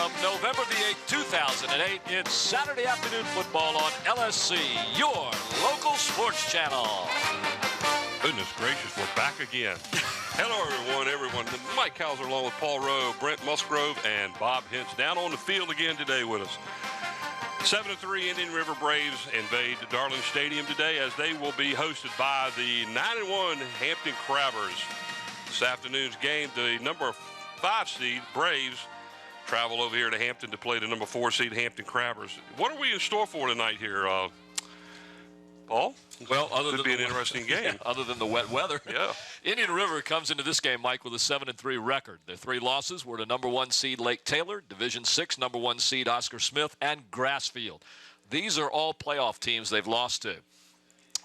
p.m., November the 8th, 2008. It's Saturday afternoon football on LSC, your local sports channel. Goodness gracious, we're back again. Hello, everyone. Mike Hauser along with Paul Rowe, Brent Musgrove, and Bob Hintz down on the field again today with us. 7-3 Indian River Braves invade Darling Stadium today as they will be hosted by the 9-1 Hampton Crabbers. This afternoon's game, the number 5 seed Braves travel over here to Hampton to play the number 4 seed Hampton Crabbers. What are we in store for tonight here, Paul? Well, could be an interesting game. Other than the wet weather. Yeah. Indian River comes into this game, Mike, with a 7-3 record. Their 3 losses were to number 1 seed Lake Taylor, Division 6 number 1 seed Oscar Smith, and Grassfield. These are all playoff teams they've lost to.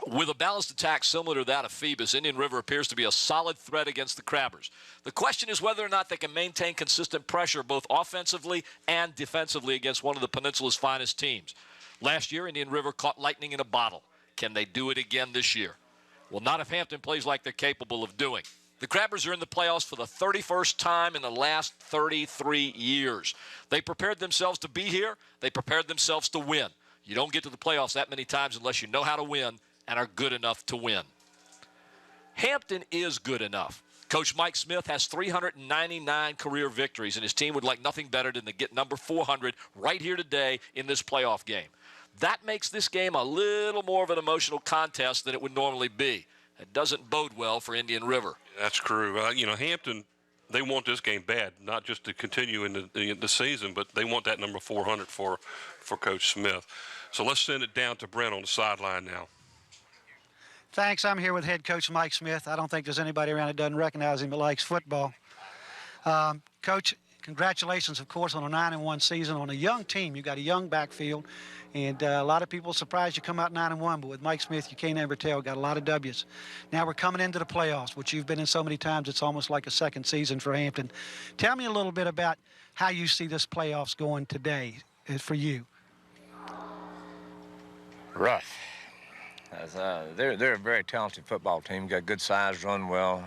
With a balanced attack similar to that of Phoebus, Indian River appears to be a solid threat against the Crabbers. The question is whether or not they can maintain consistent pressure both offensively and defensively against one of the peninsula's finest teams. Last year, Indian River caught lightning in a bottle. Can they do it again this year? Well, not if Hampton plays like they're capable of doing. The Crabbers are in the playoffs for the 31st time in the last 33 years. They prepared themselves to be here. They prepared themselves to win. You don't get to the playoffs that many times unless you know how to win and are good enough to win. Hampton is good enough. Coach Mike Smith has 399 career victories, and his team would like nothing better than to get number 400 right here today in this playoff game. That makes this game a little more of an emotional contest than it would normally be. It doesn't bode well for Indian River. That's true. Hampton, they want this game bad, not just to continue in the season, but they want that number 400 for Coach Smith. So let's send it down to Brent on the sideline now. Thanks. I'm here with head coach Mike Smith. I don't think there's anybody around that doesn't recognize him that likes football. Coach, congratulations, of course, on a 9-1 season on a young team. You got a young backfield, and a lot of people are surprised you come out 9-1, but with Mike Smith, you can't ever tell. Got a lot of W's. Now we're coming into the playoffs, which you've been in so many times, it's almost like a second season for Hampton. Tell me a little bit about how you see this playoffs going today for you. Rough. They're a very talented football team. Got good size, run well,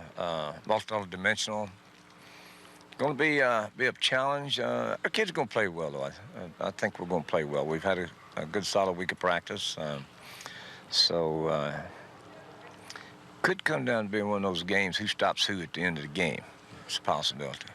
multi-dimensional. Going to be a challenge. Our kids are going to play well, though. I think we're going to play well. We've had a good, solid week of practice. Could come down to being one of those games, who stops who at the end of the game. It's a possibility.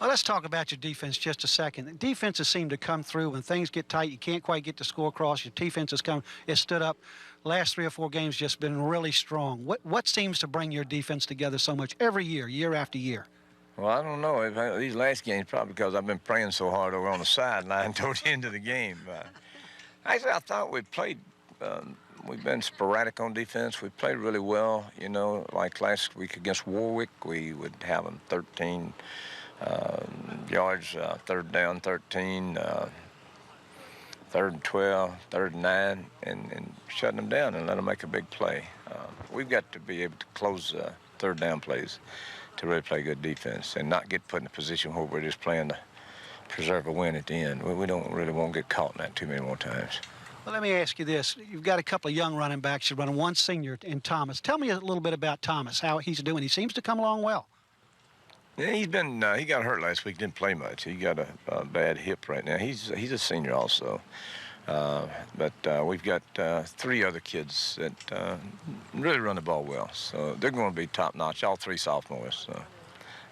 Well, let's talk about your defense just a second. Defenses seem to come through when things get tight. You can't quite get the score across. Your defense has stood up. Last 3 or 4 games just been really strong. What seems to bring your defense together so much every year, year after year? Well, I don't know. These last games, probably because I've been praying so hard over on the sideline toward the end of the game. Actually, I thought we played. We've been sporadic on defense. We played really well. Like last week against Warwick, we would have them 13 yards, 3rd down, 13. 3rd and 12, 3rd and 9, and shutting them down and let them make a big play. We've got to be able to close 3rd down plays to really play good defense and not get put in a position where we're just playing to preserve a win at the end. We don't really want to get caught in that too many more times. Well, let me ask you this. You've got a couple of young running backs. You're running one senior in Thomas. Tell me a little bit about Thomas, how he's doing. He seems to come along well. Yeah, he got hurt last week, didn't play much. He got a bad hip right now. He's a senior also. But we've got 3 other kids that really run the ball well. So they're going to be top-notch, all 3 sophomores. So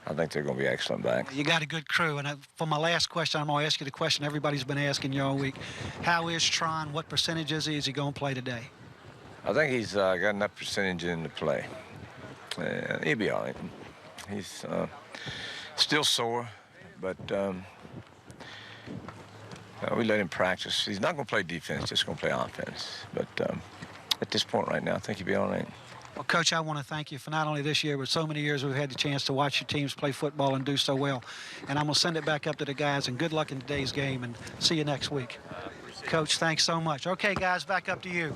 I think they're going to be excellent back. You got a good crew. And for my last question, I'm going to ask you the question everybody's been asking you all week. How is Tron? What percentage is he? Is he going to play today? I think he's got enough percentage in to play. He'll be all right. He's still sore, but we let him practice. He's not going to play defense, just going to play offense. But at this point right now, I think he'll be all right. Well, Coach, I want to thank you for not only this year, but so many years we've had the chance to watch your teams play football and do so well. And I'm going to send it back up to the guys, and good luck in today's game, and see you next week. Coach, thanks so much. Okay, guys, back up to you.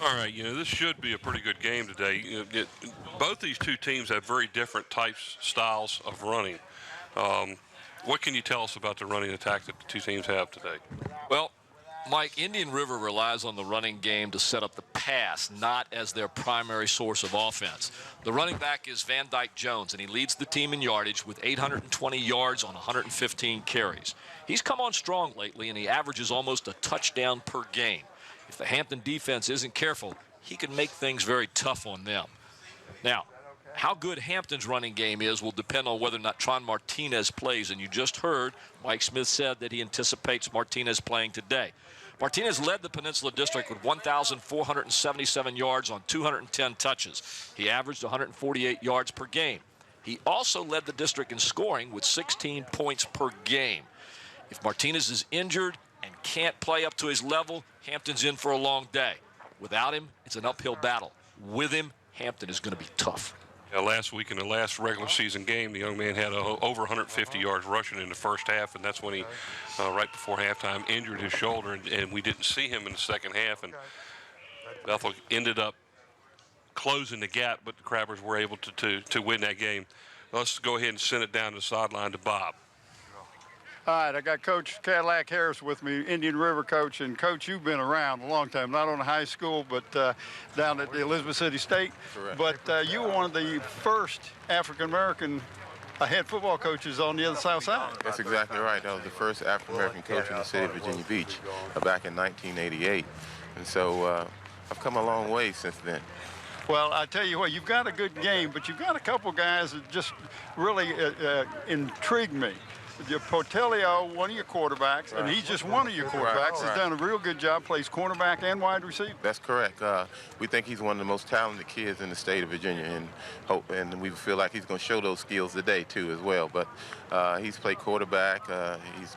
All right, this should be a pretty good game today. Both these 2 teams have very different styles of running. What can you tell us about the running attack that the 2 teams have today? Well, Mike, Indian River relies on the running game to set up the pass, not as their primary source of offense. The running back is Van Dyke Jones, and he leads the team in yardage with 820 yards on 115 carries. He's come on strong lately, and he averages almost a touchdown per game. If the Hampton defense isn't careful, he can make things very tough on them. Now, how good Hampton's running game is will depend on whether or not Tron Martinez plays, and you just heard Mike Smith said that he anticipates Martinez playing today. Martinez led the Peninsula District with 1,477 yards on 210 touches. He averaged 148 yards per game. He also led the district in scoring with 16 points per game. If Martinez is injured and can't play up to his level, Hampton's in for a long day. Without him, it's an uphill battle. With him, Hampton is going to be tough. Last week in the last regular season game, the young man had over 150 yards rushing in the first half, and that's when he, right before halftime, injured his shoulder, and we didn't see him in the second half. And Bethel ended up closing the gap, but the Crabbers were able to win that game. Let's go ahead and send it down the sideline to Bob. All right, I got Coach Cadillac Harris with me, Indian River coach. And, Coach, you've been around a long time, not only high school, but down at the Elizabeth City State. Correct. But you were one of the first African-American head football coaches on the other South Side. That's exactly right. I was the first African-American coach in the city of Virginia Beach back in 1988. And so I've come a long way since then. Well, I tell you what, you've got a good game, but you've got a couple guys that just really intrigued me. Portelio, one of your quarterbacks, and he's just one of your quarterbacks. He's done a real good job, plays cornerback and wide receiver. That's correct. We think he's one of the most talented kids in the state of Virginia, and we feel like he's going to show those skills today too as well. But he's played quarterback.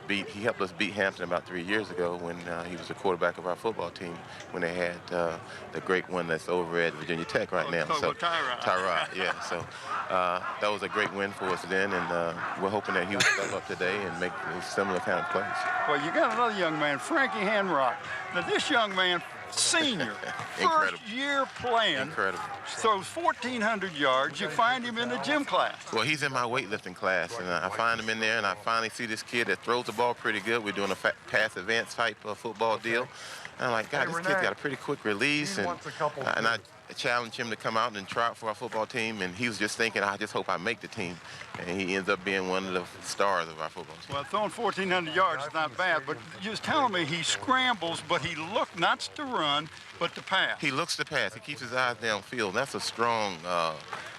He helped us beat Hampton about 3 years ago when he was the quarterback of our football team when they had the great one that's over at Virginia Tech right now. So Tyrod, yeah. So that was a great win for us then, and we're hoping that he will step up today and make similar kind of plays. Well, you got another young man, Frankie Henrock. Now, this young man, senior, first year playing, incredible, throws 1,400 yards. You find him in the gym class. Well, he's in my weightlifting class, and I find him in there, and I finally see this kid that throws the ball pretty good. We're doing a pass advance type of football deal. And I'm like, God, this kid's got a pretty quick release, and I challenged him to come out and try out for our football team, and he was just thinking, I just hope I make the team. And he ends up being one of the stars of our football team. Well, throwing 1,400 yards is not bad, but you was telling me he scrambles, but he looks not to run, but to pass. He looks to pass. He keeps his eyes downfield. That's a strong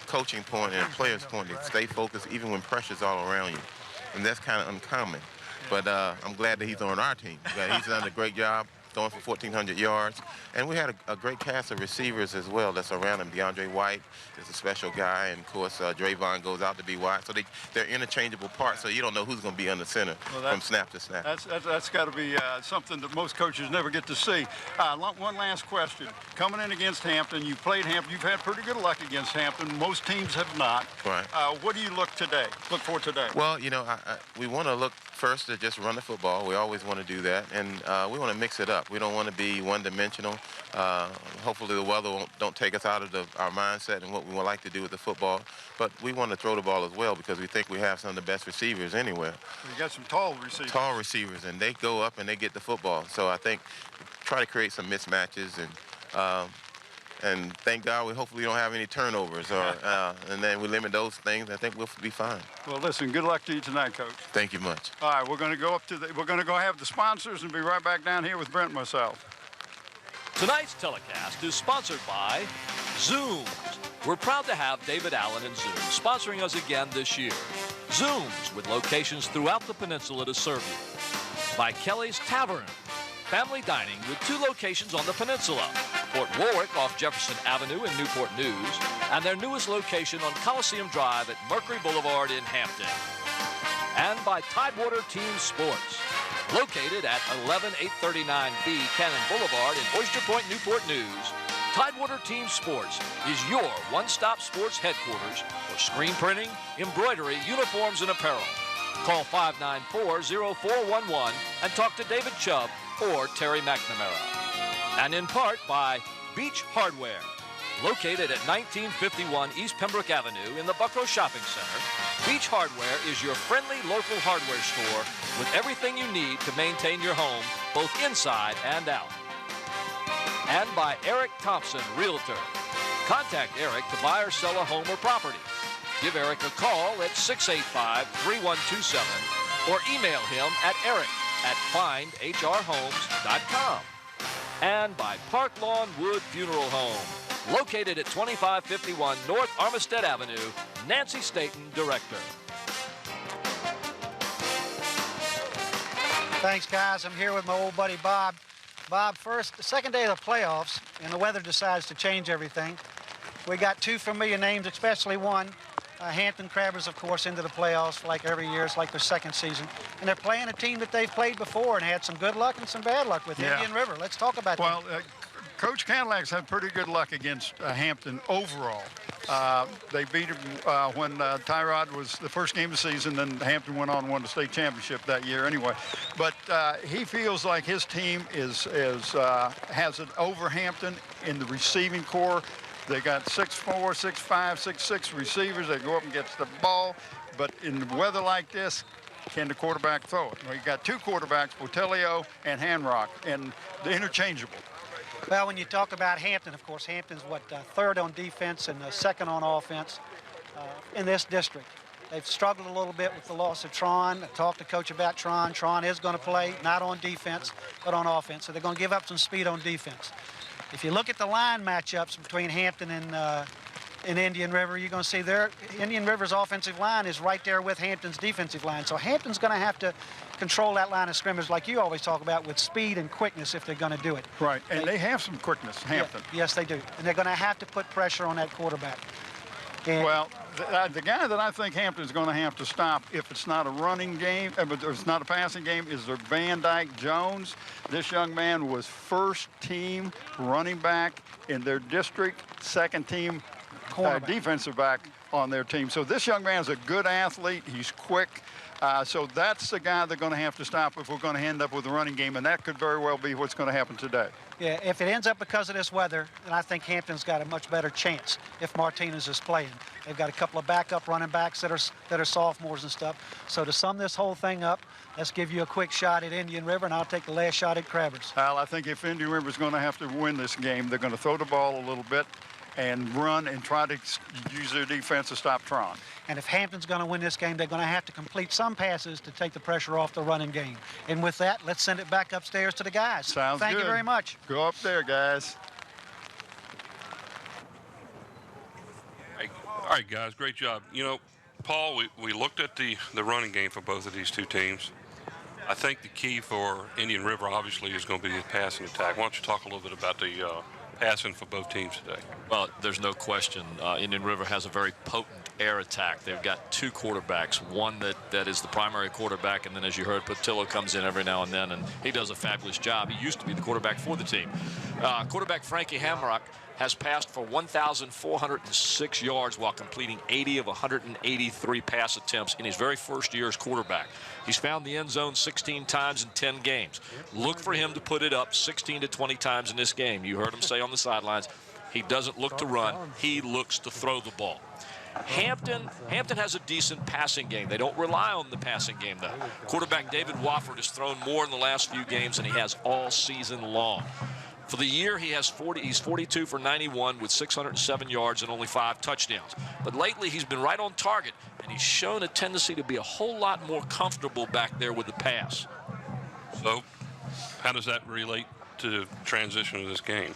coaching point and a player's point to stay focused even when pressure's all around you. And that's kind of uncommon. But I'm glad that he's on our team. He's done a great job throwing for 1,400 yards. And we had a great cast of receivers as well that's around him. DeAndre White is a special guy, and of course Drayvon goes out to be wide. So they're interchangeable parts, so you don't know who's going to be under center from snap to snap. That's got to be something that most coaches never get to see. One last question. Coming in against Hampton, you played Hampton. You've had pretty good luck against Hampton. Most teams have not. Right. What do you look for today? Well, you know, we want to look first to just run the football. We always want to do that, and we want to mix it up. We don't want to be one-dimensional. Hopefully the weather don't take us out of our mindset and what we would like to do with the football. But we want to throw the ball as well because we think we have some of the best receivers anywhere. You got some tall receivers. Tall receivers, and they go up and they get the football. So I think try to create some mismatches and thank God we hopefully don't have any turnovers and then we limit those things. I think we'll be fine. Well, listen, good luck to you tonight, Coach. Thank you much. All right, we're going to go have the sponsors and be right back down here with Brent and myself. Tonight's telecast is sponsored by Zooms. We're proud to have David Allen and Zoom sponsoring us again this year. Zooms, with locations throughout the peninsula to serve you. By Kelly's Tavern, family dining with 2 locations on the peninsula. Fort Warwick off Jefferson Avenue in Newport News, and their newest location on Coliseum Drive at Mercury Boulevard in Hampton. And by Tidewater Team Sports, located at 11839B Cannon Boulevard in Oyster Point, Newport News. Tidewater Team Sports is your one-stop sports headquarters for screen printing, embroidery, uniforms, and apparel. Call 594-0411 and talk to David Chubb or Terry McNamara. And in part by Beach Hardware. Located at 1951 East Pembroke Avenue in the Buckrow Shopping Center, Beach Hardware is your friendly local hardware store with everything you need to maintain your home, both inside and out. And by Eric Thompson, Realtor. Contact Eric to buy or sell a home or property. Give Eric a call at 685-3127 or email him at eric@findhrhomes.com. And by Park Lawn Wood Funeral Home. Located at 2551 North Armistead Avenue, Nancy Staten, Director. Thanks, guys. I'm here with my old buddy Bob. Bob, the second day of the playoffs, and the weather decides to change everything. We got two familiar names, especially one. Hampton Crabbers, of course, into the playoffs like every year. It's like their second season. And they're playing a team that they've played before and had some good luck and some bad luck with, Indian River. Let's talk about that. Well, Coach Cadillac's had pretty good luck against Hampton overall. They beat him when Tyrod was the first game of the season, then Hampton went on and won the state championship that year anyway. But he feels like his team has it over Hampton in the receiving core. They got 6'4", 6'5", 6'6" receivers. They go up and get the ball. But in weather like this, can the quarterback throw it? We got two quarterbacks, Botelio and Hanrock, and they're interchangeable. Well, when you talk about Hampton, of course, Hampton's third on defense and second on offense in this district. They've struggled a little bit with the loss of Tron. I talked to Coach about Tron. Tron is going to play not on defense, but on offense. So they're going to give up some speed on defense. If you look at the line matchups between Hampton and Indian River, you're going to see Indian River's offensive line is right there with Hampton's defensive line. So Hampton's going to have to control that line of scrimmage like you always talk about with speed and quickness if they're going to do it. Right, and they have some quickness, Hampton. Yeah, yes, they do. And they're going to have to put pressure on that quarterback. And well, the guy that I think Hampton's going to have to stop if it's not a running game, but it's not a passing game, is their Van Dyke Jones. This young man was first-team running back in their district, second-team defensive back on their team. So this young man is a good athlete. He's quick. So that's the guy they're going to have to stop if we're going to end up with a running game, and that could very well be what's going to happen today. Yeah, if it ends up because of this weather, then I think Hampton's got a much better chance if Martinez is playing. They've got a couple of backup running backs that are sophomores and stuff. So to sum this whole thing up, let's give you a quick shot at Indian River, and I'll take the last shot at Crabbers. Well, I think if Indian River's going to have to win this game, they're going to throw the ball a little bit and run and try to use their defense to stop Tron. And if Hampton's going to win this game, they're going to have to complete some passes to take the pressure off the running game. And with that, let's send it back upstairs to the guys. Sounds good. Thank you very much. Go up there, guys. All right, guys, great job. You know, Paul, we looked at the running game for both of these two teams. I think the key for Indian River, obviously, is going to be the passing attack. Why don't you talk a little bit about the passing for both teams today? Well, there's no question. Indian River has a very potent air attack. They've got two quarterbacks, one that is the primary quarterback, and then, as you heard, Patillo comes in every now and then, and he does a fabulous job. He used to be the quarterback for the team. Quarterback Frankie Hamrock has passed for 1,406 yards while completing 80 of 183 pass attempts in his very first year as quarterback. He's found the end zone 16 times in 10 games. Look for him to put it up 16 to 20 times in this game. You heard him say on the sidelines, he doesn't look to run, he looks to throw the ball. Hampton has a decent passing game. They don't rely on the passing game, though. Quarterback David Wofford has thrown more in the last few games than he has all season long. For the year, he's 42 for 91 with 607 yards and only 5 touchdowns. But lately, he's been right on target, and he's shown a tendency to be a whole lot more comfortable back there with the pass. So, how does that relate to the transition of this game?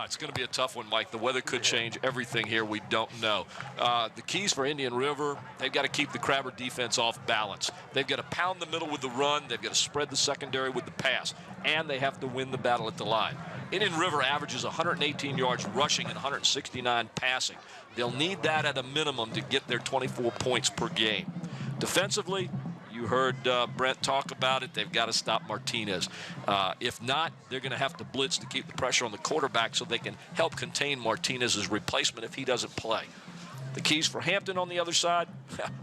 It's going to be a tough one, Mike. The weather could change everything here. We don't know. The keys for Indian River, they've got to keep the Crabber defense off balance. They've got to pound the middle with the run. They've got to spread the secondary with the pass. And they have to win the battle at the line. Indian River averages 118 yards rushing and 169 passing. They'll need that at a minimum to get their 24 points per game. Defensively, you heard Brent talk about it. They've got to stop Martinez. If not, they're going to have to blitz to keep the pressure on the quarterback so they can help contain Martinez's replacement if he doesn't play. The keys for Hampton on the other side,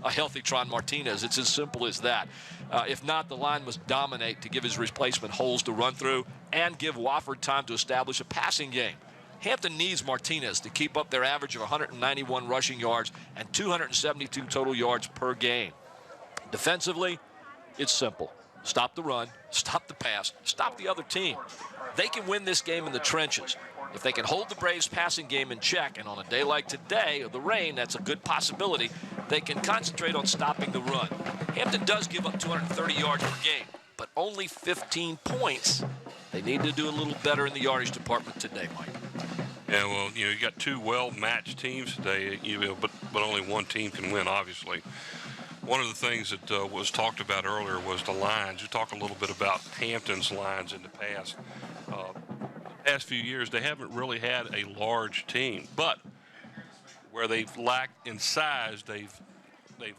a healthy Tron Martinez. It's as simple as that. If not, the line must dominate to give his replacement holes to run through and give Wofford time to establish a passing game. Hampton needs Martinez to keep up their average of 191 rushing yards and 272 total yards per game. Defensively, it's simple. Stop the run, stop the pass, stop the other team. They can win this game in the trenches. If they can hold the Braves' passing game in check, and on a day like today, or the rain, that's a good possibility, they can concentrate on stopping the run. Hampton does give up 230 yards per game, but only 15 points. They need to do a little better in the yardage department today, Mike. Yeah, well, you got two well-matched teams today, but only one team can win, obviously. One of the things that was talked about earlier was the lines. You talk a little bit about Hampton's lines in the past. The past few years, they haven't really had a large team, but where they've lacked in size, they've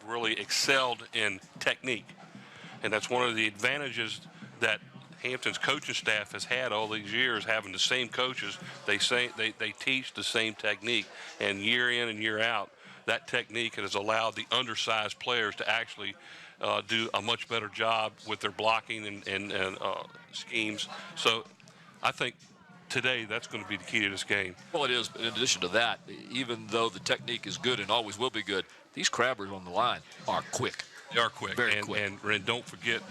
really excelled in technique, and that's one of the advantages that Hampton's coaching staff has had all these years, having the same coaches. They teach the same technique, and year in and year out, that technique has allowed the undersized players to actually do a much better job with their blocking and schemes. So I think today that's going to be the key to this game. Well, it is. But in addition to that, even though the technique is good and always will be good, these crabbers on the line are quick. They are quick. Very quick. And don't forget,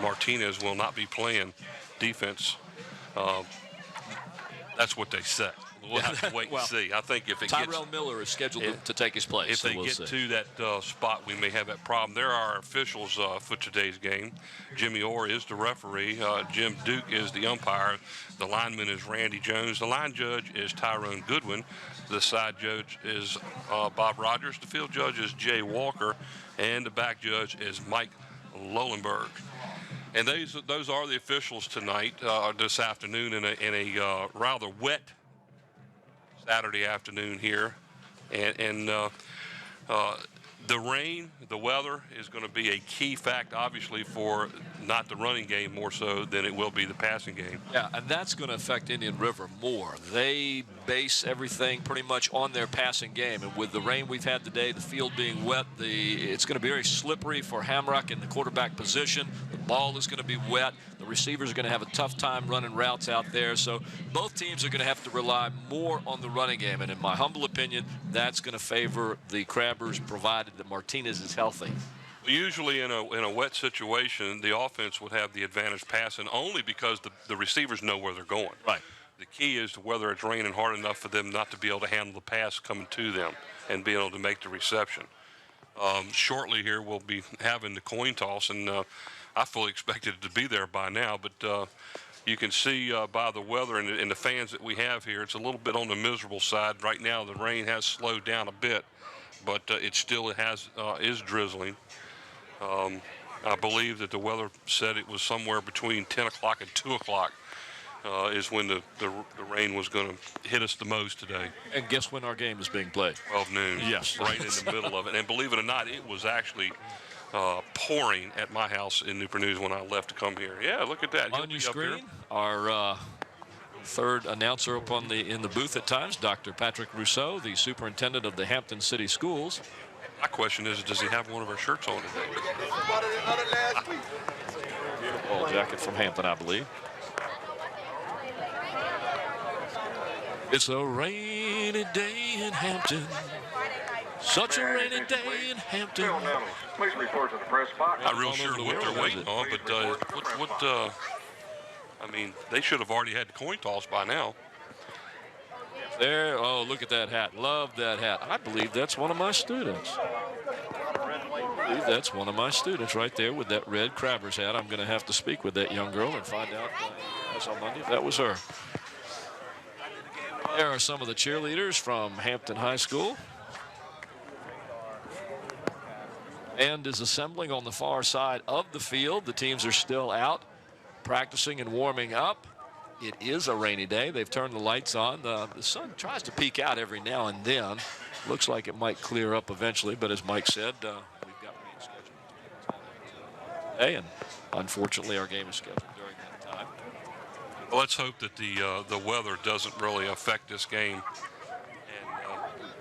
Martinez will not be playing defense. That's what they said. We'll have to wait and see. I think if it Tyrell Miller is scheduled to take his place. If they get to that spot, we may have that problem. There are officials for today's game. Jimmy Orr is the referee. Jim Duke is the umpire. The lineman is Randy Jones. The line judge is Tyrone Goodwin. The side judge is Bob Rogers. The field judge is Jay Walker. And the back judge is Mike Lolenberg. And those are the officials tonight, this afternoon, in a rather wet Saturday afternoon here. And the rain, the weather is going to be a key fact, obviously, for not the running game more so than it will be the passing game. Yeah, and that's going to affect Indian River more. They base everything pretty much on their passing game. And with the rain we've had today, the field being wet, it's going to be very slippery for Hamrock in the quarterback position. The ball is going to be wet. The receivers are going to have a tough time running routes out there. So both teams are going to have to rely more on the running game. And in my humble opinion, that's going to favor the Crabbers, provided that Martinez is healthy. Usually in a wet situation, the offense would have the advantage passing only because the receivers know where they're going. Right. The key is to whether it's raining hard enough for them not to be able to handle the pass coming to them and be able to make the reception. Shortly here, we'll be having the coin toss, and I fully expected it to be there by now, but you can see by the weather and the fans that we have here, it's a little bit on the miserable side. Right now, the rain has slowed down a bit, but it still is drizzling. I believe that the weather said it was somewhere between 10 o'clock and 2 o'clock is when the rain was going to hit us the most today. And guess when our game is being played? 12 noon. Yes. Right in the middle of it. And believe it or not, it was actually pouring at my house in Newport News when I left to come here. Yeah, look at that. On your screen, our third announcer up in the booth at times, Dr. Patrick Rousseau, the superintendent of the Hampton City Schools. My question is, does he have one of our shirts on today? Ball jacket from Hampton, I believe. It's a rainy day in Hampton. Such a rainy day in Hampton. Please report to the press box. Not real sure what they're waiting on, but I mean, they should have already had the coin toss by now. There, oh, look at that hat. Love that hat. I believe that's one of my students. I believe that's one of my students right there with that red Crabbers hat. I'm going to have to speak with that young girl and find out as on Monday if that was her. There are some of the cheerleaders from Hampton High School. And is assembling on the far side of the field. The teams are still out practicing and warming up. It is a rainy day. They've turned the lights on. The sun tries to peek out every now and then. Looks like it might clear up eventually, but as Mike said, we've got rain scheduled today, and unfortunately our game is scheduled during that time. Well, let's hope that the weather doesn't really affect this game.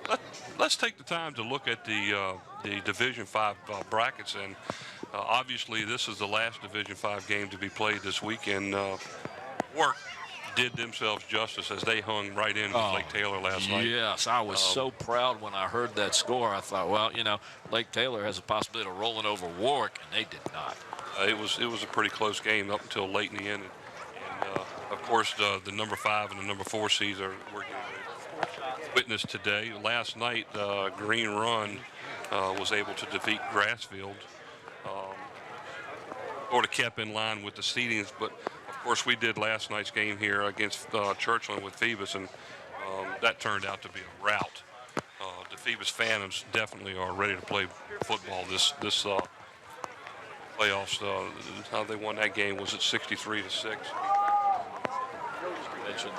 And let's take the time to look at the Division V brackets, and obviously this is the last Division V game to be played this weekend. Work did themselves justice as they hung right in with Lake Taylor last night. Yes, I was so proud when I heard that score. I thought, well, you know, Lake Taylor has a possibility of rolling over Warwick, and they did not. It was a pretty close game up until late in the end. And of course, the number 5 and the number 4 seeds are we're getting witness today. Last night, Green Run was able to defeat Grassfield. Sort of kept in line with the seedings, but of course we did last night's game here against Churchland with Phoebus, and that turned out to be a rout. The Phoebus Phantoms definitely are ready to play football this playoffs. How they won that game was at 63-6. Mentioned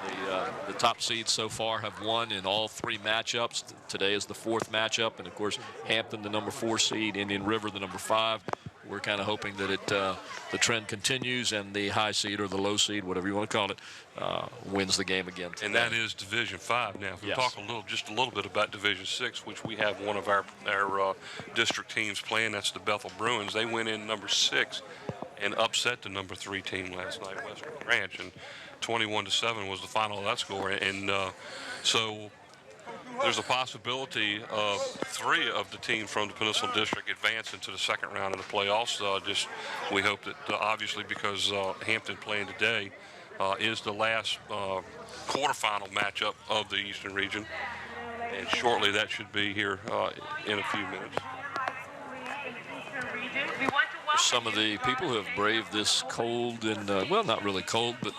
the top seeds so far have won in all 3 matchups. Today is the 4th matchup, and of course Hampton, the number 4 seed, Indian River, the number 5. We're kind of hoping that the trend continues and the high seed or the low seed, whatever you want to call it, wins the game again today. And that is Division 5 now. If we talk just a little bit about Division 6, which we have one of our district teams playing. That's the Bethel Bruins. They went in number 6 and upset the number 3 team last night, Western Branch, and 21-7 was the final of that score. And so there's a possibility of 3 of the teams from the Peninsula District advancing to the second round of the playoffs. We hope that obviously because Hampton playing today is the last quarterfinal matchup of the Eastern Region, and shortly that should be here in a few minutes. Some of the people who have braved this cold and, well, not really cold, but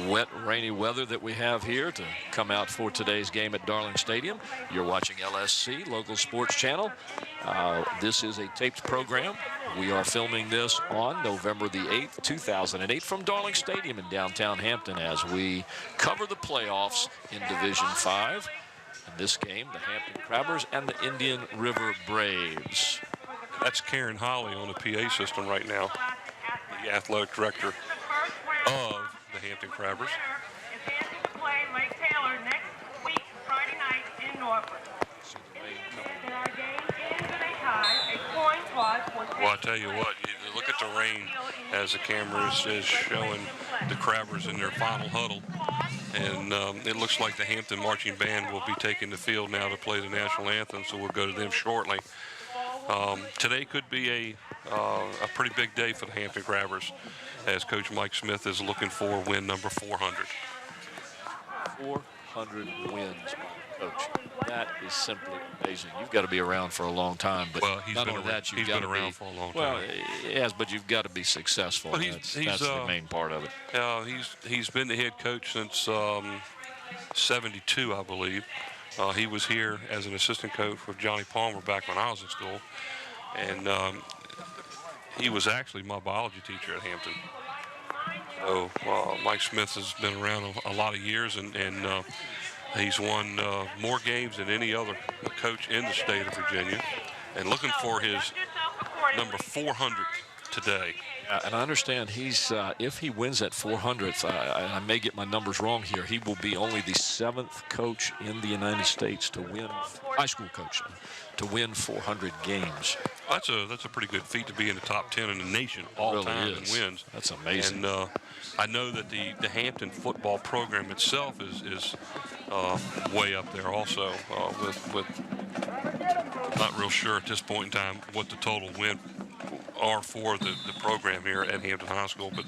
wet, rainy weather that we have here to come out for today's game at Darling Stadium. You're watching LSC, local sports channel. This is a taped program. We are filming this on November the 8th, 2008 from Darling Stadium in downtown Hampton as we cover the playoffs in Division 5. In this game, the Hampton Crabbers and the Indian River Braves. That's Karen Holly on the PA system right now, the athletic director of the Hampton Crabbers. Lake Taylor next week, Friday night in Norfolk. Well, I tell you what, you look at the rain as the camera is showing the Crabbers in their final huddle. And it looks like the Hampton Marching Band will be taking the field now to play the national anthem, so we'll go to them shortly. Today could be a pretty big day for the Hampton Crabbers, as Coach Mike Smith is looking for win number 400. 400 wins, Coach. That is simply amazing. You've got to be around for a long time, but not only that, you've got to be around for a long time. Well, yes, but you've got to be successful. But that's the main part of it. He's been the head coach since '72, I believe. He was here as an assistant coach with Johnny Palmer back when I was in school, and he was actually my biology teacher at Hampton. So Mike Smith has been around a lot of years, and he's won more games than any other coach in the state of Virginia, and looking for his number 400 today. And I understand he's, if he wins at 400th, I may get my numbers wrong here, he will be only the 7th coach in the United States to win, high school coach, to win 400 games. That's a pretty good feat to be in the top 10 in the nation all time in wins. That's amazing. And I know that the Hampton football program itself is way up there also with not real sure at this point in time what the total win are for the program here at Hampton High School, but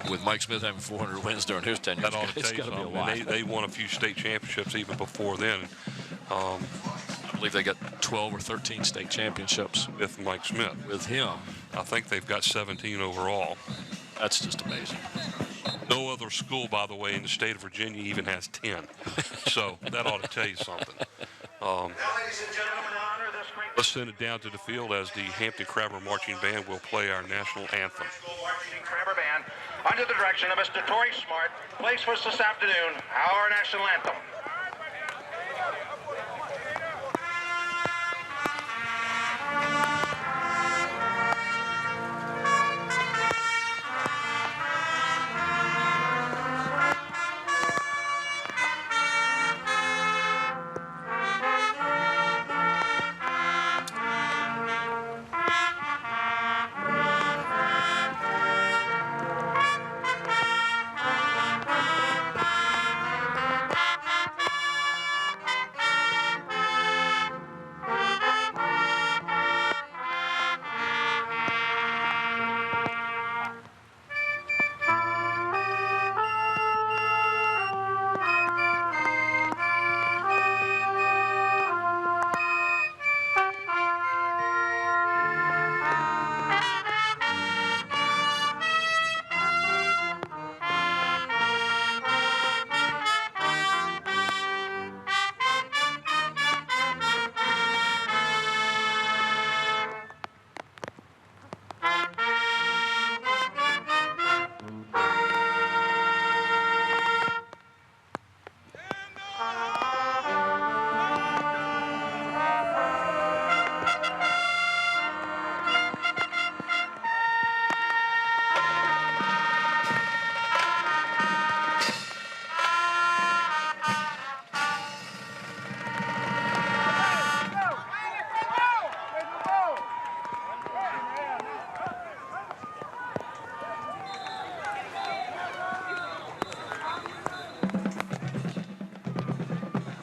with Mike Smith having 400 wins during his tenure, that ought to it's tell you got to be a something. lot. They won a few state championships even before then. I believe they got 12 or 13 state championships with Mike Smith. With him, I think they've got 17 overall. That's just amazing. No other school, by the way, in the state of Virginia even has 10. So that ought to tell you something. Let's send it down to the field as the Hampton Crabber Marching Band will play our national anthem. Crabber Band, under the direction of Mr. Torrey Smart, plays for us this afternoon our national anthem.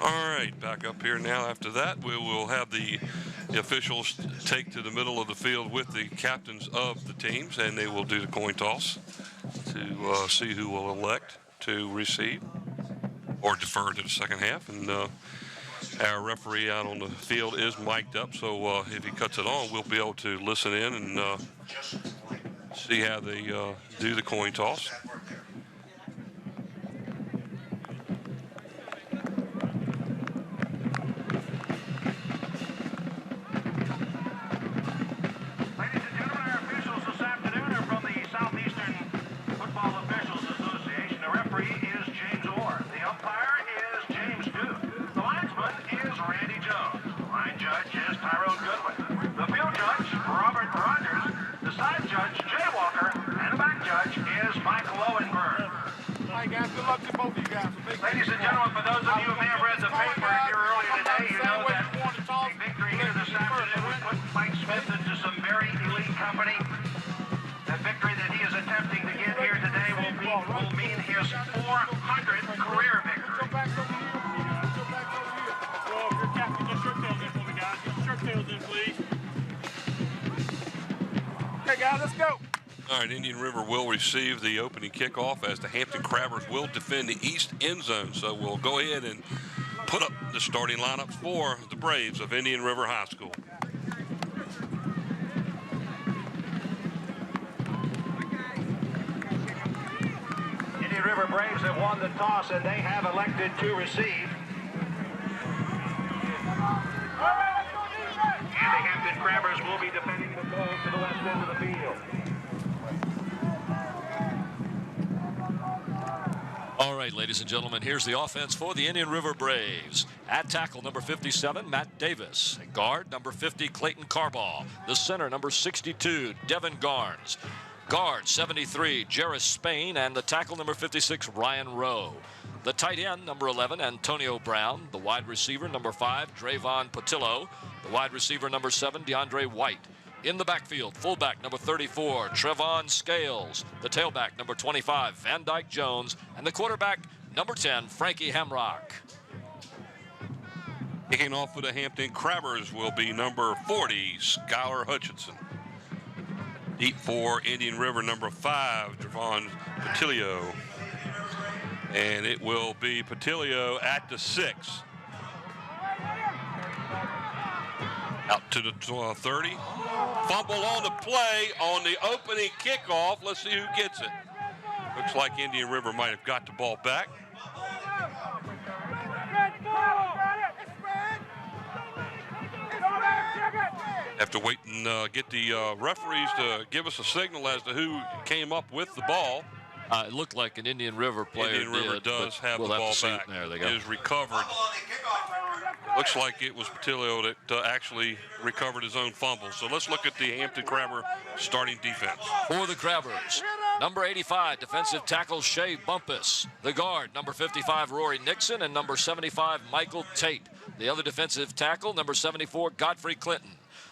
All right, back up here now. After that, we will have the officials take to the middle of the field with the captains of the teams, and they will do the coin toss to see who will elect to receive or defer to the second half. And our referee out on the field is mic'd up, so if he cuts it on, we'll be able to listen in and see how they do the coin toss. Ladies and gentlemen, for those of you who may have read the paper here earlier today, you know that the victory here this afternoon would put Mike Smith into some very elite company. The victory that he is attempting to get here today will mean his 400th career victory. Go back over here. Go back over here. Well, if you're captain, get your tails in for me, guys. Get your tails in, please. Okay, guys, let's go. All right, Indian River will receive the opening kickoff as the Hampton Crabbers will defend the east end zone. So we'll go ahead and put up the starting lineup for the Braves of Indian River High School. Indian River Braves have won the toss and they have elected to receive. And the Hampton Crabbers will be defending the ball to the west end of the field. All right, ladies and gentlemen, here's the offense for the Indian River Braves. At tackle, number 57, Matt Davis. Guard, number 50, Clayton Carbaugh. The center, number 62, Devin Garnes. Guard, 73, Jarris Spain. And the tackle, number 56, Ryan Rowe. The tight end, number 11, Antonio Brown. The wide receiver, number 5, Drayvon Patillo. The wide receiver, number 7, DeAndre White. In the backfield, fullback number 34, Trevon Scales. The tailback, number 25, Van Dyke Jones. And the quarterback, number 10, Frankie Hamrock. Kicking off for the Hampton Crabbers will be number 40, Skylar Hutchinson. Deep for Indian River, number 5, Trevon Patillo. And it will be Patillo at the 6. Out to the 30. Fumble on the play on the opening kickoff. Let's see who gets it. Looks like Indian River might have got the ball back. Have to wait and get the referees to give us a signal as to who came up with the ball. It looked like an Indian River player. Indian River does have the ball back. There they go. It is recovered. Looks like it was Patillo that actually recovered his own fumble. So let's look at the Hampton Crabber starting defense. For the Crabbers, number 85, defensive tackle Shea Bumpus. The guard, number 55, Rory Nixon, and number 75, Michael Tate. The other defensive tackle, number 74, Godfrey Clinton.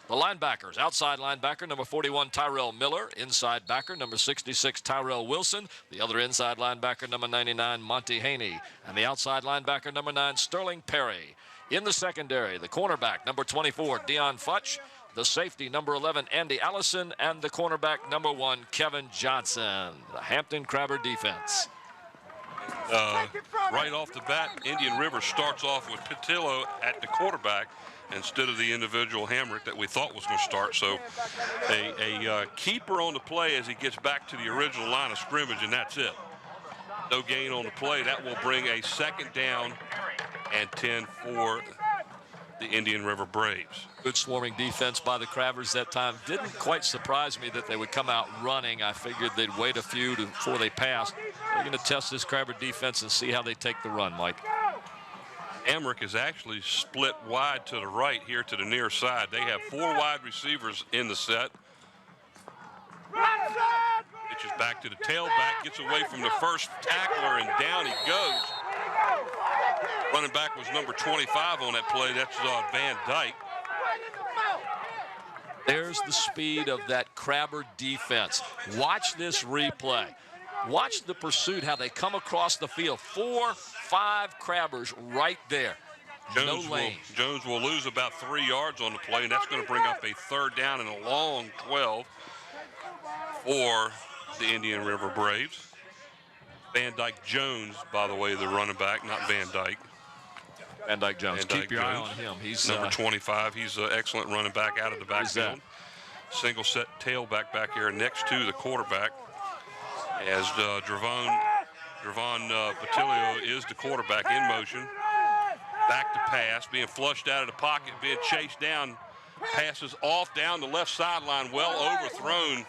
The linebackers, outside linebacker, number 41, Tyrell Miller. Inside backer, number 66, Tyrell Wilson. The other inside linebacker, number 99, Monty Haney. And the outside linebacker, number 9, Sterling Perry. In the secondary, the cornerback, number 24, Dion Futch. The safety, number 11, Andy Allison. And the cornerback, number 1, Kevin Johnson. The Hampton Crabber defense. Right off the bat, Indian River starts off with Patillo at the quarterback instead of the individual Hamrick that we thought was going to start. So a keeper on the play as he gets back to the original line of scrimmage, and that's it. No gain on the play. That will bring a second down and 10 for the Indian River Braves. Good swarming defense by the Crabbers that time. Didn't quite surprise me that they would come out running. I figured they'd wait a few before they passed. They're going to test this Crabber defense and see how they take the run, Mike. Emmerich is actually split wide to the right here to the near side. They have 4 wide receivers in the set. Pitches back to the tailback, gets away from the first tackler, and down he goes. Running back was number 25 on that play. That's Van Dyke. There's the speed of that Crabber defense. Watch this replay. Watch the pursuit, how they come across the field. 4, 5 Crabbers right there. No lane. Jones will lose about 3 yards on the play, and that's going to bring up a 3rd down and a long 12 for the Indian River Braves. Van Dyke Jones, by the way, the running back, not Van Dyke. Van Dyke Jones. Keep your eye on him. He's number 25. He's an excellent running back out of the backfield. Single set tailback back here next to the quarterback. As Dravon Patilio is the quarterback in motion. Back to pass, being flushed out of the pocket, being chased down. Passes off down the left sideline, well overthrown.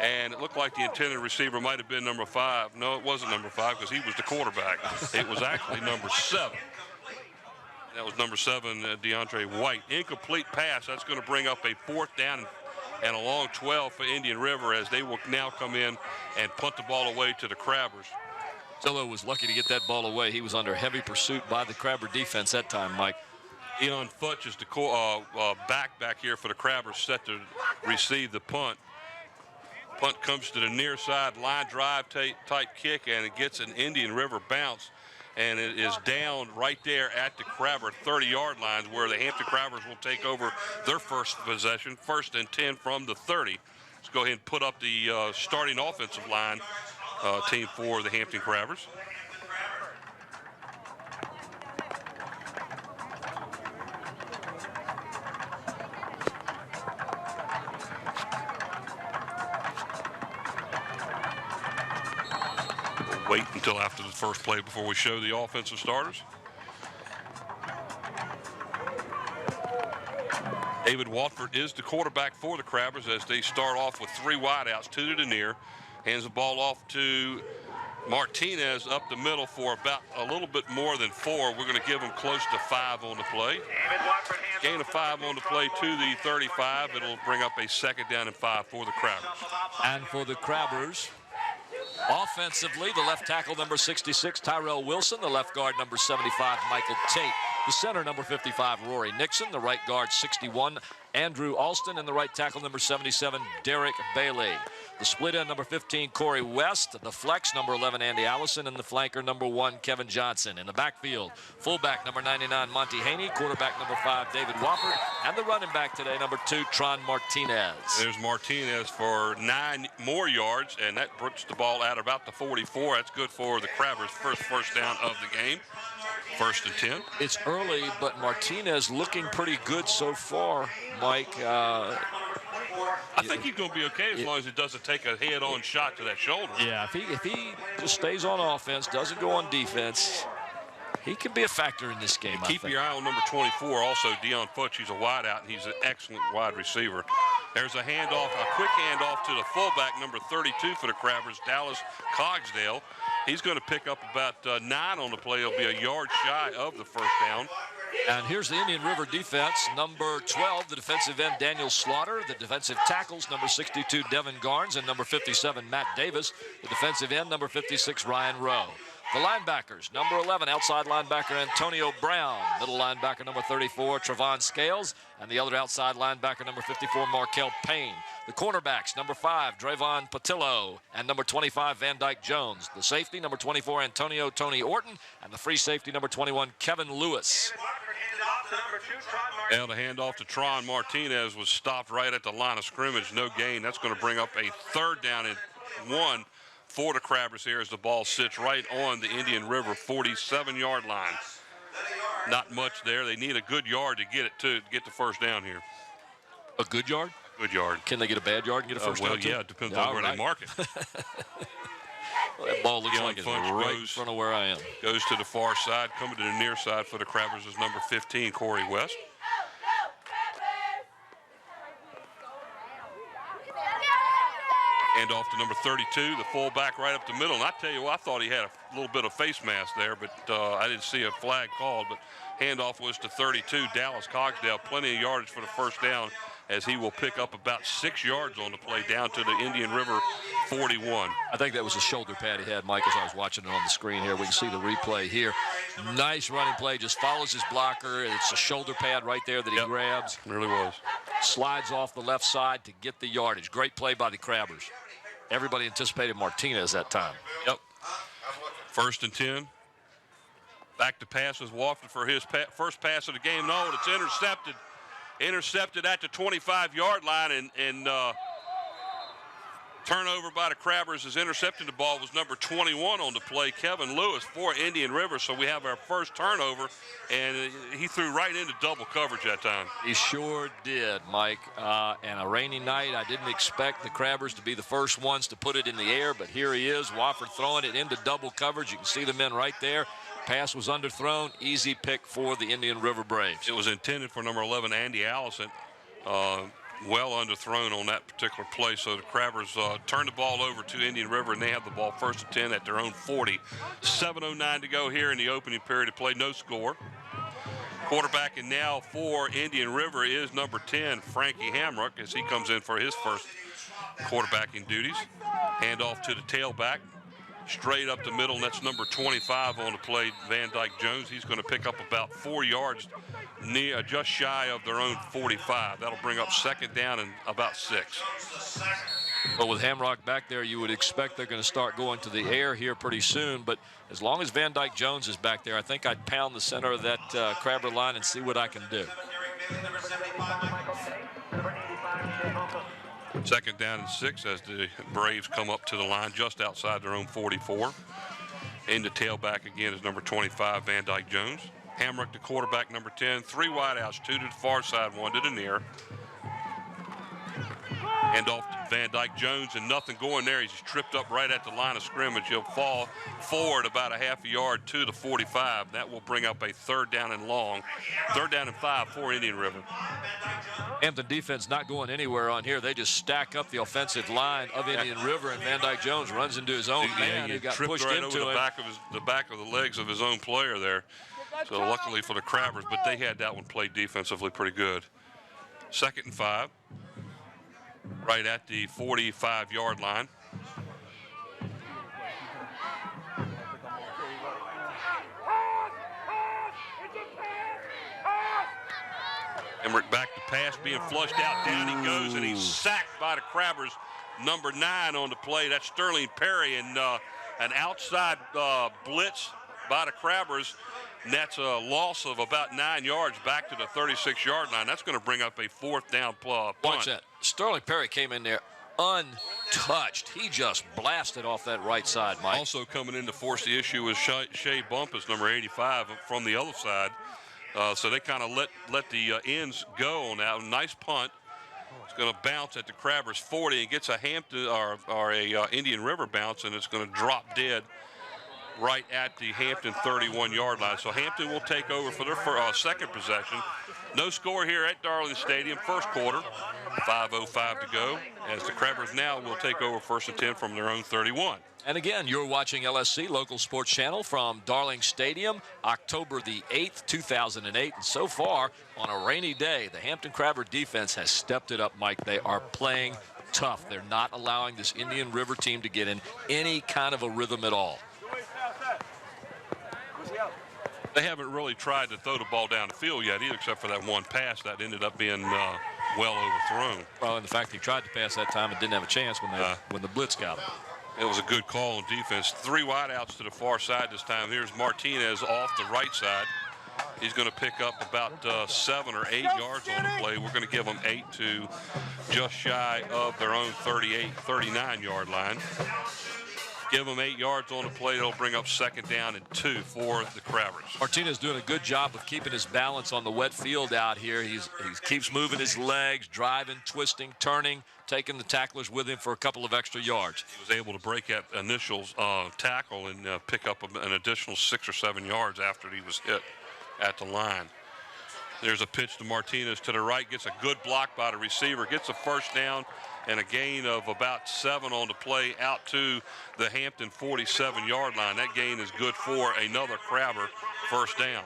And it looked like the intended receiver might have been number 5. No, it wasn't number 5 because he was the quarterback. It was actually number 7. That was number 7, DeAndre White. Incomplete pass. That's going to bring up a 4th down and a long 12 for Indian River as they will now come in and punt the ball away to the Crabbers. Zillow was lucky to get that ball away. He was under heavy pursuit by the Crabber defense that time, Mike. Dion Futch is the back here for the Crabbers, set to receive the punt. Punt comes to the near side, line drive type kick, and it gets an Indian River bounce. And it is down right there at the Crabber 30-yard lines where the Hampton Crabbers will take over their first possession, 1st and 10 from the 30. Let's go ahead and put up the starting offensive line team for the Hampton Crabbers. Wait until after the first play before we show the offensive starters. David Watford is the quarterback for the Crabbers as they start off with 3 wideouts, 2 to the near. Hands the ball off to Martinez up the middle for about a little bit more than 4. We're going to give him close to 5 on the play. Gain of 5 on the play to the 35. It'll bring up a 2nd down and 5 for the Crabbers. And for the Crabbers, offensively, the left tackle, number 66, Tyrell Wilson. The left guard, number 75, Michael Tate. The center, number 55, Rory Nixon. The right guard, 61, Andrew Alston. And the right tackle, number 77, Derek Bailey. The split end, number 15, Corey West. The flex, number 11, Andy Allison. And the flanker, number 1, Kevin Johnson. In the backfield, fullback, number 99, Monty Haney. Quarterback, number 5, David Wofford. And the running back today, number 2, Tron Martinez. There's Martinez for 9 more yards, and that puts the ball at about the 44. That's good for the Crabbers' first down of the game. 1st and 10. It's early, but Martinez looking pretty good so far, Mike. I think he's going to be okay as long as he doesn't take a head-on shot to that shoulder. Yeah, if he just stays on offense, doesn't go on defense, he could be a factor in this game. Keep your eye on number 24, also Dion Futch. He's a wideout, and he's an excellent wide receiver. There's a handoff, a quick handoff to the fullback, number 32 for the Crabbers, Dallas Cogsdale. He's going to pick up about 9 on the play. He'll be a yard shy of the 1st down. And here's the Indian River defense. Number 12, the defensive end, Daniel Slaughter. The defensive tackles, number 62, Devin Garnes, and number 57, Matt Davis. The defensive end, number 56, Ryan Rowe. The linebackers, number 11, outside linebacker Antonio Brown. Middle linebacker, number 34, Trevon Scales. And the other outside linebacker, number 54, Markel Payne. The cornerbacks, number 5, Dravon Patillo, and number 25, Van Dyke Jones. The safety, number 24, Antonio Tony Orton. And the free safety, number 21, Kevin Lewis. Now the handoff to Tron Martinez was stopped right at the line of scrimmage. No gain. That's going to bring up a 3rd down and 1 for the Crabbers here as the ball sits right on the Indian River 47-yard line. Not much there. They need a good yard to get it to get the 1st down here. A good yard? Good yard. Can they get a bad yard and get a 1st down? Well, yeah, it depends on where they mark it. Well, that ball looks like it's right in front of where I am. Goes to the far side. Coming to the near side for the Crabbers is number 15, Corey West. Hand off to number 32, the fullback right up the middle. And I tell you what, I thought he had a little bit of face mask there, but I didn't see a flag called. But handoff was to 32, Dallas Cogsdale. Plenty of yardage for the first down, as he will pick up about 6 yards on the play down to the Indian River 41. I think that was a shoulder pad he had, Mike, as I was watching it on the screen here. We can see the replay here. Nice running play, just follows his blocker. It's a shoulder pad right there that he grabs. It really was. Slides off the left side to get the yardage. Great play by the Crabbers. Everybody anticipated Martinez that time. Yep. 1st and 10. Back to pass with Wofford for his first pass of the game. No, it's intercepted. Intercepted at the 25-yard line, and turnover by the Crabbers. As intercepting the ball was number 21 on the play, Kevin Lewis, for Indian River. So we have our first turnover, and he threw right into double coverage that time. He sure did, Mike. And a rainy night, I didn't expect the Crabbers to be the first ones to put it in the air, but here he is, Wofford throwing it into double coverage. You can see the men right there. Pass was underthrown. Easy pick for the Indian River Braves. It was intended for number 11, Andy Allison. Well underthrown on that particular play. So the Crabbers turned the ball over to Indian River, and they have the ball 1st and 10 at their own 40. 7:09 to go here in the opening period of play. No score. Quarterbacking now for Indian River is number 10, Frankie Hamrock, as he comes in for his first quarterbacking duties. Hand off to the tailback. Straight up the middle, and that's number 25 on the play, Van Dyke Jones. He's going to pick up about 4 yards, just shy of their own 45. That'll bring up 2nd down and about 6. Well, with Hamrock back there, you would expect they're going to start going to the air here pretty soon. But as long as Van Dyke Jones is back there, I think I'd pound the center of that Crabber line and see what I can do. 2nd down and 6 as the Braves come up to the line just outside their own 44. In the tailback again is number 25, Van Dyke Jones. Hamrock, the quarterback, number 10. 3 wideouts, 2 to the far side, 1 to the near. Hand off to Van Dyke Jones, and nothing going there. He's tripped up right at the line of scrimmage. He'll fall forward about a half a yard to the 45. That will bring up a 3rd down and long. 3rd down and 5 for Indian River. Hampton defense not going anywhere on here. They just stack up the offensive line of Indian River, and Van Dyke Jones runs into his own man. He got pushed right into over the back of the legs of his own player there. So luckily for the Crabbers, but they had that one played defensively pretty good. 2nd and 5. Right at the 45-yard line. Emmerich back to pass, being flushed out. Down he goes, and he's sacked by the Crabbers. Number 9 on the play. That's Sterling Perry, and an outside blitz by the Crabbers. And that's a loss of about 9 yards back to the 36-yard line. That's going to bring up a 4th down punt. Watch that. Sterling Perry came in there untouched. He just blasted off that right side, Mike. Also coming in to force the issue was Shea Bumpus, number 85, from the other side. So they kind of let the ends go on that. Nice punt. It's going to bounce at the Crabbers 40 and gets a Hampton or a Indian River bounce, and it's going to drop dead right at the Hampton 31-yard line. So Hampton will take over for their 2nd possession. No score here at Darling Stadium, 1st quarter. 5:05 to go, as the Crabbers now will take over 1st and 10 from their own 31. And again, you're watching LSC, local sports channel from Darling Stadium, October the 8th, 2008. And so far, on a rainy day, the Hampton Crabber defense has stepped it up, Mike. They are playing tough. They're not allowing this Indian River team to get in any kind of a rhythm at all. They haven't really tried to throw the ball down the field yet either, except for that one pass that ended up being well overthrown. Well, and the fact he tried to pass that time and didn't have a chance when the blitz got him. It was a good call on defense. 3 wideouts to the far side this time. Here's Martinez off the right side. He's going to pick up about 7 or 8 yards on the play. We're going to give them 8 to just shy of their own 39-yard line. Give them 8 yards on the play. It'll bring up 2nd down and 2 for the Crabbers. Martinez doing a good job of keeping his balance on the wet field out here. He keeps moving his legs, driving, twisting, turning, taking the tacklers with him for a couple of extra yards. He was able to break that initial tackle and pick up an additional 6 or 7 yards after he was hit at the line. There's a pitch to Martinez to the right, gets a good block by the receiver, gets a first down and a gain of about 7 on the play out to the Hampton 47-yard line. That gain is good for another Crabber first down.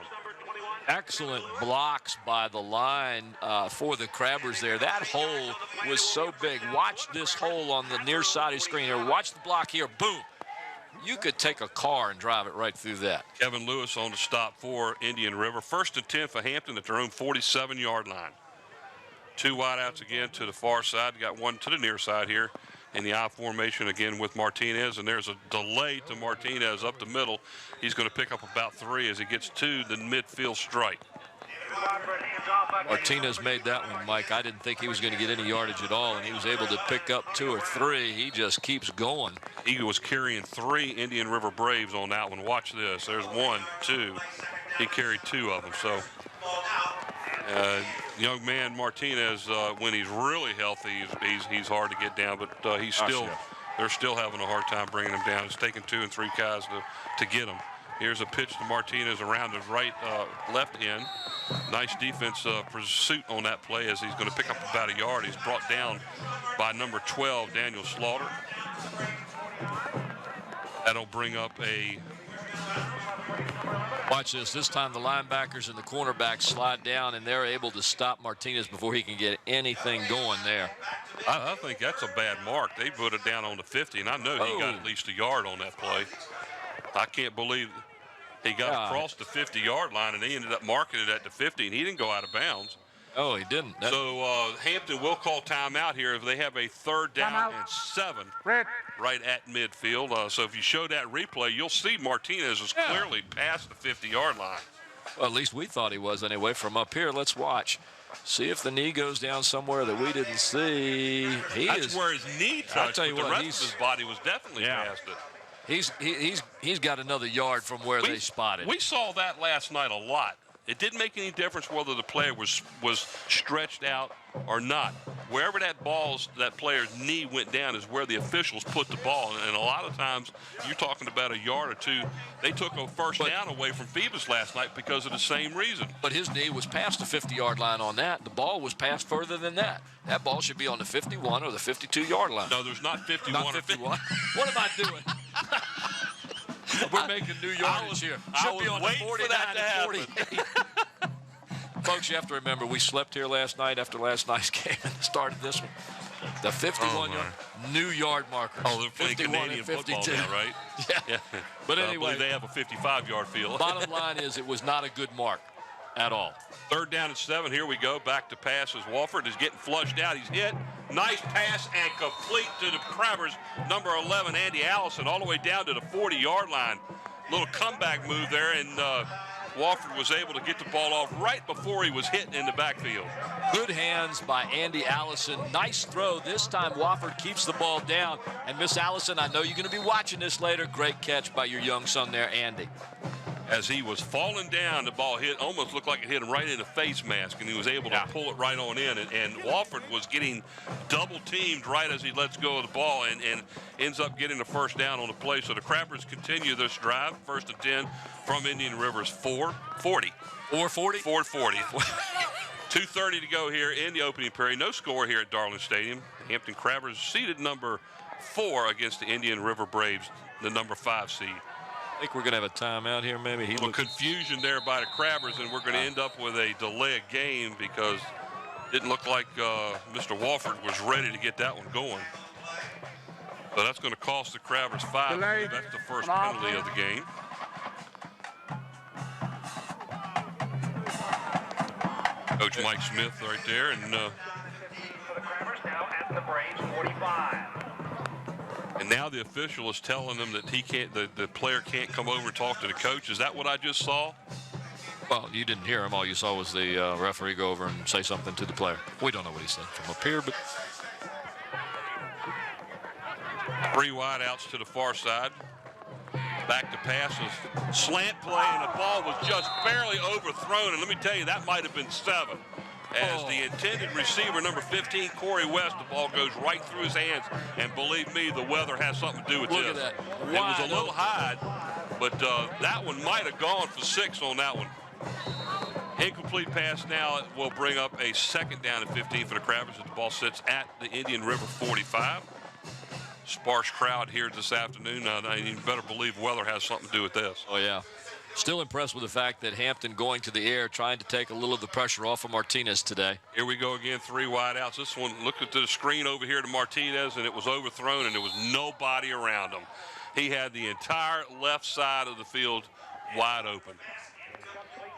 Excellent blocks by the line for the Crabbers there. That hole was so big. Watch this hole on the near side of the screen here. Watch the block here. Boom. You could take a car and drive it right through that. Kevin Lewis on the stop for Indian River. 1st and 10 for Hampton at their own 47-yard line. 2 wideouts again to the far side. Got one to the near side here in the I formation again with Martinez. And there's a delay to Martinez up the middle. He's going to pick up about 3 as he gets to the midfield stripe. Martinez made that one, Mike. I didn't think he was going to get any yardage at all, and he was able to pick up 2 or 3. He just keeps going. He was carrying 3 Indian River Braves on that one. Watch this. There's 1, 2. He carried 2 of them. So, young man Martinez, when he's really healthy, he's hard to get down, but they're still having a hard time bringing him down. It's taking 2 and 3 guys to get him. Here's a pitch to Martinez around his left end. Nice defense pursuit on that play as he's going to pick up about a yard. He's brought down by number 12, Daniel Slaughter. That'll bring up a... Watch this. This time the linebackers and the cornerbacks slide down, and they're able to stop Martinez before he can get anything going there. I think that's a bad mark. They put it down on the 50, and I know he got at least a yard on that play. I can't believe he got across the 50-yard line, and they ended up marking it at the 50, and he didn't go out of bounds. Oh, he didn't. So Hampton will call timeout here if they have a 3rd down and 7 right at midfield. So if you show that replay, you'll see Martinez is clearly past the 50-yard line. Well, at least we thought he was anyway from up here. Let's watch. See if the knee goes down somewhere that we didn't see. That's where his knee touched, I'll tell you but what, the rest of his body was definitely past it. He's got another yard from where they spotted. We saw that last night a lot. It didn't make any difference whether the player was stretched out or not. Wherever that player's knee went down is where the officials put the ball. And a lot of times, you're talking about a yard or 2. They took a first down away from Phoebus last night because of the same reason. But his knee was past the 50-yard line on that. The ball was passed further than that. That ball should be on the 51 or the 52-yard line. No, there's not 51 not or 51. What am I doing? We're making new yardage here. Should be on the 49 and 48. Folks, you have to remember, we slept here last night after last night's game and started this one. The 51-yard new yard markers. Oh, they're playing Canadian football now, right? Yeah. But anyway, they have a 55-yard field. Bottom line is it was not a good mark at all. 3rd down and 7. Here we go. Back to pass as Wofford is getting flushed out. He's hit. Nice pass and complete to the Crabbers. Number 11, Andy Allison, all the way down to the 40-yard line. Little comeback move there, and Wofford was able to get the ball off right before he was hit in the backfield. Good hands by Andy Allison. Nice throw. This time Wofford keeps the ball down. And Miss Allison, I know you're going to be watching this later. Great catch by your young son there, Andy. As he was falling down, the ball almost looked like it hit him right in the face mask, and he was able to pull it right on in. And Wofford was getting double-teamed right as he lets go of the ball and ends up getting the first down on the play. So the Crabbers continue this drive. 1st and 10 from Indian River's 4:40. 4:40? 4:40. 2:30 to go here in the opening period. No score here at Darling Stadium. Hampton Crabbers seeded number 4 against the Indian River Braves, the number 5 seed. I think we're going to have a timeout here, maybe. Confusion there by the Crabbers, and we're going to end up with a delay of game because it didn't look like Mr. Wofford was ready to get that one going. So that's going to cost the Crabbers 5. That's the first penalty of the game. Coach Mike Smith right there, and For the Crabbers now at the Braves 45. and now the official is telling them that the player can't come over and talk to the coach. Is that what I just saw? Well, you didn't hear him. All you saw was the referee go over and say something to the player. We don't know what he said from up here, but 3 wideouts to the far side. Back to pass, a slant play, and the ball was just barely overthrown. And let me tell you, that might have been 7. As the intended receiver, number 15, Corey West, the ball goes right through his hands. And believe me, the weather has something to do with this. Look at that. It was a little high, but that one might have gone for 6 on that one. Incomplete pass now will bring up a second down and 15 for the Crabbers as the ball sits at the Indian River 45. Sparse crowd here this afternoon. You better believe weather has something to do with this. Oh, yeah. Still impressed with the fact that Hampton going to the air, trying to take a little of the pressure off of Martinez today. Here we go again, 3 wide outs. This one looked at the screen over here to Martinez, and it was overthrown, and there was nobody around him. He had the entire left side of the field wide open.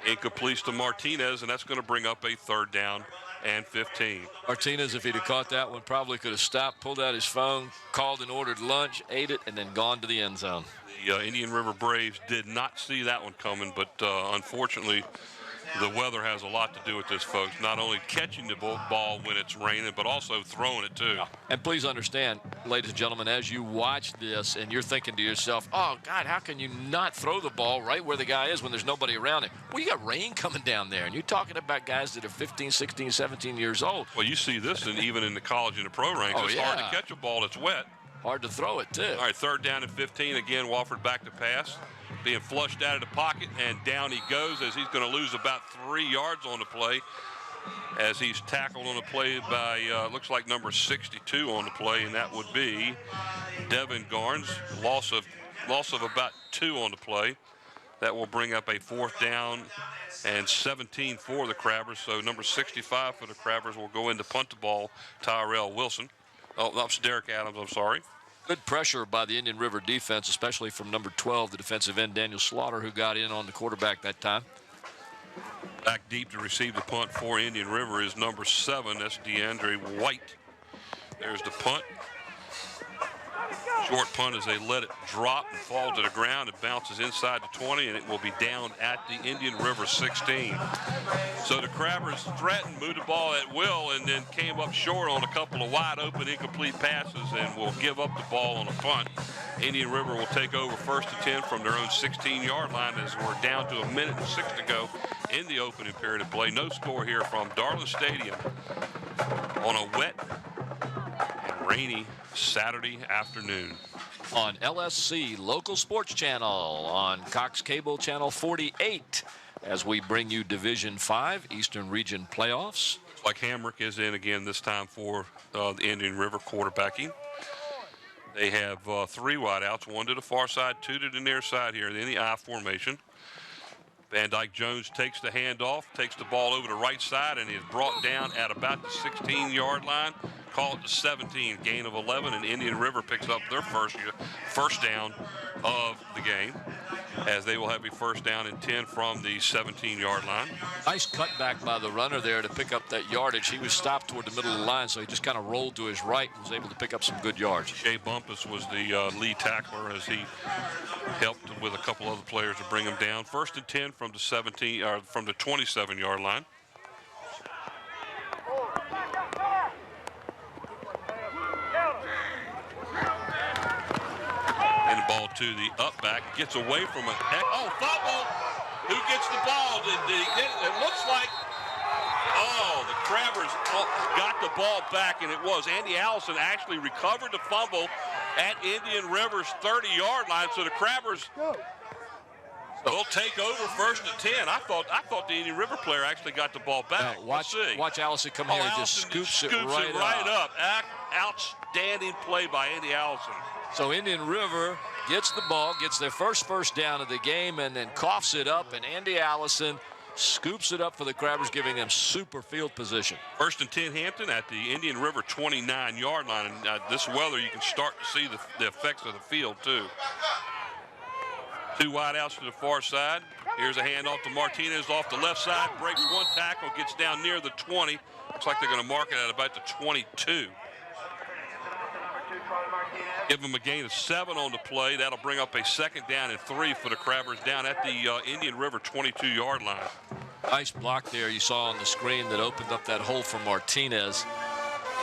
Incomplete to Martinez, and that's going to bring up a third down and 15. Martinez, if he'd have caught that one, probably could have stopped, pulled out his phone, called and ordered lunch, ate it, and then gone to the end zone. The Indian River Braves did not see that one coming, but unfortunately, the weather has a lot to do with this, folks. Not only catching the ball when it's raining, but also throwing it, too. And please understand, ladies and gentlemen, as you watch this and you're thinking to yourself, oh, God, how can you not throw the ball right where the guy is when there's nobody around him? Well, you got rain coming down there, and you're talking about guys that are 15, 16, 17 years old. Well, you see this even in the college and the pro ranks. It's hard to catch a ball that's wet. Hard to throw it, too. All right, third down and 15. Again, Wofford back to pass. Being flushed out of the pocket, and down he goes as he's going to lose about 3 yards on the play as he's tackled on the play by, looks like number 62 on the play, and that would be Devin Garnes. Loss of about 2 on the play. That will bring up a fourth down and 17 for the Crabbers. So number 65 for the Crabbers will go in to punt the ball, Tyrell Wilson. Oh, that's Derek Adams, I'm sorry. Good pressure by the Indian River defense, especially from number 12, the defensive end, Daniel Slaughter, who got in on the quarterback that time. Back deep to receive the punt for Indian River is number 7. That's DeAndre White. There's the punt. Short punt as they let it drop and fall to the ground. It bounces inside the 20, and it will be down at the Indian River 16. So the Crabbers threatened, moved the ball at will, and then came up short on a couple of wide open incomplete passes and will give up the ball on a punt. Indian River will take over first and 10 from their own 16-yard line as we're down to 1:06 to go in the opening period of play. No score here from Darlin Stadium on a wet and rainy Saturday afternoon. On LSC Local Sports Channel on Cox Cable Channel 48 as we bring you Division 5 Eastern Region playoffs. Like Hamrick is in again this time for the Indian River quarterbacking. They have 3 wideouts, 1 to the far side, 2 to the near side here in the I formation. Van Dyke Jones takes the handoff, takes the ball over the right side, and is brought down at about the 16-yard line. Call it the 17, gain of 11, and Indian River picks up their first down of the game, as they will have a first down and 10 from the 17-yard line. Nice cutback by the runner there to pick up that yardage. He was stopped toward the middle of the line, so he just kind of rolled to his right and was able to pick up some good yards. Shea Bumpus was the lead tackler as he helped with a couple other players to bring him down. First and 10 from the 27-yard line. And the ball to the up back, gets away from it. Oh, fumble! Who gets the ball? It looks like, the Crabbers got the ball back, and it was Andy Allison actually recovered the fumble at Indian River's 30-yard line. So the Crabbers will take over first and 10. I thought the Indian River player actually got the ball back. Watch Allison come here and just scoops it right up. Outstanding play by Andy Allison. So Indian River gets the ball, gets their first down of the game, and then coughs it up, and Andy Allison scoops it up for the Crabbers, giving them super field position. First and 10 Hampton at the Indian River 29-yard line. And this weather, you can start to see the effects of the field, too. 2 wideouts to the far side. Here's a handoff to Martinez off the left side. Breaks 1 tackle, gets down near the 20. Looks like they're going to mark it at about the 22. Give them a gain of 7 on the play. That'll bring up a second down and 3 for the Crabbers down at the Indian River 22-yard line. Nice block there you saw on the screen that opened up that hole for Martinez.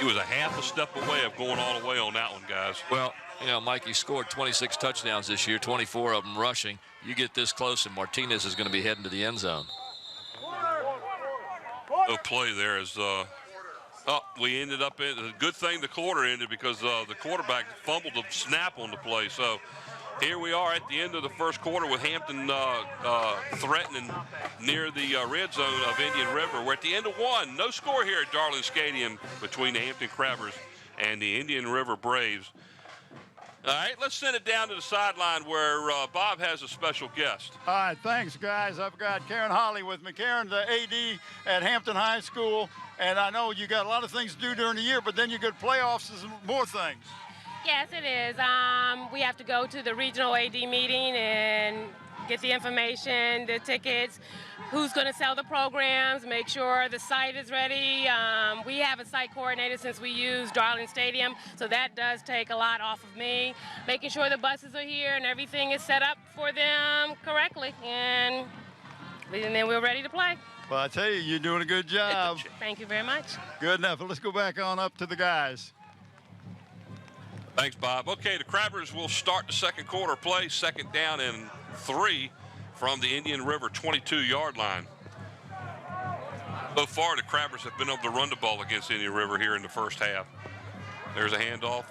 He was a half a step away of going all the way on that one, guys. Well, you know, Mike, he scored 26 touchdowns this year, 24 of them rushing. You get this close, and Martinez is going to be heading to the end zone. No play there as we ended up in a good thing the quarter ended because the quarterback fumbled the snap on the play. So here we are at the end of the first quarter with Hampton threatening near the red zone of Indian River. We're at the end of one. No score here at Darling Stadium between the Hampton Crabbers and the Indian River Braves. All right, let's send it down to the sideline where Bob has a special guest. All right, thanks, guys. I've got Karen Holly with me. Karen, the AD at Hampton High School, and I know you got a lot of things to do during the year, but then you got playoffs and more things. Yes, it is. We have to go to the regional AD meeting and get the information, the tickets, who's going to sell the programs, make sure the site is ready. We have a site coordinator since we use Darling Stadium, so that does take a lot off of me. Making sure the buses are here and everything is set up for them correctly, and then we're ready to play. Well, I tell you, you're doing a good job. Thank you very much. Good enough. Let's go back on up to the guys. Thanks, Bob. Okay, the Crabbers will start the second quarter play, second down and 3 from the Indian River 22-yard line. So far, the Crabbers have been able to run the ball against Indian River here in the first half. There's a handoff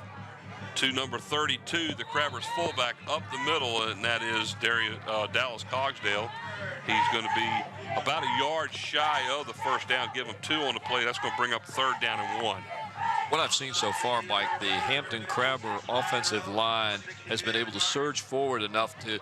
to number 32, the Crabbers fullback up the middle, and that is Dallas Cogsdale. He's going to be about a yard shy of the first down. Give him 2 on the play. That's going to bring up third down and 1. What I've seen so far, Mike, the Hampton Crabber offensive line has been able to surge forward enough to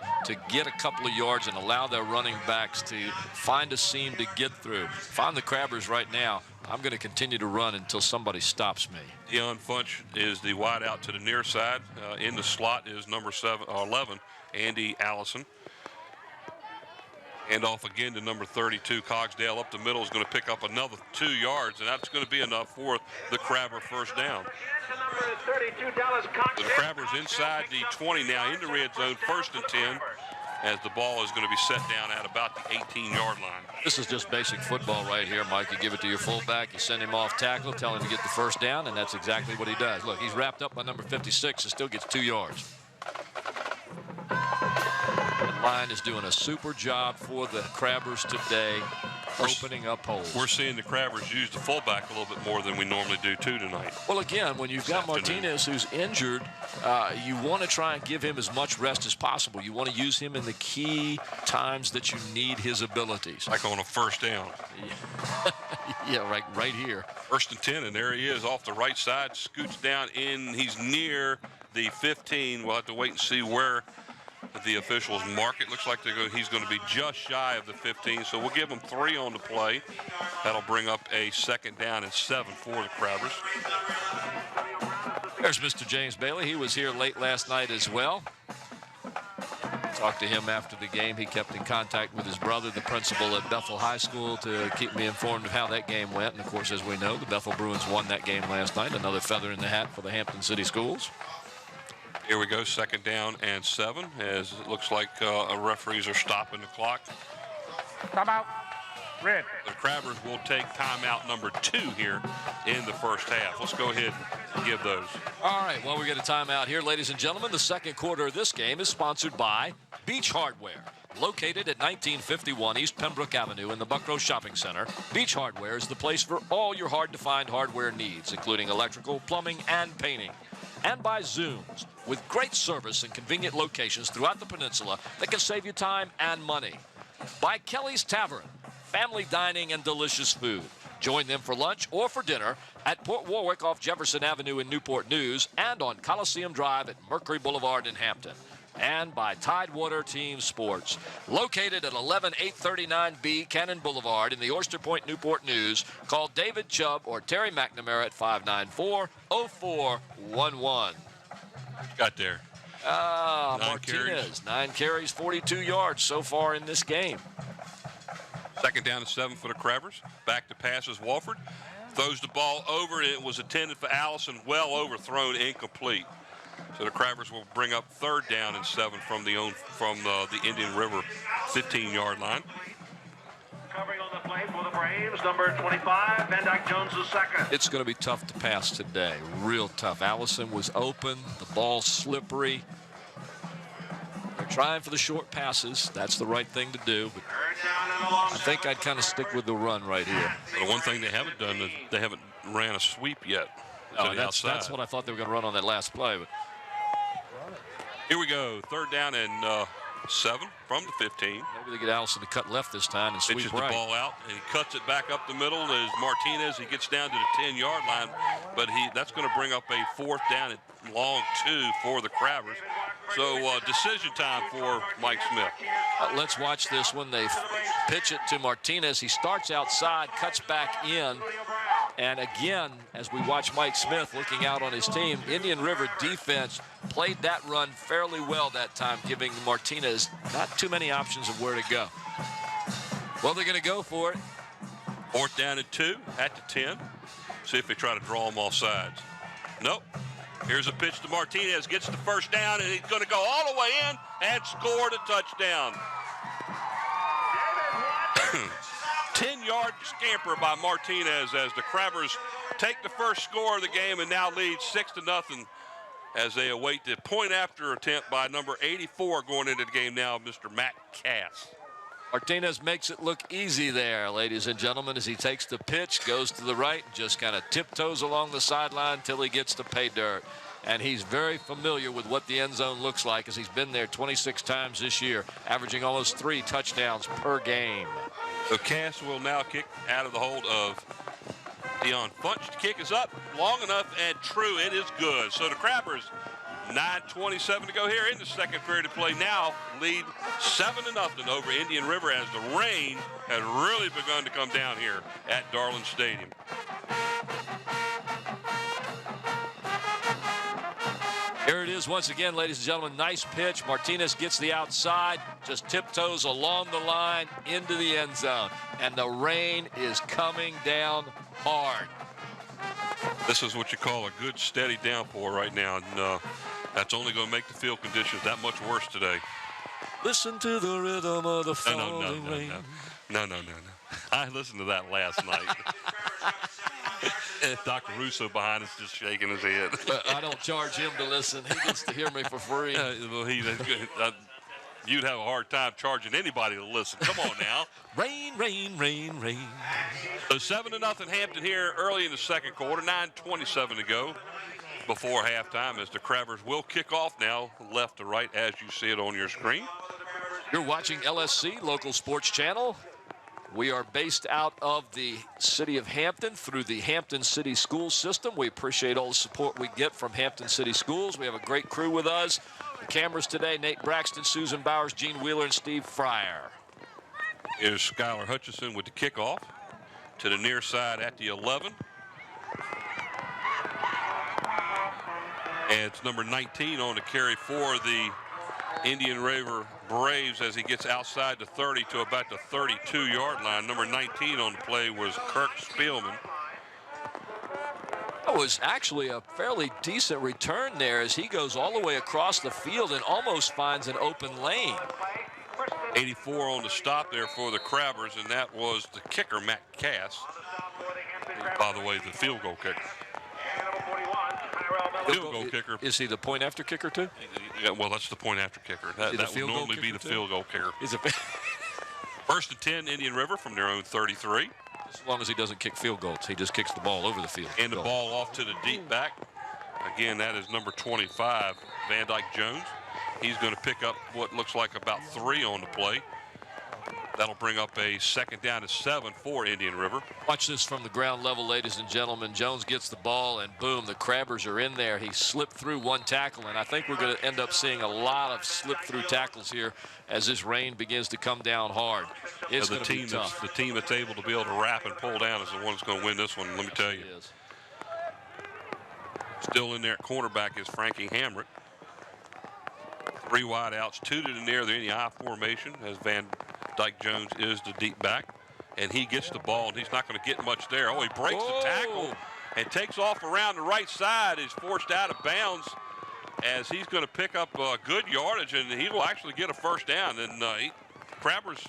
get a couple of yards and allow their running backs to find a seam to get through. If I'm the Crabbers right now, I'm going to continue to run until somebody stops me. Deion Funch is the wide out to the near side. In the slot is number 11, Andy Allison. And off again to number 32, Cogsdale up the middle is going to pick up another 2 yards, and that's going to be enough for the Crabber first down. The Crabbers inside the 20 now in the red zone, first and 10, as the ball is going to be set down at about the 18-yard line. This is just basic football right here, Mike. You give it to your fullback, you send him off tackle, tell him to get the first down, and that's exactly what he does. Look, he's wrapped up by number 56 and still gets 2 yards. Line is doing a super job for the Crabbers today, opening up holes. We're seeing the Crabbers use the fullback a little bit more than we normally do too tonight. Well, again, when you've got Martinez who's injured, you want to try and give him as much rest as possible. You want to use him in the key times that you need his abilities. Like on a first down. Yeah, right here. First and 10, and there he is off the right side, scoots down in. He's near the 15. We'll have to wait and see where the officials mark it. Looks like he's going to be just shy of the 15, so we'll give him 3 on the play. That'll bring up a second down and 7 for the Crabbers. There's Mr. James Bailey. He was here late last night as well. Talked to him after the game. He kept in contact with his brother, the principal at Bethel High School, to keep me informed of how that game went. And, of course, as we know, the Bethel Bruins won that game last night. Another feather in the hat for the Hampton City Schools. Here we go, second down and 7, as it looks like referees are stopping the clock. Timeout. Red. The Crabbers will take timeout number 2 here in the first half. Let's go ahead and give those. All right, well, we get a timeout here, ladies and gentlemen. The second quarter of this game is sponsored by Beach Hardware. Located at 1951 East Pembroke Avenue in the Buckrow Shopping Center, Beach Hardware is the place for all your hard-to-find hardware needs, including electrical, plumbing, and painting. And by Zooms, with great service and convenient locations throughout the peninsula that can save you time and money. By Kelly's Tavern, family dining and delicious food. Join them for lunch or for dinner at Port Warwick off Jefferson Avenue in Newport News and on Coliseum Drive at Mercury Boulevard in Hampton. And by Tidewater Team Sports, located at 11839B Cannon Boulevard in the Oyster Point Newport News. Call David Chubb or Terry McNamara at 594-0411. Got there. Martinez, 9 carries, 42 yards so far in this game. Second down and 7 for the Crabbers. Back to passes Walford. Throws the ball over. It was intended for Allison. Well overthrown, incomplete. So the Crabbers will bring up third down and 7 from the Indian River 15-yard line. Covering on the play for the Braves, number 25, Van Dyke Jones the second. It's going to be tough to pass today. Real tough. Allison was open. The ball's slippery. They're trying for the short passes. That's the right thing to do. But I think I'd kind of stick with the run right here. The one thing they haven't done is they haven't ran a sweep yet. That's what I thought they were going to run on that last play. But here we go. Third down and 7 from the 15. Maybe they get Allison to cut left this time and sweep Pitches right. the ball out, and he cuts it back up the middle as Martinez. He gets down to the 10-yard line, but that's going to bring up a 4th down and long 2 for the Crabbers. So decision time for Mike Smith. Let's watch this one. They pitch it to Martinez. He starts outside, cuts back in. And again, as we watch Mike Smith looking out on his team, Indian River defense played that run fairly well that time, giving Martinez not too many options of where to go. Well, they're going to go for it. 4th down and 2 at the 10. See if they try to draw them off sides. Nope. Here's a pitch to Martinez, gets the 1st down, and he's going to go all the way in and score the touchdown. 10-yard scamper by Martinez as the Crabbers take the first score of the game and now lead 6-0 as they await the point-after attempt by number 84 going into the game now, Mr. Matt Cass. Martinez makes it look easy there, ladies and gentlemen, as he takes the pitch, goes to the right, just kind of tiptoes along the sideline until he gets to pay dirt. And he's very familiar with what the end zone looks like, as he's been there 26 times this year, averaging almost 3 touchdowns per game. So Cass will now kick out of the hold of Dion Funch. The kick is up long enough and true. It is good. So the Crabbers, 9:27 to go here in the second period of play, now lead 7-0 over Indian River as the rain has really begun to come down here at Darlin Stadium. Here it is once again, ladies and gentlemen. Nice pitch. Martinez gets the outside, just tiptoes along the line into the end zone. And the rain is coming down hard. This is what you call a good steady downpour right now. And that's only going to make the field conditions that much worse today. Listen to the rhythm of the falling rain. No. I listened to that last night. Dr. Russo behind us just shaking his head. I don't charge him to listen. He gets to hear me for free. Well, you'd have a hard time charging anybody to listen. Come on now. Rain, rain, rain, rain. So 7-0 Hampton here early in the second quarter. 9:27 to go before halftime as the Crabbers will kick off now left to right as you see it on your screen. You're watching LSC, local sports channel. We are based out of the city of Hampton through the Hampton City School System. We appreciate all the support we get from Hampton City Schools. We have a great crew with us. The cameras today, Nate Braxton, Susan Bowers, Gene Wheeler, and Steve Fryer. Here's Skylar Hutchison with the kickoff to the near side at the 11. And it's number 19 on the carry for the Indian River Braves as he gets outside the 30 to about the 32-yard line. Number 19 on the play was Kirk Spielman. That was actually a fairly decent return there as he goes all the way across the field and almost finds an open lane. 84 on the stop there for the Crabbers, and that was the kicker, Matt Cass. By the way, the field goal kicker. Field goal kicker. Is he the point after kicker too? Yeah, well, that's the point after kicker. That would normally be the field goal kicker. First and 10, Indian River from their own 33. As long as he doesn't kick field goals, he just kicks the ball over the field. And the ball off to the deep back. Again, that is number 25, Van Dyke Jones. He's going to pick up what looks like about 3 on the play. That'll bring up a second down to 7 for Indian River. Watch this from the ground level, ladies and gentlemen. Jones gets the ball, and boom, the Crabbers are in there. He slipped through one tackle, and I think we're going to end up seeing a lot of slip-through tackles here as this rain begins to come down hard. It's going to be tough. The team that's able to be able to wrap and pull down is the one that's going to win this one, let me tell you. Still in there at cornerback is Frankie Hamrick. 3 wide outs, 2 to the near. They're in the I formation as Van Dyke Jones is the deep back. And he gets the ball, and he's not going to get much there. Oh, he breaks the tackle and takes off around the right side. He's forced out of bounds as he's going to pick up good yardage, and he will actually get a first down. And Crabbers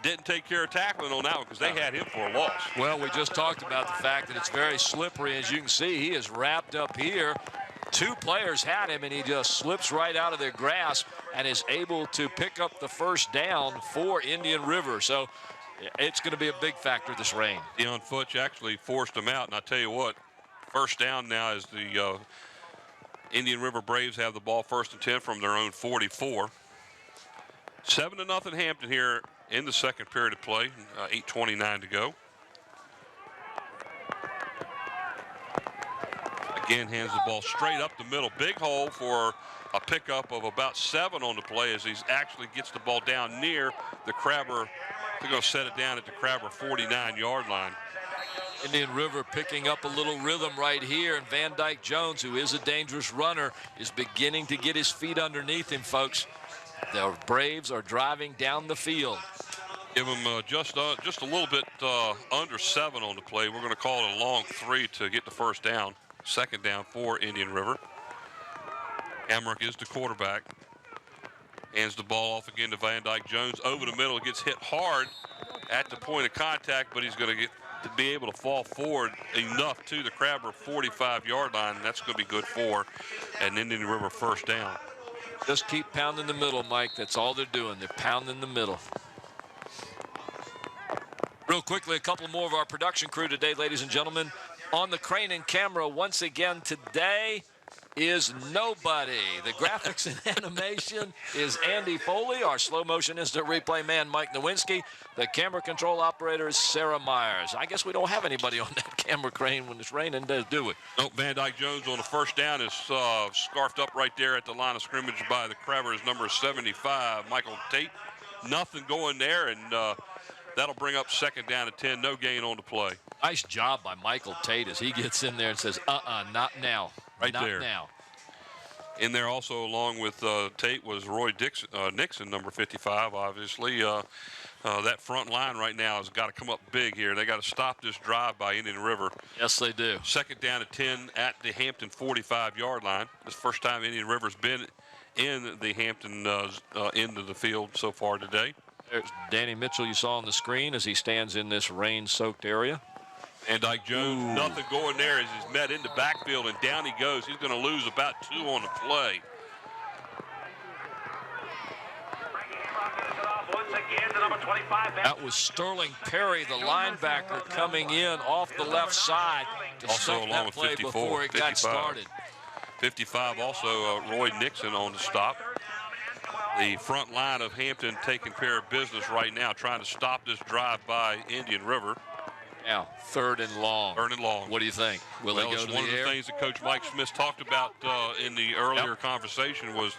didn't take care of tackling on that one because they had him for a loss. Well, we just talked about the fact that it's very slippery. As you can see, he is wrapped up here. 2 players had him, and he just slips right out of their grasp and is able to pick up the first down for Indian River. So it's going to be a big factor, this rain. Dion Futch actually forced him out, and I tell you what, first down now as the Indian River Braves have the ball 1st and 10 from their own 44. 7-0 Hampton here in the second period of play. 8:29 to go. Again, hands the ball straight up the middle. Big hole for a pickup of about 7 on the play as he actually gets the ball down near the Crabber. They're going to set it down at the Crabber 49-yard line. Indian River picking up a little rhythm right here, and Van Dyke Jones, who is a dangerous runner, is beginning to get his feet underneath him, folks. The Braves are driving down the field. Give him just a little bit under 7 on the play. We're going to call it a long 3 to get the first down. Second down for Indian River. Hamrick is the quarterback. Hands the ball off again to Van Dyke Jones. Over the middle, gets hit hard at the point of contact, but he's going to get to be able to fall forward enough to the Crabber 45-yard line. And that's going to be good for an Indian River first down. Just keep pounding the middle, Mike. That's all they're doing. They're pounding the middle. Real quickly, a couple more of our production crew today, ladies and gentlemen. On the crane and camera once again today is nobody. The graphics and animation is Andy Foley. Our slow motion instant replay man, Mike Nowinski. The camera control operator is Sarah Myers. I guess we don't have anybody on that camera crane when it's raining, do we? Nope, Van Dyke Jones on the first down is scarfed up right there at the line of scrimmage by the Crabbers, number 75, Michael Tate. Nothing going there, and that'll bring up second down at 10. No gain on the play. Nice job by Michael Tate as he gets in there and says, not now. Right not there. Now. In there also along with Tate was Roy Nixon, number 55, obviously. That front line right now has got to come up big here. They got to stop this drive by Indian River. Yes, they do. Second down at 10 at the Hampton 45-yard line. This first time Indian River's been in the Hampton end of the field so far today. There's Danny Mitchell you saw on the screen as he stands in this rain-soaked area. And Dyke Jones, nothing going there as he's met in the backfield, and down he goes. He's going to lose about 2 on the play. That was Sterling Perry, the linebacker, coming in off the left side to also stop along that with play 54, before it 55. got started. 55 also Roy Nixon on the stop. The front line of Hampton taking care of business right now, trying to stop this drive by Indian River. Now, third and long. Third and long. What do you think? Will they go to the one of the air? things that Coach Mike Smith talked about in the earlier conversation was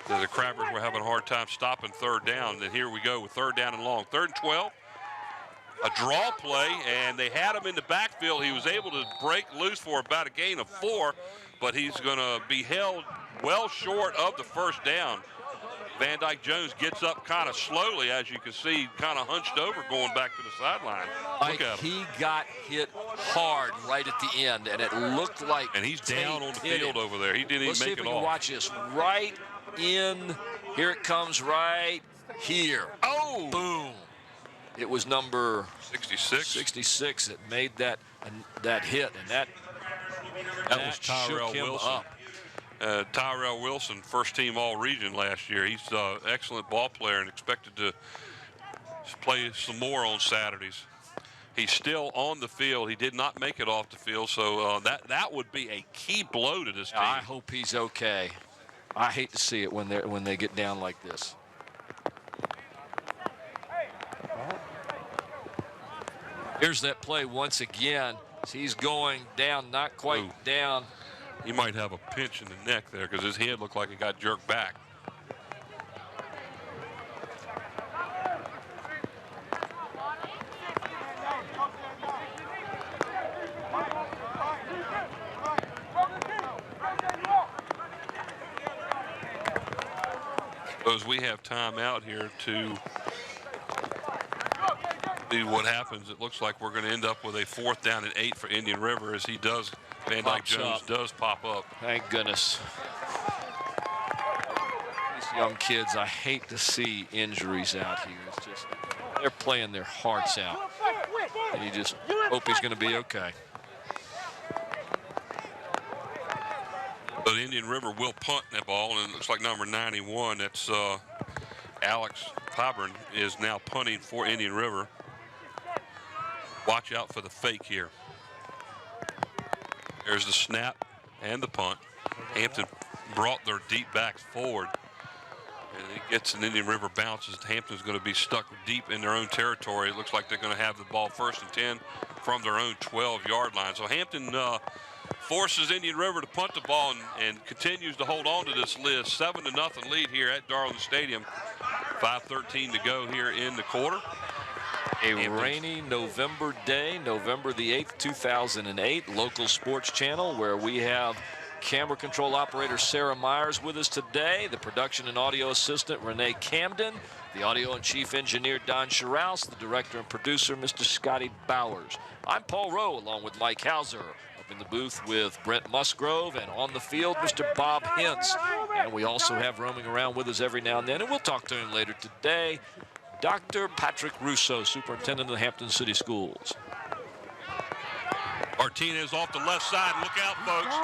that the Crabbers were having a hard time stopping third down. And here we go with third down and long. 3rd and 12. A draw play, and they had him in the backfield. He was able to break loose for about a gain of 4, but he's going to be held well short of the first down. Van Dyke Jones gets up kind of slowly, as you can see, kind of hunched over going back to the sideline. Look at him. He got hit hard right at the end, and it looked like And he's down on the field over there. He didn't Let's even see make if it we can off. watch this right in. Here it comes right here. Oh! Boom. It was number 66 that made that hit, and that was Tyrell shook him Wilson. up. Tyrell Wilson, first team All-Region last year. He's an excellent ball player and expected to play some more on Saturdays. He's still on the field. He did not make it off the field, so that would be a key blow to this team. I hope he's okay. I hate to see it when they get down like this. Here's that play once again. He's going down, not quite down. He might have a pinch in the neck there because his head looked like it got jerked back. As we have time out here to see what happens, it looks like we're going to end up with a 4th down and 8 for Indian River as Van Dyke Jones does pop up. Thank goodness. These young kids, I hate to see injuries out here. It's just, they're playing their hearts out. And you just hope he's going to be okay. But Indian River will punt that ball, and it looks like number 91, that's Alex Pyburn, is now punting for Indian River. Watch out for the fake here. There's the snap and the punt. Hampton brought their deep backs forward. And he gets an Indian River bounces. Hampton's going to be stuck deep in their own territory. It looks like they're going to have the ball 1st and 10 from their own 12-yard line. So Hampton forces Indian River to punt the ball and continues to hold on to this list. 7-0 lead here at Darling Stadium. 5:13 to go here in the quarter. A rainy November day, November the 8th, 2008, local sports channel where we have camera control operator Sarah Myers with us today, the production and audio assistant Renee Camden, the audio and chief engineer Don Scharouse, the director and producer Mr. Scotty Bowers. I'm Paul Rowe along with Mike Hauser, up in the booth with Brent Musgrove, and on the field Mr. Bob Hintz. And we also have roaming around with us every now and then, and we'll talk to him later today, Dr. Patrick Russo, superintendent of the Hampton City Schools. Martinez off the left side. Look out, folks.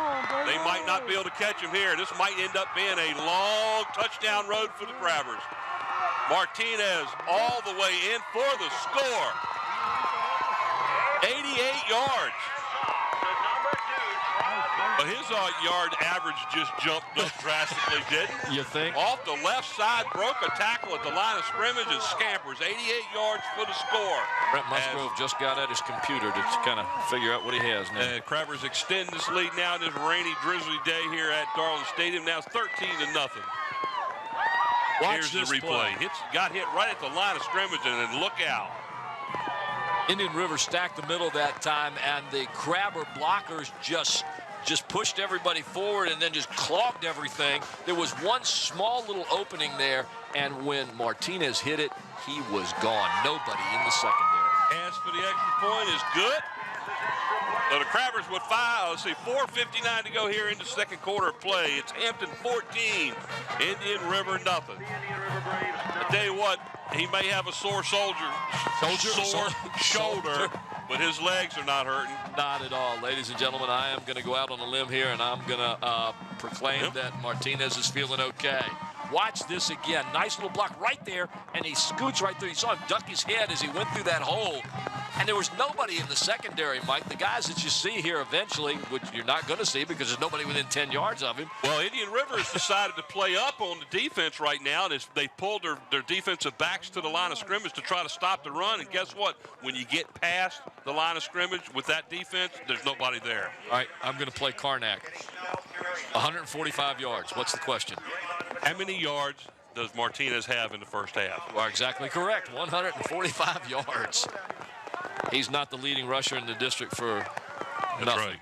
They might not be able to catch him here. This might end up being a long touchdown road for the Crabbers. Martinez all the way in for the score. 88 yards. But his yard average just jumped up drastically, didn't it? You think? Off the left side, broke a tackle at the line of scrimmage and scampers. 88 yards for the score. Brent Musgrove just got at his computer to kind of figure out what he has now. Crabbers extend this lead now in this rainy, drizzly day here at Darling Stadium. Now it's 13-0. Here's the replay. Got hit right at the line of scrimmage, and then look out. Indian River stacked the middle that time, and the Crabber blockers just pushed everybody forward and then just clogged everything. There was one small little opening there, and when Martinez hit it, he was gone. Nobody in the secondary. Pass for the extra point is good. So the Crabbers with 4:59 to go here in the second quarter of play. It's Hampton 14, Indian River nothing. I tell you what, he may have a sore sore shoulder, but his legs are not hurting. Not at all. Ladies and gentlemen, I am going to go out on a limb here, and I'm going to proclaim that Martinez is feeling okay. Watch this again. Nice little block right there, and he scoots right through. You saw him duck his head as he went through that hole. And there was nobody in the secondary, Mike. The guys that you see here eventually, which you're not going to see because there's nobody within 10 yards of him. Well, Indian River has decided to play up on the defense right now, and they pulled their defensive backs to the line of scrimmage to try to stop the run. And guess what? When you get past the line of scrimmage with that defense, there's nobody there. All right, I'm going to play Karnak. 145 yards. What's the question? How many yards does Martinez have in the first half? You are exactly correct. 145 yards. He's not the leading rusher in the district for nothing. That's right.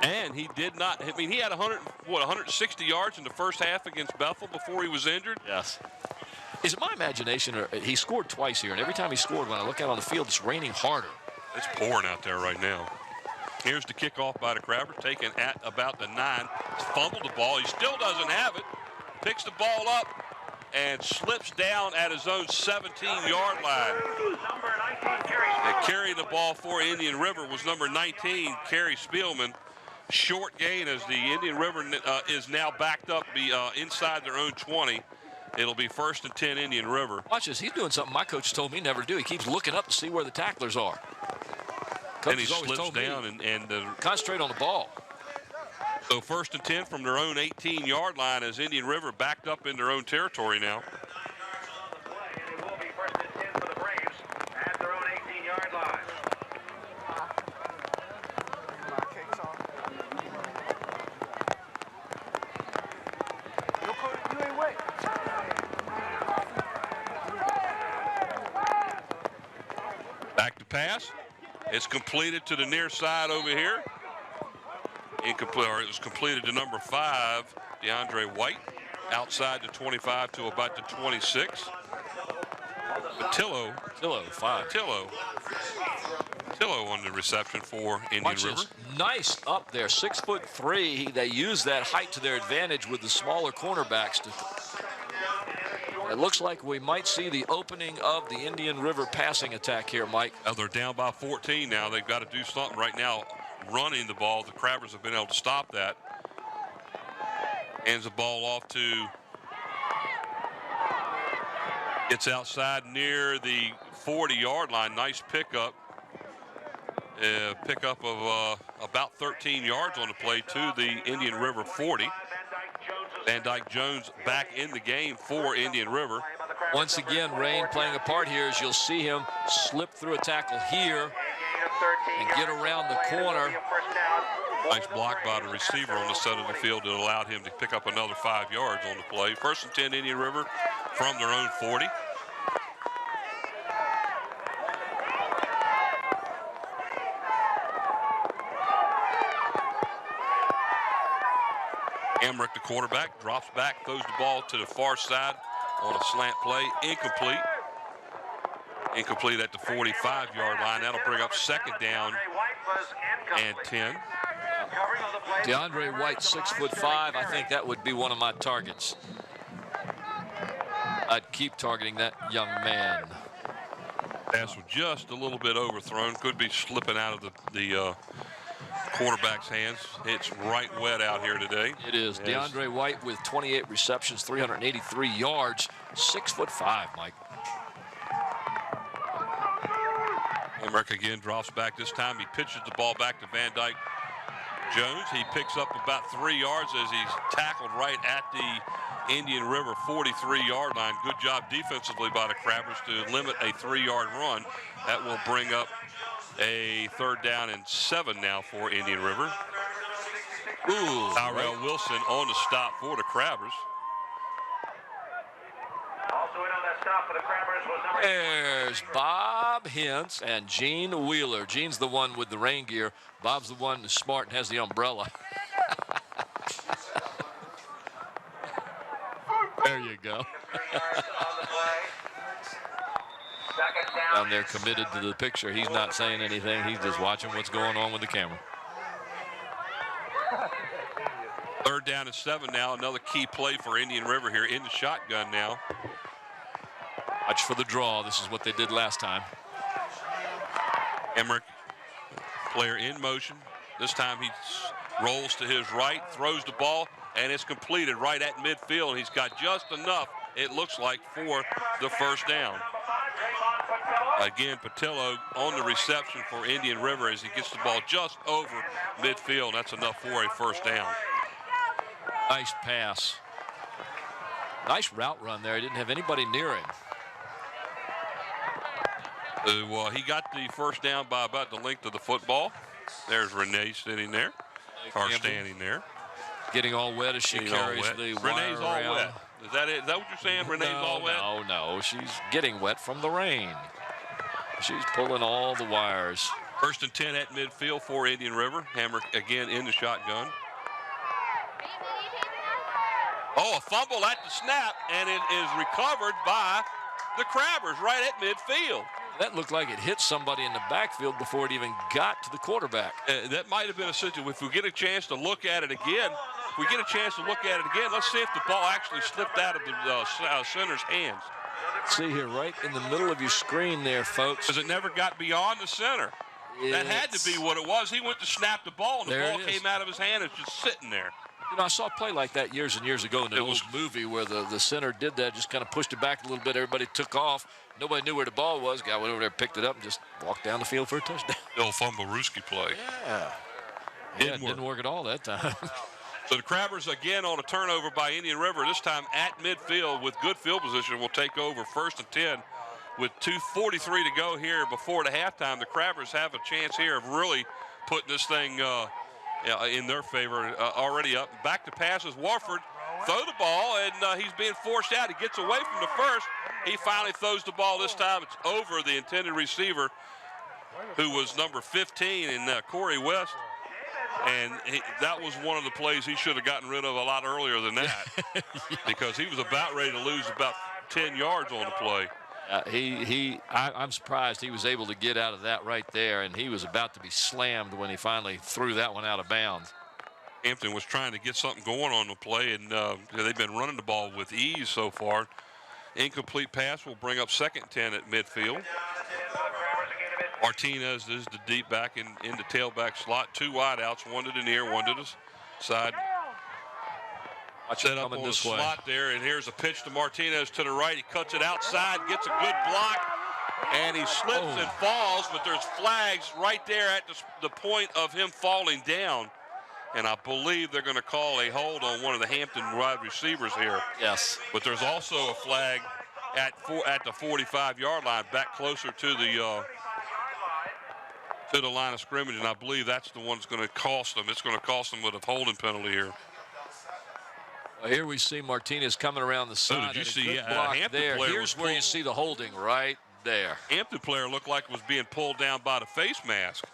And he did not, I mean, he had 160 yards in the first half against Bethel before he was injured. Yes. Is it my imagination, or he scored twice here, and every time he scored, when I look out on the field, it's raining harder. It's pouring out there right now. Here's the kickoff by the Crabbers, taken at about the 9. He's fumbled the ball. He still doesn't have it. Picks the ball up and slips down at his own 17-yard line. And carrying the ball for Indian River was number 19, Kerry Spielman. Short gain as the Indian River is now backed up inside their own 20. It'll be 1st and 10 Indian River. Watch this. He's doing something my coach told me never to do. He keeps looking up to see where the tacklers are. And he slips down and concentrate on the ball. So 1st and 10 from their own 18-yard line as Indian River backed up in their own territory now. It will be 1st and 10 for the Braves at their own 18-yard line. You ain't wait. Back to pass. It's completed to the near side over here. Incomplete, or it was completed to number 5, DeAndre White, outside the 25 to about the 26. Patillo on the reception for Indian River. Nice up there, 6'3". They use that height to their advantage with the smaller cornerbacks. It looks like we might see the opening of the Indian River passing attack here, Mike. Now they're down by 14 now. They've got to do something right now. Running the ball, the Crabbers have been able to stop that. Hands the ball off to, gets outside near the 40-yard line. Nice pickup. Pickup of about 13 yards on the play to the Indian River 40. Van Dyke Jones back in the game for Indian River. Once again, rain playing a part here as you'll see him slip through a tackle here and get around the corner. Nice block by the receiver on the center of the field that allowed him to pick up another 5 yards on the play. 1st and 10 Indian River from their own 40. Emmerich, the quarterback, drops back, throws the ball to the far side on a slant play. Incomplete. Incomplete at the 45-yard line. That'll bring up 2nd down and 10. DeAndre White, 6'5". I think that would be one of my targets. I'd keep targeting that young man. Pass was just a little bit overthrown. Could be slipping out of the quarterback's hands. It's right wet out here today. It is. DeAndre White with 28 receptions, 383 yards, 6'5", Mike. Emmerich again drops back. This time he pitches the ball back to Van Dyke Jones. He picks up about 3 yards as he's tackled right at the Indian River 43-yard line. Good job defensively by the Crabbers to limit a 3-yard run. That will bring up a 3rd down and 7 now for Indian River. Tyrell Wilson on the stop for the Crabbers. There's Bob Hintz and Gene Wheeler. Gene's the one with the rain gear. Bob's the one who's smart and has the umbrella. There you go. Down there committed to the picture. He's not saying anything. He's just watching what's going on with the camera. 3rd down and 7 now. Another key play for Indian River here in the shotgun now. Watch for the draw. This is what they did last time. Emmerich, player in motion. This time he rolls to his right, throws the ball, and it's completed right at midfield. He's got just enough, it looks like, for the 1st down. Again, Patillo on the reception for Indian River as he gets the ball just over midfield. That's enough for a 1st down. Nice pass. Nice route run there. He didn't have anybody near him. Well, he got the 1st down by about the length of the football. There's Renee sitting there, or standing there. Getting all wet as she carries the wire Renee's all around. wet. Is that it? Is that what you're saying? Renee's all wet? No. She's getting wet from the rain. She's pulling all the wires. 1st and 10 at midfield for Indian River. Hammer again in the shotgun. Oh, a fumble at the snap, and it is recovered by the Crabbers right at midfield. That looked like it hit somebody in the backfield before it even got to the quarterback. That might have been a situation. If we get a chance to look at it again, let's see if the ball actually slipped out of the center's hands. See here, right in the middle of your screen there, folks. Because it never got beyond the center. That had to be what it was. He went to snap the ball, and the ball came out of his hand. It's just sitting there. You know, I saw a play like that years and years ago in an old movie where the center did that, just kind of pushed it back a little bit. Everybody took off. Nobody knew where the ball was. Guy went over there, picked it up, and just walked down the field for a touchdown. The old Fumble-Rooski play. Yeah. It didn't work at all that time. So the Crabbers again on a turnover by Indian River, this time at midfield with good field position, will take over 1st and 10 with 2:43 to go here before the halftime. The Crabbers have a chance here of really putting this thing in their favor. Already up. Back to passes. Warford throw the ball, and he's being forced out. He gets away from the first. He finally throws the ball. This time it's over the intended receiver, who was number 15 in Corey West. And that was one of the plays he should have gotten rid of a lot earlier than that. Because he was about ready to lose about 10 yards on the play. I'm surprised he was able to get out of that right there, and he was about to be slammed when he finally threw that one out of bounds. Hampton was trying to get something going on the play, and they've been running the ball with ease so far. Incomplete pass will bring up 2nd and 10 at midfield. Martinez is the deep back in the tailback slot. 2 wideouts, one to the near, one to the side. Set up on the slot there, and here's a pitch to Martinez to the right. He cuts it outside, gets a good block, and he slips and falls, but there's flags right there at the point of him falling down. and I believe they're going to call a hold on one of the Hampton wide receivers here. Yes. But there's also a flag at the 45-yard line, back closer to the line of scrimmage, and I believe that's the one that's going to cost them. It's going to cost them with a holding penalty here. Well, here we see Martinez coming around the side. Did you and a see good block Hampton there? player Here's was where you pulled. see the holding right there. Hampton player looked like was being pulled down by the face mask.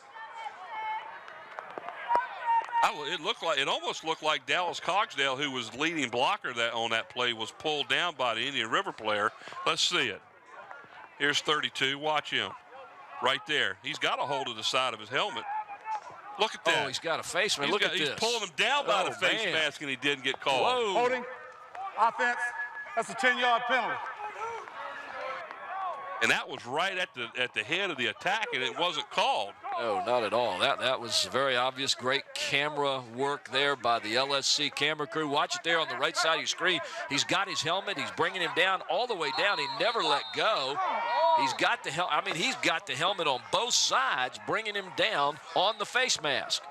It almost looked like Dallas Cogsdale, who was leading blocker on that play, was pulled down by the Indian River player. Let's see it. Here's 32. Watch him. Right there. He's got a hold of the side of his helmet. Look at that. Oh, he's got a face mask. Look at this. He's pulling him down by the face mask, and he didn't get called. Whoa. Holding. Offense. That's a 10-yard penalty. And that was right at the head of the attack, and it wasn't called. No, not at all. That was very obvious. Great camera work there by the LSC camera crew. Watch it there on the right side of your screen. He's got his helmet. He's bringing him down all the way down. He never let go. He's got the he's got the helmet on both sides, bringing him down on the face mask.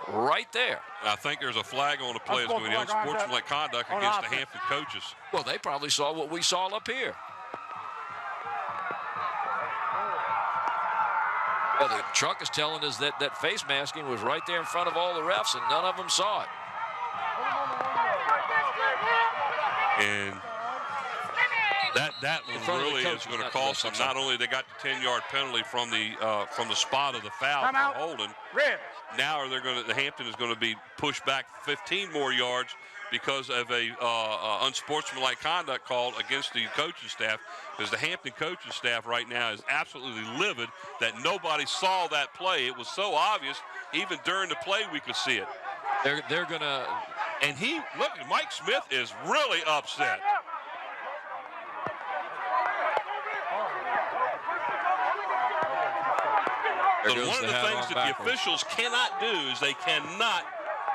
Right there. And I think there's a flag on the play. It's going to be unsportsmanlike conduct against the Hampton coaches. Well, they probably saw what we saw up here. Well, the truck is telling us that face masking was right there in front of all the refs, and none of them saw it. And that really is going to cost them. Not only they got the 10-yard penalty from the spot of the foul from holding. Red. Now the Hampton is going to be pushed back 15 more yards because of a unsportsmanlike conduct called against the coaching staff, because the Hampton coaching staff right now is absolutely livid that nobody saw that play. It was so obvious, even during the play we could see it. They're going to... And Mike Smith is really upset. But one of the things that the officials cannot do is they cannot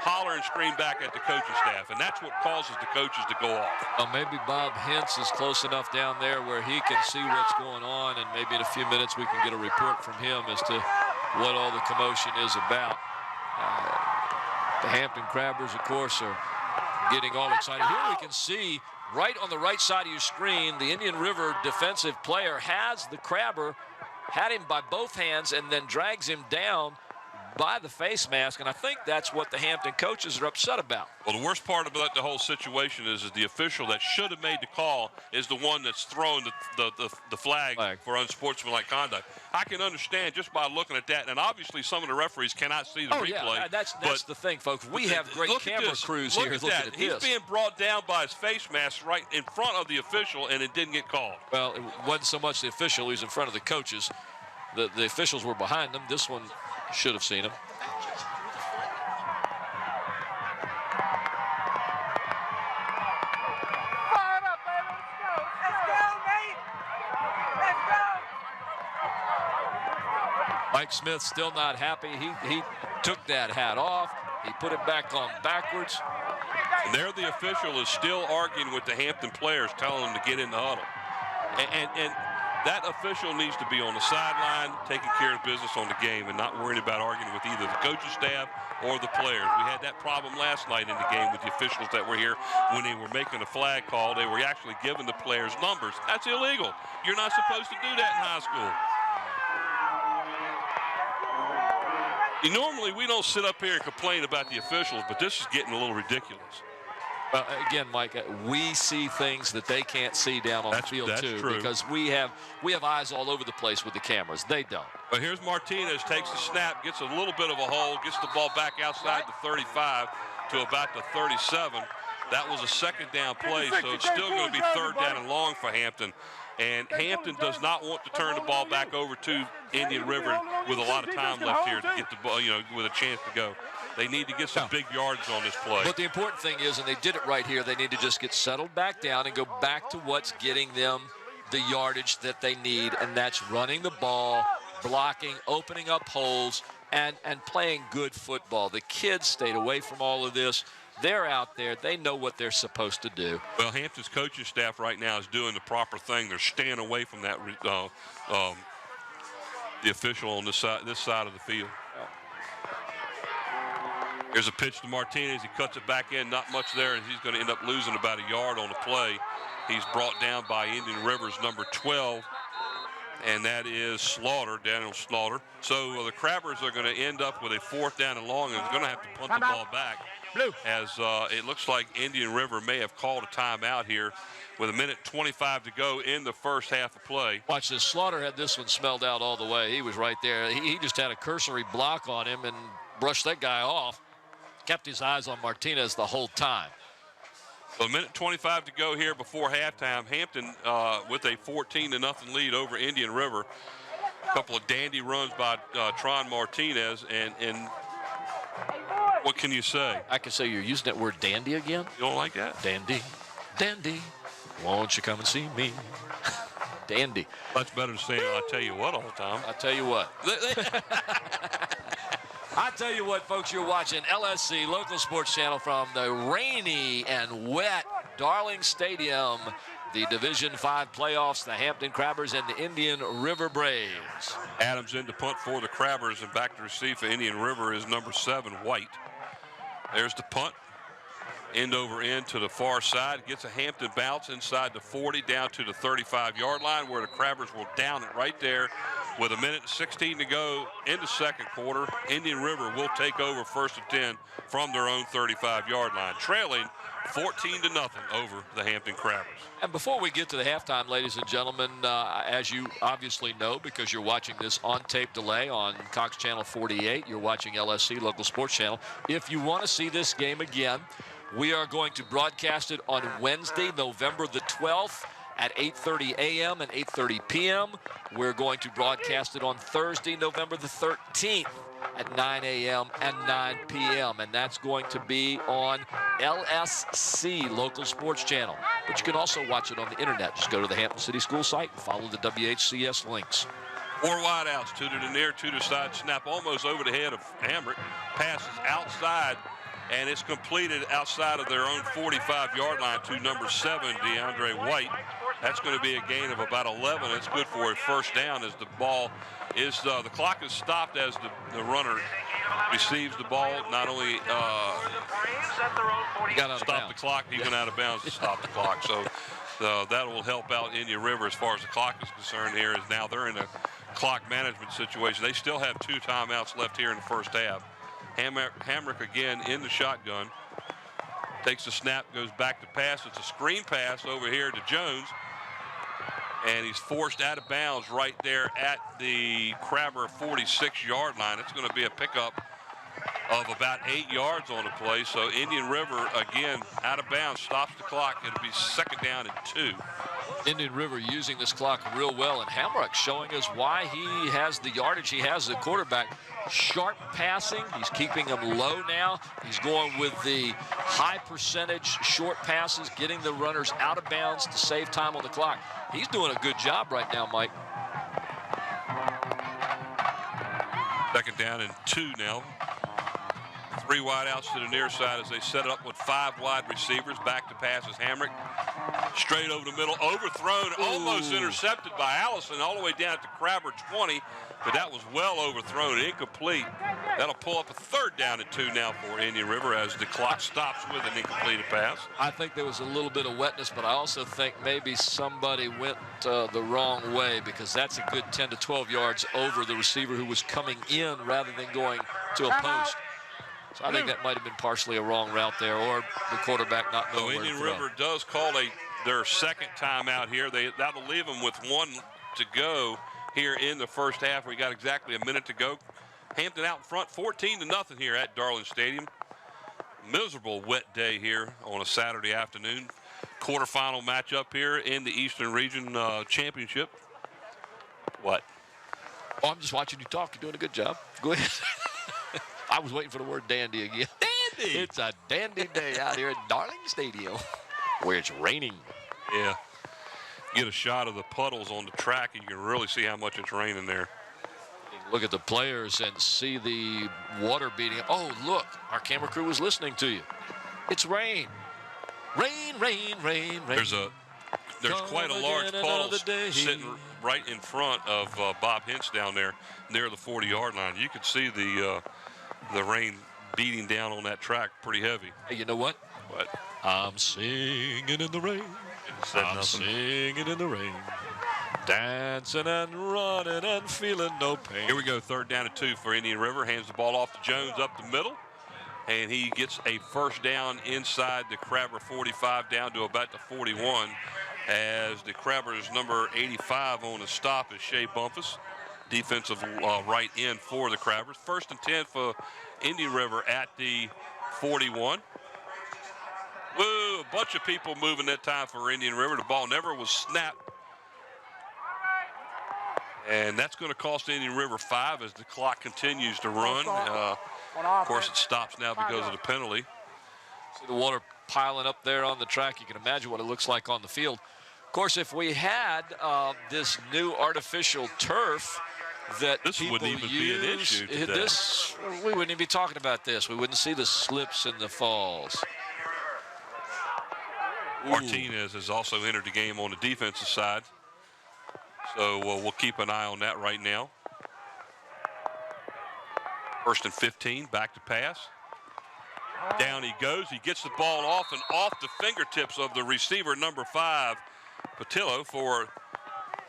holler and scream back at the coaching staff, and that's what causes the coaches to go off. Well, maybe Bob Hintz is close enough down there where he can see what's going on, and maybe in a few minutes we can get a report from him as to what all the commotion is about. The Hampton Crabbers, of course, are getting all excited. Here we can see right on the right side of your screen, the Indian River defensive player has the Crabber, had him by both hands, and then drags him down by the face mask, and I think that's what the Hampton coaches are upset about. Well, the worst part about the whole situation is the official that should have made the call is the one that's thrown the flag for unsportsmanlike conduct. I can understand just by looking at that, and obviously some of the referees cannot see the replay. Yeah, that's the thing, folks. We have great camera crews here looking at this. He's being brought down by his face mask right in front of the official, and it didn't get called. Well, it wasn't so much the official. He was in front of the coaches. The officials were behind them. This one should have seen him. Mike Smith still not happy. He took that hat off. He put it back on backwards. And there the official is still arguing with the Hampton players, telling them to get in the huddle. And that official needs to be on the sideline, taking care of business on the game, and not worried about arguing with either the coaching staff or the players. We had that problem last night in the game with the officials that were here when they were making a flag call. They were actually giving the players numbers. That's illegal. You're not supposed to do that in high school. Normally, we don't sit up here and complain about the officials, but this is getting a little ridiculous. Well, again, Mike, we see things that they can't see down on the field too, true. Because we have eyes all over the place with the cameras. They don't. But here's Martinez, takes the snap, gets a little bit of a hold, gets the ball back outside the 35 to about the 37. That was a second down play, so it's still going to be third down and long for Hampton. And Hampton does not want to turn the ball back over to Indian River with a lot of time left here to get the ball, with a chance to go. They need to get some big yards on this play. But the important thing is, and they did it right here, they need to just get settled back down and go back to what's getting them the yardage that they need, and that's running the ball, blocking, opening up holes, and playing good football. The kids stayed away from all of this. They're out there. They know what they're supposed to do. Well, Hampton's coaching staff right now is doing the proper thing. They're staying away from that the official on this side of the field. Here's a pitch to Martinez. He cuts it back in. Not much there, and he's going to end up losing about a yard on the play. He's brought down by Indian River's number 12, and that is Slaughter, Daniel Slaughter. So the Crabbers are going to end up with a 4th down and long, and they're going to have to punt the ball back. As it looks like Indian River may have called a timeout here with 1:25 to go in the first half of play. Watch this. Slaughter had this one smelled out all the way. He was right there. He just had a cursory block on him and brushed that guy off. Kept his eyes on Martinez the whole time. So 1:25 to go here before halftime. Hampton with a 14-0 lead over Indian River. A couple of dandy runs by Tron Martinez, and what can you say? I can say you're using that word dandy again. You don't like that? Dandy, dandy, won't you come and see me? Dandy. Much better than saying I tell you what all the time. I tell you what. I tell you what, folks, you're watching LSC Local Sports Channel from the rainy and wet Darling Stadium. The Division 5 playoffs, the Hampton Crabbers and the Indian River Braves. Adams in to punt for the Crabbers, and back to receive for Indian River is number 7, White. There's the punt. End over end to the far side. Gets a Hampton bounce inside the 40 down to the 35-yard line, where the Crabbers will down it right there with 1:16 to go in the second quarter. Indian River will take over 1st and 10 from their own 35-yard line, trailing 14-0 over the Hampton Crabbers. And before we get to the halftime, ladies and gentlemen, as you obviously know, because you're watching this on tape delay on Cox Channel 48, you're watching LSC Local Sports Channel. If you want to see this game again, we are going to broadcast it on Wednesday, November the 12th at 8:30 a.m. and 8:30 p.m. We're going to broadcast it on Thursday, November the 13th at 9 a.m. and 9 p.m. And that's going to be on LSC Local Sports Channel. But you can also watch it on the internet. Just go to the Hampton City School site and follow the WHCS links. 4 wideouts, 2 to the near, 2 to the side, snap almost over the head of Hamrick. Passes outside, and it's completed outside of their own 45-yard line to number 7, DeAndre White. That's going to be a gain of about 11. It's good for a first down as the ball is, the clock is stopped as the runner receives the ball. Not only stop the clock, he went out of bounds to stop the clock. So that will help out Indian River as far as the clock is concerned here, as now they're in a clock management situation. They still have 2 timeouts left here in the first half. Hamrick again in the shotgun. Takes the snap, goes back to pass. It's a screen pass over here to Jones. And he's forced out of bounds right there at the Crabber 46-yard line. It's going to be a pickup of about 8 yards on the play. So Indian River, again, out of bounds, stops the clock. It'll be 2nd down and 2. Indian River using this clock real well, and Hamrick showing us why he has the yardage he has as a quarterback. Sharp passing. He's keeping them low now. He's going with the high percentage short passes, getting the runners out of bounds to save time on the clock. He's doing a good job right now, Mike. 2nd down and 2 now. 3 wideouts to the near side as they set it up with 5 wide receivers. Back to pass is Hamrick. Straight over the middle, overthrown, almost intercepted by Allison, all the way down to Crabber 20, but that was well overthrown, incomplete. That'll pull up a 3rd down and 2 now for Indian River as the clock stops with an incompleted pass. I think there was a little bit of wetness, but I also think maybe somebody went the wrong way, because that's a good 10 to 12 yards over the receiver who was coming in rather than going to a post. So I think that might have been partially a wrong route there, or the quarterback not knowing where to Indian throw. River does call their 2nd timeout here. That'll leave them with 1 to go here in the first half. We got exactly a minute to go. Hampton out in front, 14-0 here at Darling Stadium. Miserable wet day here on a Saturday afternoon. Quarterfinal matchup here in the Eastern Region Championship. What? Oh, I'm just watching you talk. You're doing a good job. Go ahead. I was waiting for the word dandy again. Dandy! It's a dandy day out here at Darling Stadium, where it's raining. Yeah. Get a shot of the puddles on the track, and you can really see how much it's raining there. Look at the players and see the water beating. Oh, look, our camera crew is listening to you. It's rain. Rain, rain, rain, rain. There's quite a large puddle sitting right in front of Bob Hintz down there near the 40-yard line. You could see the rain beating down on that track pretty heavy. Hey, you know what? What? I'm singing in the rain. I'm singing in the rain. Dancing and running and feeling no pain. Here we go, 3rd down and 2 for Indian River. Hands the ball off to Jones up the middle. And he gets a 1st down inside the Crabber 45 down to about the 41 as the Crabbers number 85 on the stop is Shea Bumpus, defensive right end for the Crabbers. 1st and 10 for Indian River at the 41. Woo, a bunch of people moving that time for Indian River. The ball never was snapped. And that's going to cost Indian River 5 as the clock continues to run. Of course, it stops now because of the penalty. See the water piling up there on the track. You can imagine what it looks like on the field. Of course, if we had this new artificial turf that this people wouldn't even use, be an issue today. We wouldn't even be talking about this. We wouldn't see the slips and the falls. Martinez has also entered the game on the defensive side. So we'll keep an eye on that right now. 1st and 15, back to pass. Down he goes. He gets the ball off and off the fingertips of the receiver, number 5, Patillo for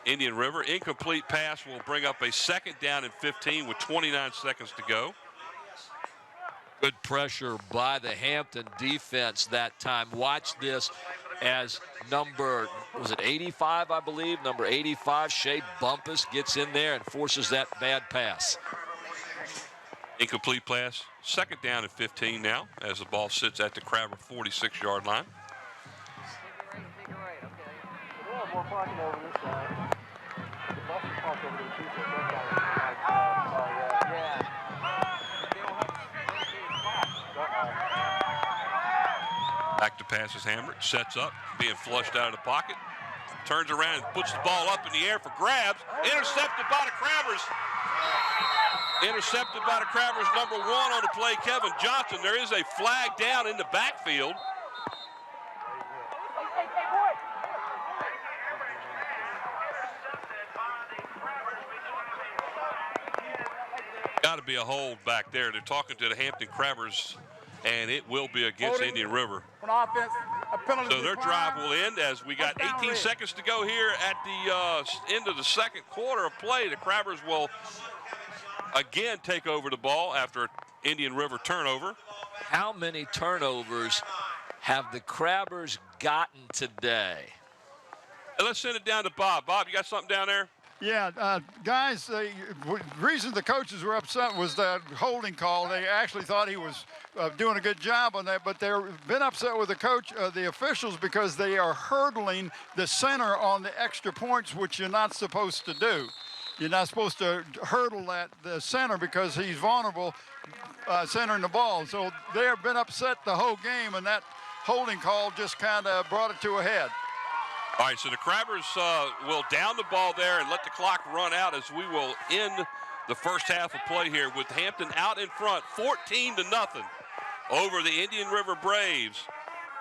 Indian River. Incomplete pass will bring up a 2nd down and 15 with 29 seconds to go. Good pressure by the Hampton defense that time. Watch this as number, was it 85, I believe? Number 85, Shea Bumpus, gets in there and forces that bad pass. Incomplete pass. 2nd down and 15 now as the ball sits at the Crabber 46-yard line. Back to pass is Hamrick. Sets up, being flushed out of the pocket. Turns around and puts the ball up in the air for grabs. Intercepted by the Crabbers. Intercepted by the Crabbers, number 1 on the play, Kevin Johnson. There is a flag down in the backfield. Got to be a hold back there. They're talking to the Hampton Crabbers, and it will be against Indian River. So their drive will end as we got 18 seconds to go here at the end of the 2nd quarter of play. The Crabbers will again take over the ball after Indian River turnover. How many turnovers have the Crabbers gotten today? And let's send it down to Bob. Bob, you got something down there? Yeah, guys, the reason the coaches were upset was that holding call. They actually thought he was doing a good job on that, but they've been upset with the coach, the officials, because they are hurdling the center on the extra points, which you're not supposed to do. You're not supposed to hurdle the center because he's vulnerable centering the ball. So they have been upset the whole game, and that holding call just kind of brought it to a head. All right, so the Crabbers will down the ball there and let the clock run out as we will end the first half of play here with Hampton out in front, 14-0 over the Indian River Braves.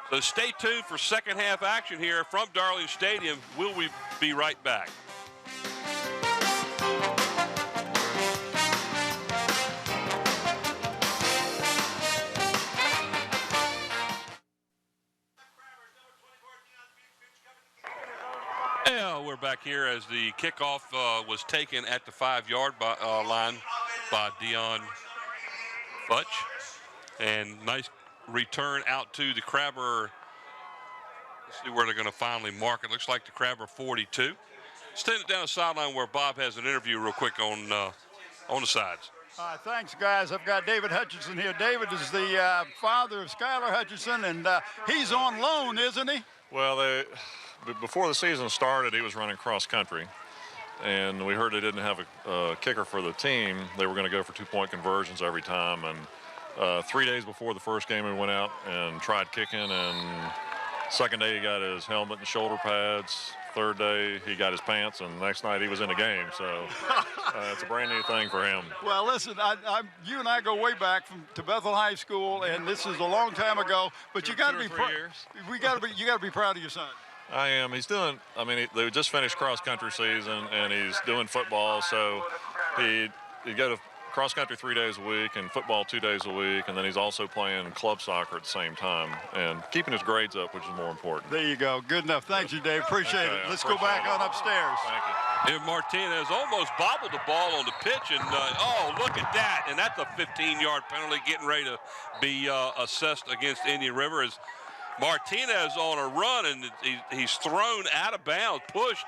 So stay tuned for second half action here from Darling Stadium. Will we be right back? Yeah, we're back here as the kickoff was taken at the 5-yard line by Dion Futch. And nice return out to the Crabber. Let's see where they're going to finally mark it. Looks like the Crabber 42. Stand it down the sideline where Bob has an interview real quick on the sides. Thanks, guys. I've got David Hutchinson here. David is the father of Skylar Hutchinson, and he's on loan, isn't he? Well, before the season started, he was running cross country, and we heard they didn't have a kicker for the team. They were going to go for 2-point conversions every time, and 3 days before the first game, he went out and tried kicking, and second day he got his helmet and shoulder pads. Third day he got his pants, and the next night he was in the game. So it's a brand new thing for him. Well, listen, you and I go way back to Bethel High School, and this is a long time ago. But you got to be you got to be proud of your son. I am. He's doing. I mean, they just finished cross country season, and he's doing football. So he go to cross country 3 days a week and football 2 days a week, and then he's also playing club soccer at the same time and keeping his grades up, which is more important. There you go. Good enough. Thank you, Dave. Appreciate it. Let's go back on upstairs. Thank you. And Martinez almost bobbled the ball on the pitch, and oh, look at that. And that's a 15-yard penalty getting ready to be assessed against Indian River. As Martinez on a run, and he's thrown out of bounds, pushed.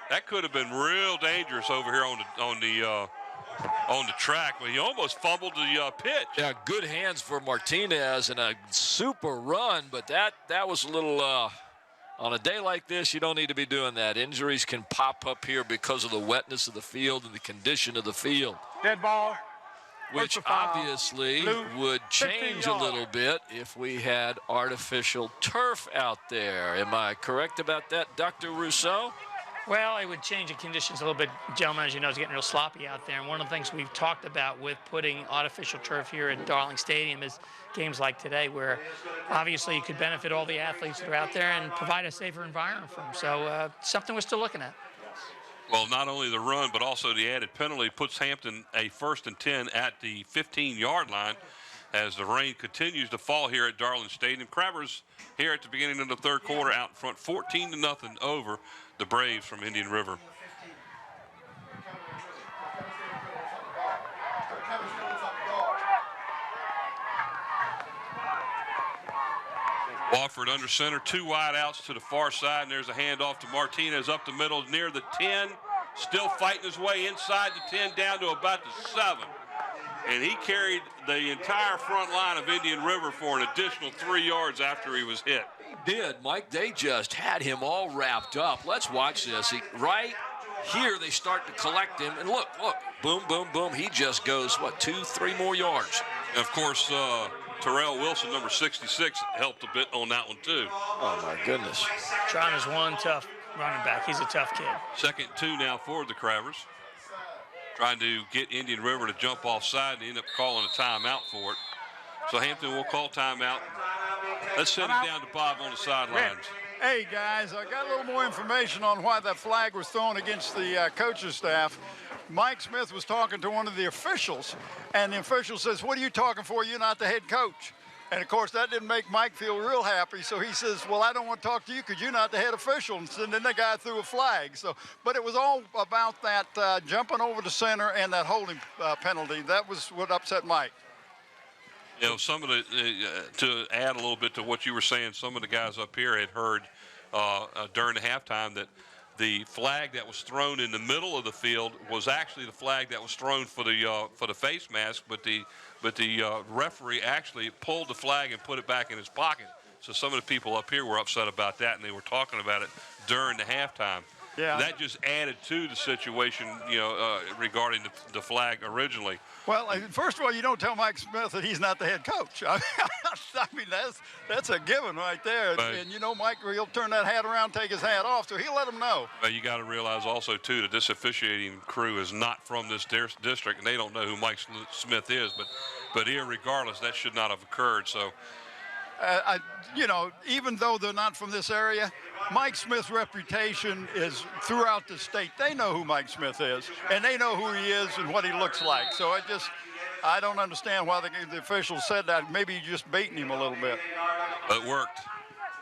That could have been real dangerous over here on the track, but he almost fumbled the pitch. Yeah, good hands for Martinez and a super run, but that was a little on a day like this, you don't need to be doing that. Injuries can pop up here because of the wetness of the field and the condition of the field. Dead ball. Which obviously would change a little bit if we had artificial turf out there. Am I correct about that, Dr. Rousseau? Well, it would change the conditions a little bit. Gentlemen, as you know, it's getting real sloppy out there. And one of the things we've talked about with putting artificial turf here at Darling Stadium is games like today, where obviously you could benefit all the athletes that are out there and provide a safer environment for them. So something we're still looking at. Well, not only the run, but also the added penalty puts Hampton a 1st and 10 at the 15-yard line as the rain continues to fall here at Darling Stadium. Crabbers here at the beginning of the third quarter out in front 14-0 over the Braves from Indian River. Wofford under center, 2 wide outs to the far side, and there's a handoff to Martinez up the middle near the 10, still fighting his way inside the 10 down to about the 7. And he carried the entire front line of Indian River for an additional 3 yards after he was hit. He did, Mike. They just had him all wrapped up. Let's watch this. Right here, they start to collect him, and look, boom, boom, boom. He just goes, 2, 3 more yards. And of course, Terrell Wilson, number 66, helped a bit on that one, too. Oh, my goodness. Tron is one tough running back. He's a tough kid. 2nd and 2 now for the Crabbers. Trying to get Indian River to jump offside and end up calling a timeout for it. So Hampton will call timeout. Let's send it down to Bob on the sidelines. Hey, guys, I got a little more information on why that flag was thrown against the coaching staff. Mike Smith was talking to one of the officials, and the official says, "What are you talking for? You're not the head coach." And, of course, that didn't make Mike feel real happy, so he says, "Well, I don't want to talk to you because you're not the head official." And then the guy threw a flag. But it was all about that jumping over the center and that holding penalty. That was what upset Mike. You know, some of the, to add a little bit to what you were saying, some of the guys up here had heard during the halftime that the flag that was thrown in the middle of the field was actually the flag that was thrown for the face mask, but the referee actually pulled the flag and put it back in his pocket. So some of the people up here were upset about that, and they were talking about it during the halftime. Yeah. That just added to the situation, regarding the flag originally. Well, first of all, you don't tell Mike Smith that he's not the head coach. I mean, that's a given right there. But, and Mike, he'll turn that hat around, take his hat off, so he'll let him know. But you got to realize also, too, that this officiating crew is not from this district, and they don't know who Mike Smith is. But irregardless, that should not have occurred. So, even though they're not from this area, Mike Smith's reputation is throughout the state. They know who Mike Smith is, and they know who he is and what he looks like. So I don't understand why the officials said that. Maybe you're just baiting him a little bit. It worked.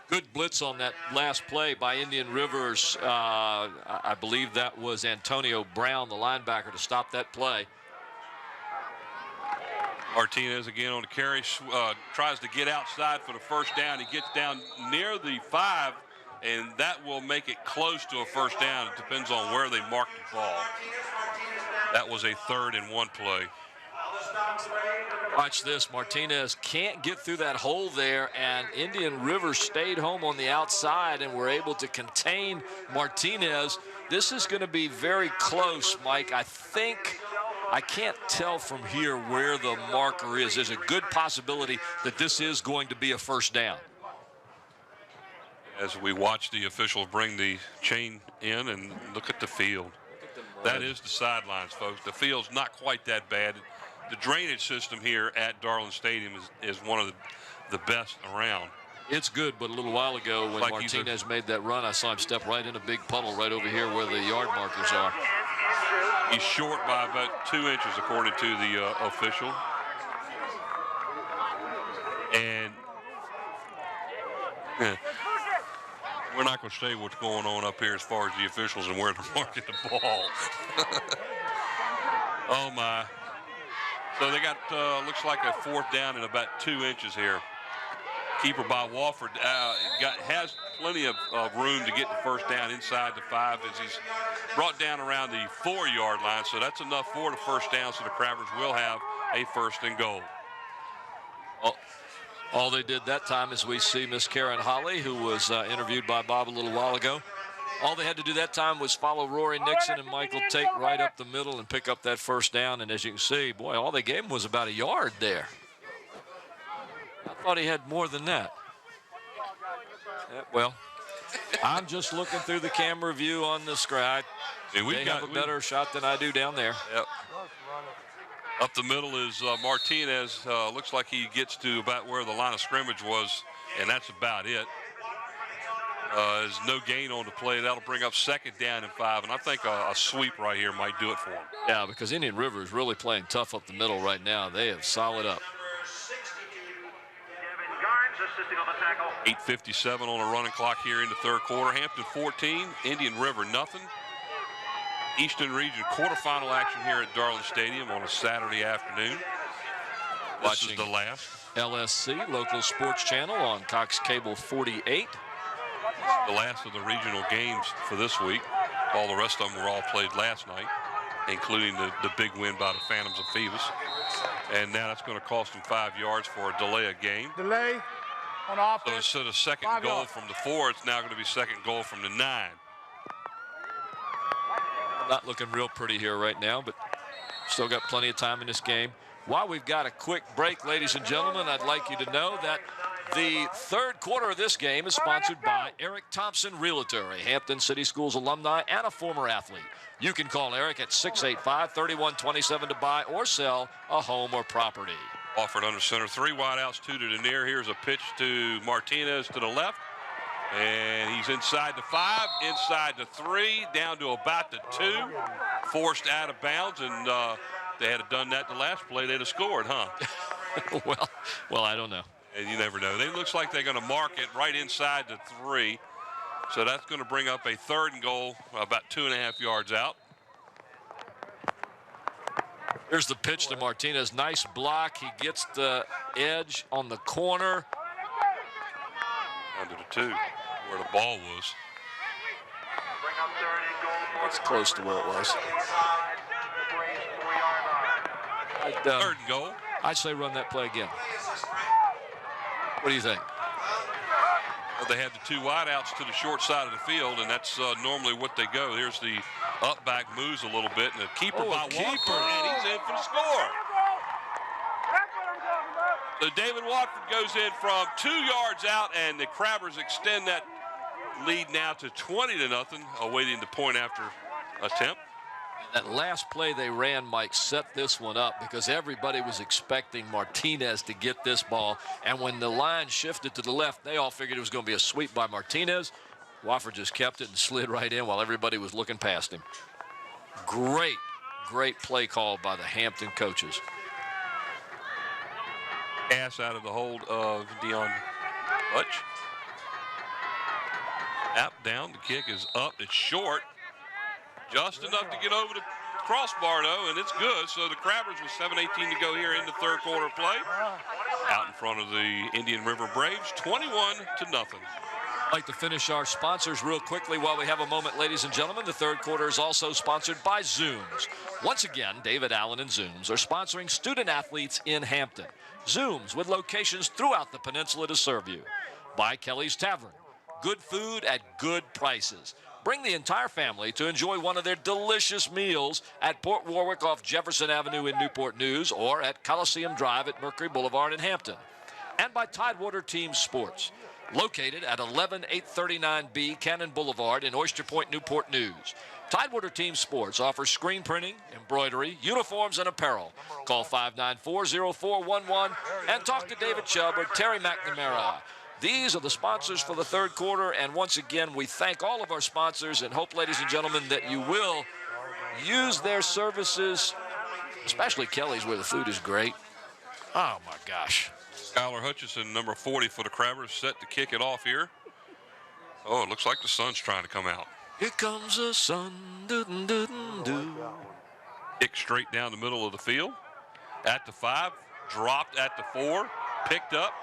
Good blitz on that last play by Indian Rivers. I believe that was Antonio Brown, the linebacker, to stop that play. Martinez again on the carry, tries to get outside for the first down. He gets down near the 5, and that will make it close to a first down. It depends on where they mark the ball. That was a 3rd and 1 play. Watch this. Martinez can't get through that hole there, and Indian River stayed home on the outside and were able to contain Martinez. This is going to be very close, Mike. I can't tell from here where the marker is. There's a good possibility that this is going to be a first down. As we watch the officials bring the chain in and look at the field. That is the sidelines, folks. The field's not quite that bad. The drainage system here at Darling Stadium is one of the best around. It's good, but a little while ago when Martinez made that run, I saw him step right in a big puddle right over here where the yard markers are. He's short by about 2 inches, according to the official. And we're not going to say what's going on up here as far as the officials and where they're marking the ball. Oh, my. So they got, looks like a 4th down and about 2 inches here. Keeper by Wofford has plenty of room to get the first down inside the 5 as he's brought down around the 4-yard line. So that's enough for the first down, so the Crabbers will have a 1st and goal. All they did that time is we see Miss Karen Holly, who was interviewed by Bob a little while ago. All they had to do that time was follow Rory Nixon and Michael Tate right up the middle and pick up that first down. And as you can see, boy, all they gave him was about a yard there. I thought he had more than that. Yeah, well, I'm just looking through the camera view on the screen. They have a better shot than I do down there. Yep. Up the middle is Martinez. Looks like he gets to about where the line of scrimmage was, and that's about it. There's no gain on the play. That'll bring up 2nd down and 5, and I think a sweep right here might do it for him. Yeah, because Indian River is really playing tough up the middle right now. They have solid up. 8:57 on a running clock here in the 3rd quarter. Hampton 14, Indian River nothing. Eastern Region quarterfinal action here at Darling Stadium on a Saturday afternoon. This is the last. LSC, local sports channel on Cox Cable 48. The last of the regional games for this week. All the rest of them were all played last night, including the big win by the Phantoms of Phoebus. And now that's going to cost them 5 yards for a delay of game. Delay on offense. So instead of 2nd goal from the 4, it's now going to be 2nd goal from the 9. Not looking real pretty here right now, but still got plenty of time in this game. While we've got a quick break, ladies and gentlemen, I'd like you to know that the 3rd quarter of this game is sponsored by Eric Thompson Realtor, a Hampton City Schools alumni and a former athlete. You can call Eric at 685-3127 to buy or sell a home or property. Wofford under center, 3 wideouts, 2 to the near. Here's a pitch to Martinez to the left. And he's inside the 5, inside the 3, down to about the 2. Forced out of bounds, and they had done that the last play, they'd have scored, huh? well, I don't know. And you never know. It looks like they're going to mark it right inside the 3. So that's going to bring up a 3rd and goal, about 2.5 yards out. Here's the pitch to Martinez. Nice block. He gets the edge on the corner. Under the 2, where the ball was. It's close to where it was. 3rd and goal. I'd say run that play again. What do you think? Well, they had the 2 wideouts to the short side of the field, and that's normally what they go. Here's the up back moves a little bit, and the keeper by Wofford, and he's in for the score. So David Watford goes in from 2 yards out, and the Crabbers extend that lead now to 20-0, awaiting the point after attempt. That last play they ran, Mike, set this one up because everybody was expecting Martinez to get this ball. And when the line shifted to the left, they all figured it was going to be a sweep by Martinez. Wofford just kept it and slid right in while everybody was looking past him. Great play call by the Hampton coaches. Pass out of the hold of Dion Hutch. Snap down, the kick is up, it's short. Just enough to get over the crossbar, though, and it's good. So the Crabbers with 7:18 to go here in the 3rd quarter play. Out in front of the Indian River Braves, 21-0. I'd like to finish our sponsors real quickly while we have a moment, ladies and gentlemen. The 3rd quarter is also sponsored by Zooms. Once again, David Allen and Zooms are sponsoring student athletes in Hampton. Zooms with locations throughout the peninsula to serve you. By Kelly's Tavern. Good food at good prices. Bring the entire family to enjoy one of their delicious meals at Port Warwick off Jefferson Avenue in Newport News or at Coliseum Drive at Mercury Boulevard in Hampton. And by Tidewater Team Sports, located at 11839B Cannon Boulevard in Oyster Point, Newport News. Tidewater Team Sports offers screen printing, embroidery, uniforms, and apparel. Call 594-0411 and talk to David Chubb or Terry McNamara. These are the sponsors for the 3rd quarter, and once again, we thank all of our sponsors and hope, ladies and gentlemen, that you will use their services, especially Kelly's where the food is great. Oh, my gosh. Skylar Hutchison, number 40 for the Crabbers, set to kick it off here. Oh, it looks like the sun's trying to come out. Here comes the sun. Doo-doo-doo-doo. Kick straight down the middle of the field. At the 5, dropped at the 4, picked up.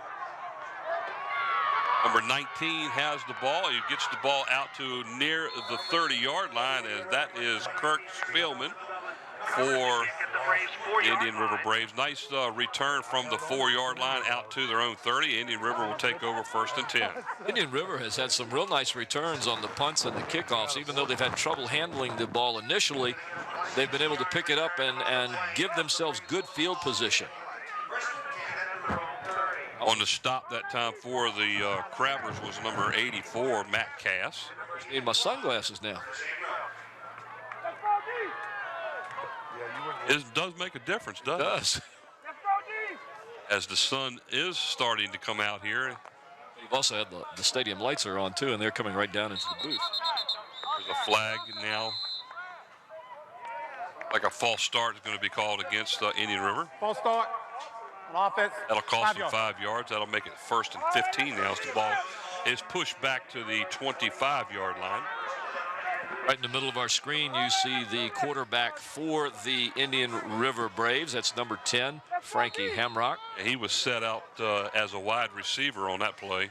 Number 19 has the ball. He gets the ball out to near the 30-yard line, and that is Kirk Spielman for Indian River Braves. Nice return from the 4-yard line out to their own 30. Indian River will take over 1st and 10. Indian River has had some real nice returns on the punts and the kickoffs. Even though they've had trouble handling the ball initially, they've been able to pick it up and give themselves good field position. On the stop that time for the Crabbers was number 84, Matt Cass. I need my sunglasses now. It does make a difference, doesn't it? It does. As the sun is starting to come out here. You've also had the stadium lights are on, too, and they're coming right down into the booth. There's a flag now. Like a false start is going to be called against Indian River. False start on offense. That'll cost them 5 yards. That'll make it 1st and 15 now as the ball is pushed back to the 25-yard line. Right in the middle of our screen, you see the quarterback for the Indian River Braves. That's number 10, Frankie Hamrock. He was set out as a wide receiver on that play.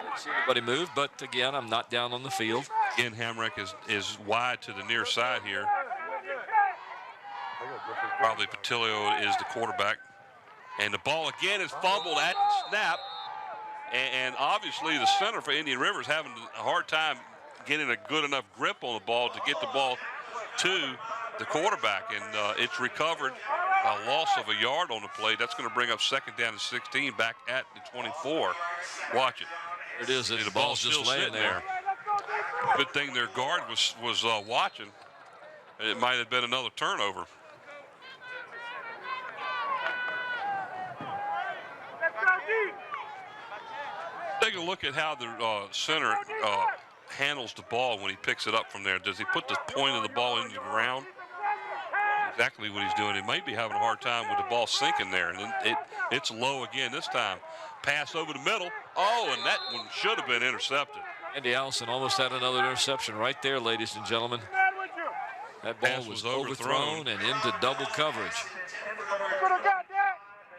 Didn't see anybody move, but again, I'm not down on the field. Again, Hamrock is wide to the near side here. Probably Patilio is the quarterback. And the ball again is fumbled at the snap. And obviously the center for Indian River is having a hard time getting a good enough grip on the ball to get the ball to the quarterback. And it's recovered a loss of a yard on the play. That's going to bring up 2nd down and 16 back at the 24. Watch it. There it is. The ball's just laying there. Good thing their guard was watching. It might have been another turnover. Take a look at how the center handles the ball when he picks it up from there. Does he put the point of the ball into the ground? Exactly what he's doing. He might be having a hard time with the ball sinking there. And it's low again this time. Pass over the middle. Oh, and that one should have been intercepted. Andy Allison almost had another interception right there, ladies and gentlemen. That ball was overthrown and into double coverage.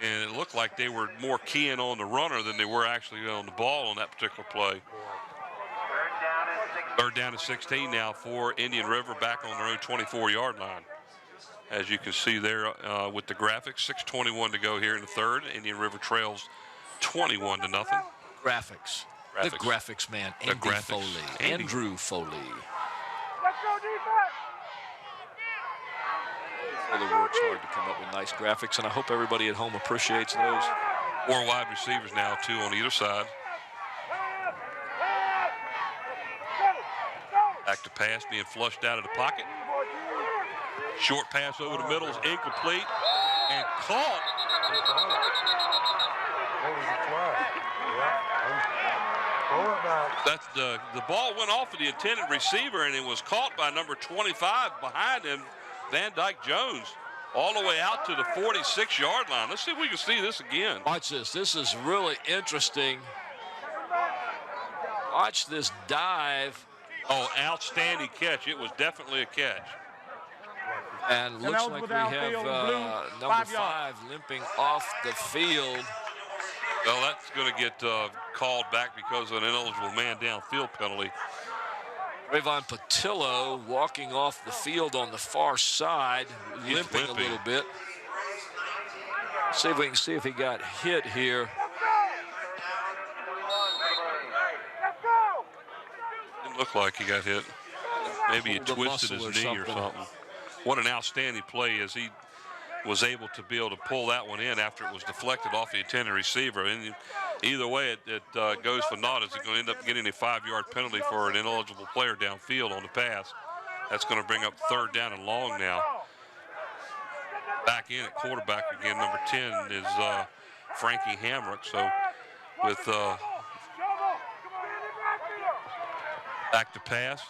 And it looked like they were more keying on the runner than they were actually on the ball on that particular play. 3rd down and 16 now for Indian River back on their own 24-yard line. As you can see there with the graphics, 6:21 to go here in the 3rd. Indian River trails 21-0. Graphics. The graphics man, Andy Foley. Andrew Foley. Let's go defense. Really works hard to come up with nice graphics, and I hope everybody at home appreciates those. 4 wide receivers now, 2 on either side. Back to pass, being flushed out of the pocket. Short pass over the middle is incomplete and caught. That's the ball went off of the intended receiver, and it was caught by number 25 behind him, Van Dyke Jones, all the way out to the 46-yard line. Let's see if we can see this again. Watch this. This is really interesting. Watch this dive. Oh, outstanding catch. It was definitely a catch. And looks like we have number 5 limping off the field. Well, that's going to get called back because of an ineligible man downfield penalty. Rayvon Patillo walking off the field on the far side, limping a little bit. See if we can see if he got hit here. Didn't look like he got hit. Maybe he twisted his knee or something. What an outstanding play as he was able to be able to pull that one in after it was deflected off the intended receiver. And either way, it goes for naught. Is it going to end up getting a 5-yard penalty for an ineligible player downfield on the pass? That's going to bring up 3rd down and long now. Back in at quarterback again, number 10 is Frankie Hamrock. So with back to pass,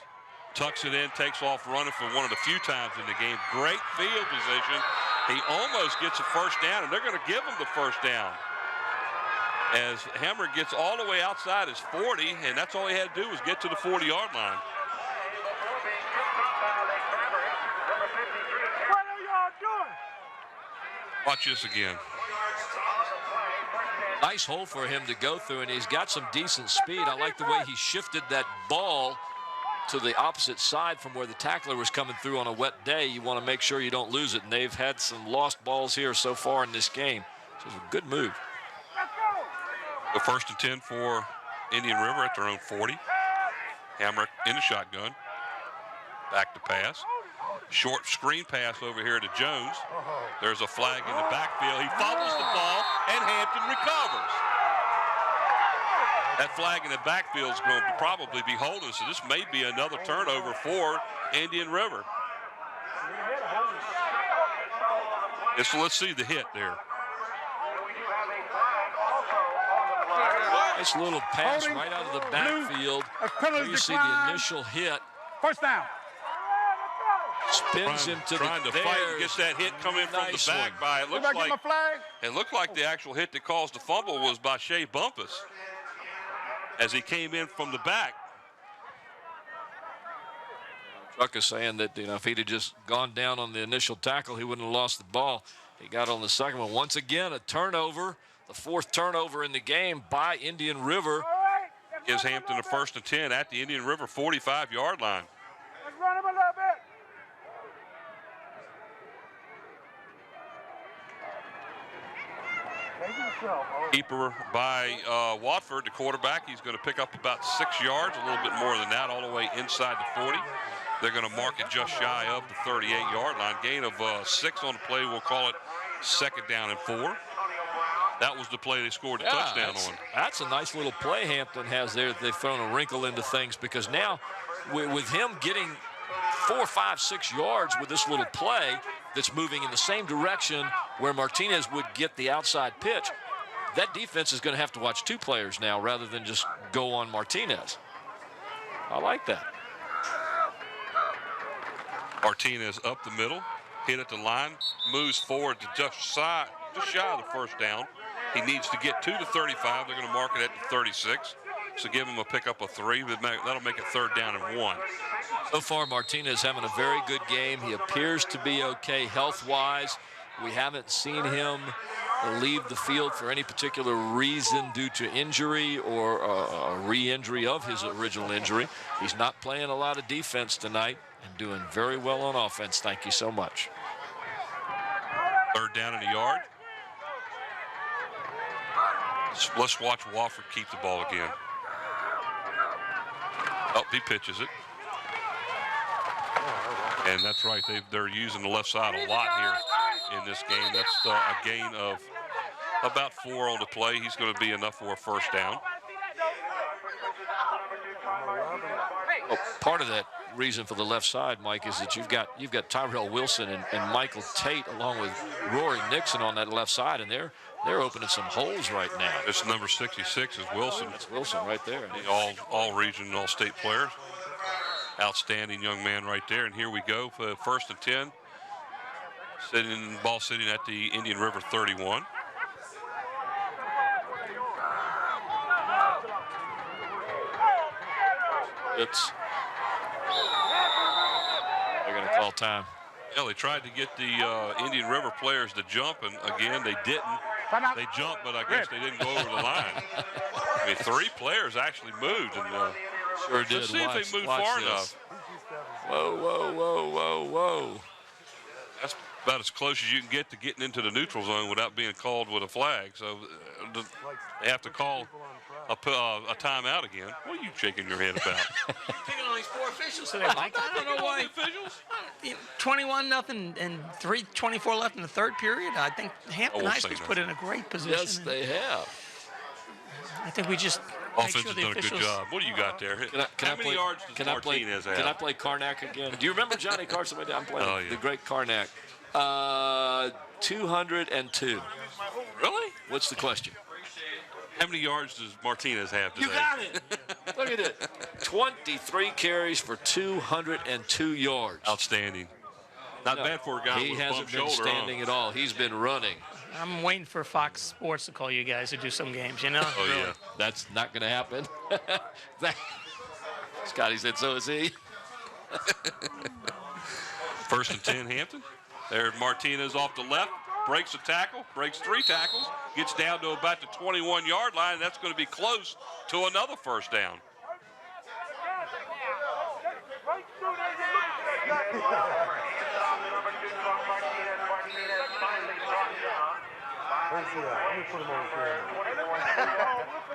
tucks it in, takes off running for one of the few times in the game. Great field position. He almost gets a first down, and they're going to give him the first down. As Hammer gets all the way outside his 40, and that's all he had to do was get to the 40-yard line. What are y'all doing? Watch this again. Nice hole for him to go through, and he's got some decent speed. I like the way he shifted that ball to the opposite side from where the tackler was coming through on a wet day. You want to make sure you don't lose it, and they've had some lost balls here so far in this game. So it's a good move. The 1st and 10 for Indian River at their own 40. Hammer in the shotgun. Back to pass. Short screen pass over here to Jones. There's a flag in the backfield. He fumbles the ball, and Hampton recovers. That flag in the backfield is going to probably be holding, so this may be another turnover for Indian River. So let's see the hit there. Nice little pass right out of the backfield. There you see the initial hit. First down. Spins him to trying the to fight and gets that hit coming from the back by it looked like the actual hit that caused the fumble was by Shea Bumpus as he came in from the back. Truck is saying that if he'd have just gone down on the initial tackle, he wouldn't have lost the ball. He got on the second one. Once again, a turnover, the 4th turnover in the game by Indian River. Gives Hampton a 1st and 10 at the Indian River 45-yard line. Let's run him a little bit. Keeper by Watford, the quarterback. He's going to pick up about 6 yards, a little bit more than that, all the way inside the 40. They're going to mark it just shy of the 38-yard line. Gain of 6 on the play. We'll call it 2nd down and 4. That was the play they scored the touchdown on. That's a nice little play Hampton has there. They've thrown a wrinkle into things because now with him getting 4, 5, 6 yards with this little play that's moving in the same direction where Martinez would get the outside pitch, that defense is going to have to watch 2 players now rather than just go on Martinez. I like that. Martinez up the middle, hit at the line, moves forward to just shy of the first down. He needs to get to the 35. They're going to mark it at the 36. So give him a pickup of 3. That'll make it 3rd down and 1. So far, Martinez having a very good game. He appears to be okay health-wise. We haven't seen him leave the field for any particular reason due to injury or a re-injury of his original injury. He's not playing a lot of defense tonight and doing very well on offense. Thank you so much. 3rd down in the yard. Let's watch Wofford keep the ball again. Oh, he pitches it. And that's right. They're using the left side a lot here in this game. That's a gain of about 4 on the play. He's going to be enough for a 1st down. Well, part of that reason for the left side, Mike, is that you've got Tyrell Wilson and Michael Tate along with Rory Nixon on that left side, and they're opening some holes right now. It's number 66 is Wilson. That's Wilson right there. All region, all state players. Outstanding young man right there. And here we go for 1st and 10. Ball sitting at the Indian River 31. They're going to call time. Yeah, they tried to get the Indian River players to jump, and again, they didn't. They jumped, but I guess they didn't go over the line. I mean, 3 players actually moved, and sure did. Let's see if they moved far enough. Whoa, whoa, whoa, whoa, whoa. That's about as close as you can get to getting into the neutral zone without being called with a flag. So they have to call a timeout again. What are you shaking your head about? Picking on these 4 officials today, Mike. I don't know why. 21-0 and 3:24 left in the 3rd period. I think Hampton High School's put in a great position. Yes, they have. I think we just Offense has done a good job. What do you got there? How many yards does Martinez have? Can I play Karnak again? Do you remember Johnny Carson? I'm playing the great Karnak. 202. Really? What's the question? How many yards does Martinez have today? You got it. Look at it. 23 carries for 202 yards. Outstanding. Not bad for a guy he with a hasn't bump been shoulder. standing at all. He's been running. I'm waiting for Fox Sports to call you guys to do some games, you know? Oh, Really. yeah. That's not going to happen. Scotty said so is he. First and 10, Hampton. There's Martinez off the left, breaks a tackle, breaks 3 tackles, gets down to about the 21-yard line, and that's going to be close to another first down.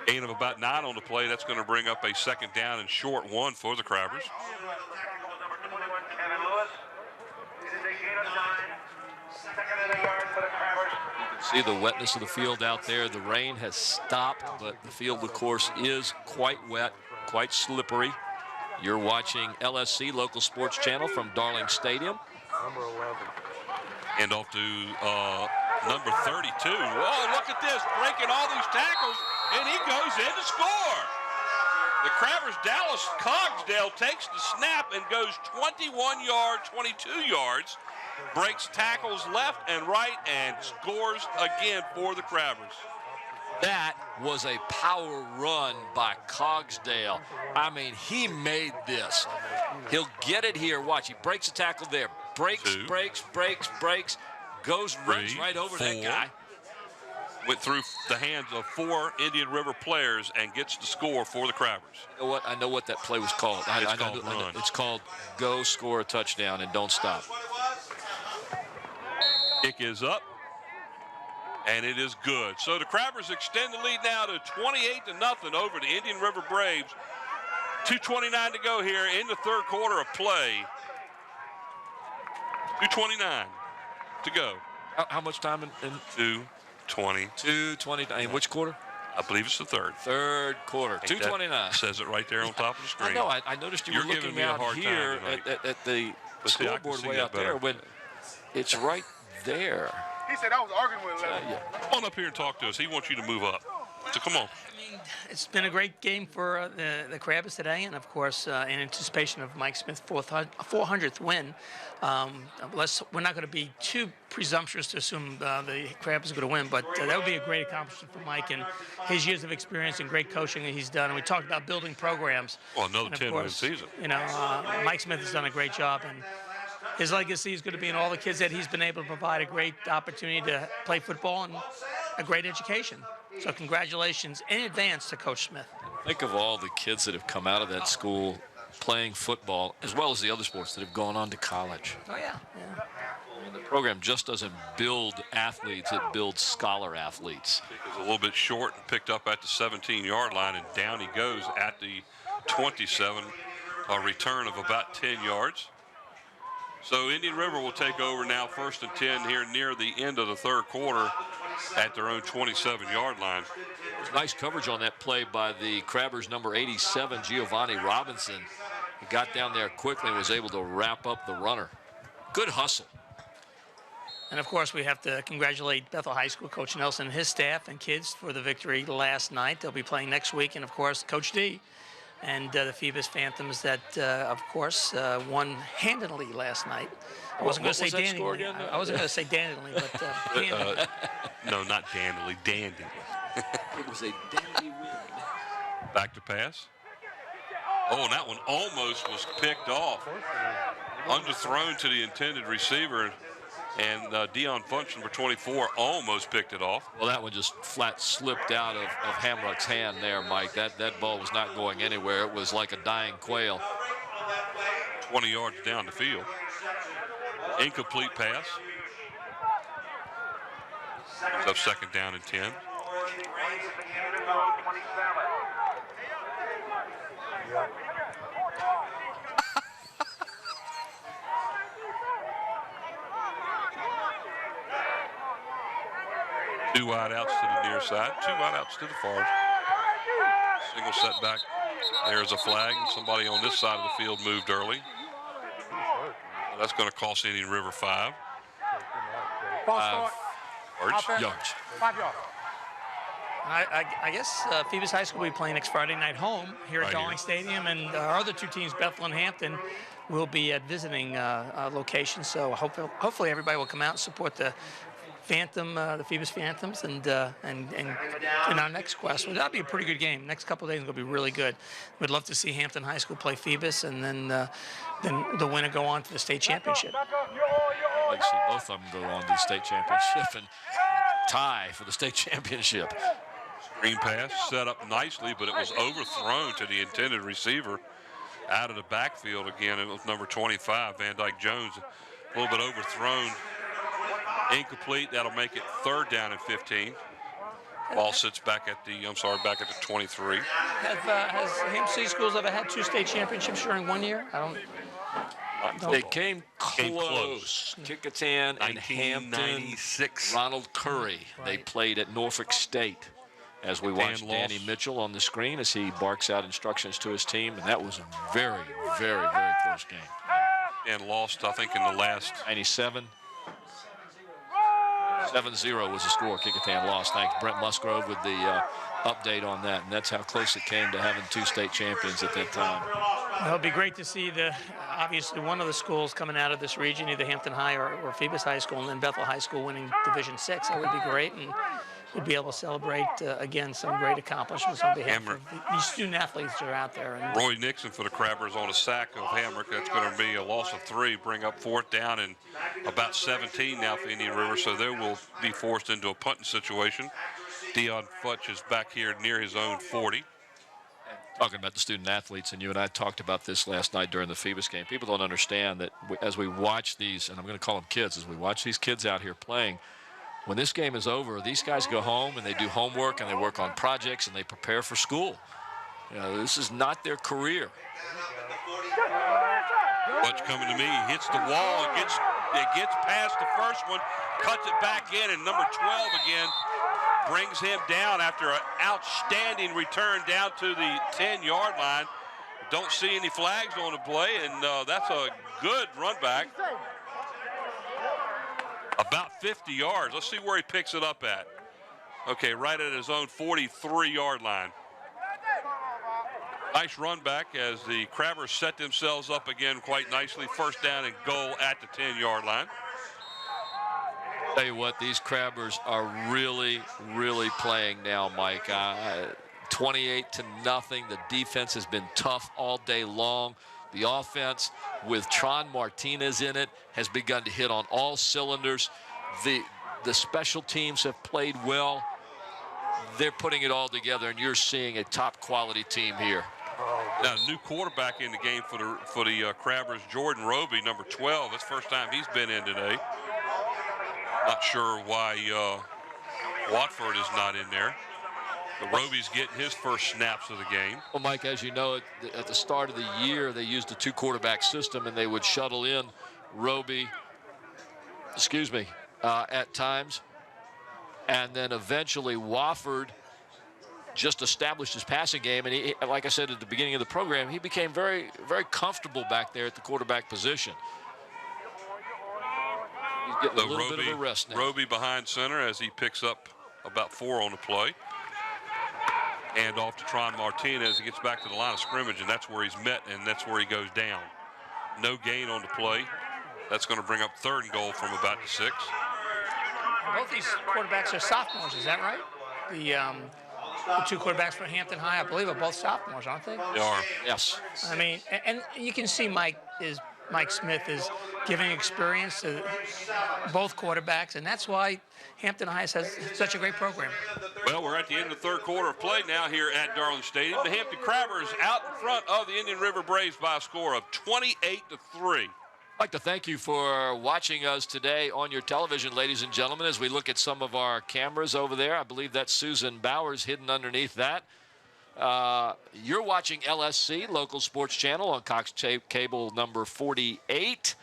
Gain of about 9 on the play. That's going to bring up a second down and short 1 for the Crabbers. See the wetness of the field out there. The rain has stopped, but the field, of course, is quite wet, quite slippery. You're watching LSC, local sports channel from Darling Stadium. Number 11. And off to number 32. Whoa, look at this, breaking all these tackles, and he goes in to score. The Crabbers' Dallas Cogsdale takes the snap and goes 21 yards, 22 yards, breaks tackles left and right, and scores again for the Crabbers. That was a power run by Cogsdale. I mean, he made this. He'll get it here. Watch, he breaks a tackle there. Breaks, breaks, goes, runs right over that guy. Went through the hands of 4 Indian River players and gets the score for the Crabbers. You know what? I know what that play was called. It's called go score a touchdown and don't stop. Kick is up, and it is good. So the Crabbers extend the lead now to 28-0 over the Indian River Braves. 2:29 to go here in the third quarter of play. 2:29 to go. How much time in 2:20. 2:29. In which quarter? I believe it's the third. Third quarter. 2:29. Says it right there on top of the screen. I know. I noticed you were looking out here at the scoreboard way out there when it's right there. He said I was arguing with him. Come on up here and talk to us. He wants you to move up. So come on. I mean, it's been a great game for the Crabbers today, and of course, in anticipation of Mike Smith's 400th win. We're not going to be too presumptuous to assume the Crabbers are going to win, but that would be a great accomplishment for Mike and his years of experience and great coaching that he's done. And we talked about building programs. Well, another 10-win season. You know, Mike Smith has done a great job, and his legacy is going to be in all the kids that he's been able to provide a great opportunity to play football and a great education. So congratulations in advance to Coach Smith. Think of all the kids that have come out of that school playing football, as well as the other sports that have gone on to college. Oh, yeah. I mean, the program just doesn't build athletes, it builds scholar athletes. It was a little bit short and picked up at the 17-yard line, and down he goes at the 27, a return of about 10 yards. So Indian River will take over now, 1st and 10 here near the end of the third quarter at their own 27-yard line. Nice coverage on that play by the Crabbers' number 87, Giovanni Robinson. He got down there quickly and was able to wrap up the runner. Good hustle. And, of course, we have to congratulate Bethel High School Coach Nelson and his staff and kids for the victory last night. They'll be playing next week. And, of course, Coach D and the Phoebus Phantoms that, of course, won handily last night. I wasn't going to say dandily. I wasn't going to say dandily, but handily. No, not dandily, dandy. It was a dandy win. Back to pass. Oh, and that one almost was picked off. Underthrown to the intended receiver, and Dion Funch, number 24, almost picked it off. Well, that one just flat slipped out of Hamrock's hand there, Mike. That ball was not going anywhere. It was like a dying quail. 20 yards down the field. Incomplete pass. So 2nd down and 10. Two wide outs to the near side, 2 wide outs to the far. Single setback. There's a flag, and somebody on this side of the field moved early. That's going to cost Indian River 5. 5 yards. 5 yards. I guess Phoebus High School will be playing next Friday night home here at Right Darling here. Stadium, and our other two teams, Bethel and Hampton, will be at visiting locations. So hopefully everybody will come out and support the the Phoebus Phantoms, and in our next quest. Well, that'll be a pretty good game. Next couple of days will be really good. We'd love to see Hampton High School play Phoebus, and then the winner go on to the state championship. I'd see both of them go on to the state championship and tie for the state championship. Green pass set up nicely, but it was overthrown to the intended receiver out of the backfield again. It was number 25, Van Dyke Jones, a little bit overthrown. Incomplete. That'll make it 3rd down and 15. Ball sits back at the 23. Has Hampton Schools ever had 2 state championships during one year? They came close. Kickotan and Hampton. 1996. Ronald Curry. Right. They played at Norfolk State. As we watch Danny Mitchell on the screen as he barks out instructions to his team, and that was a very, very, very close game. And lost, I think, in the last 97. 7-0 was the score. Kickotan lost. Thanks, Brent Musgrove, with the update on that. And that's how close it came to having 2 state champions at that time. Well, it'll be great to see obviously one of the schools coming out of this region, either Hampton High or Phoebus High School, and then Bethel High School winning Division 6. That would be great, and we'd be able to celebrate, again, some great accomplishments on behalf of these student athletes that are out there. And Roy Nixon for the Crabbers on a sack of Hamrick. That's going to be a loss of 3, bring up 4th down and about 17 now for Indian River, so they will be forced into a punting situation. Dion Futch is back here near his own 40. Talking about the student athletes, and you and I talked about this last night during the Phoebus game. People don't understand that as we watch these, and I'm going to call them kids, as we watch these kids out here playing, when this game is over, these guys go home and they do homework and they work on projects and they prepare for school. You know, this is not their career. Futch coming to me, hits the wall, it gets past the first one, cuts it back in, and number 12 again brings him down after an outstanding return down to the 10-yard line. Don't see any flags on the play, and that's a good run back. About 50 yards. Let's see where he picks it up at. Okay, right at his own 43-yard line. Nice run back as the Crabbers set themselves up again quite nicely. 1st down and goal at the 10-yard line. Tell you what, these Crabbers are really, really playing now, Mike. 28-0. The defense has been tough all day long. The offense, with Tron Martinez in it, has begun to hit on all cylinders. The special teams have played well. They're putting it all together, and you're seeing a top-quality team here. Now, new quarterback in the game for the Crabbers, Jordan Roby, number 12. That's the first time he's been in today. Not sure why Watford is not in there. But Roby's getting his first snaps of the game. Well, Mike, as you know, at the start of the year, they used a 2-quarterback system, and they would shuttle in Roby, at times. And then eventually Wofford just established his passing game. And he, like I said at the beginning of the program, he became very, very comfortable back there at the quarterback position. He's getting a little bit of a rest now. Roby behind center as he picks up about 4 on the play. And off to Tron Martinez. He gets back to the line of scrimmage, and that's where he's met, and that's where he goes down. No gain on the play. That's going to bring up 3rd and goal from about the 6. both these quarterbacks are sophomores, is that right? The 2 quarterbacks for Hampton High, I believe, are both sophomores, aren't they? They are. Yes. I mean, and you can see Mike Smith is giving experience to both quarterbacks, and that's why Hampton High has such a great program. Well, we're at the end of the 3rd quarter of play now here at Darling Stadium. The Hampton Crabbers out in front of the Indian River Braves by a score of 28-3. I'd like to thank you for watching us today on your television, ladies and gentlemen, as we look at some of our cameras over there. I believe that's Susan Bowers hidden underneath that. You're watching LSC, local sports channel, on Cox Cable number 48.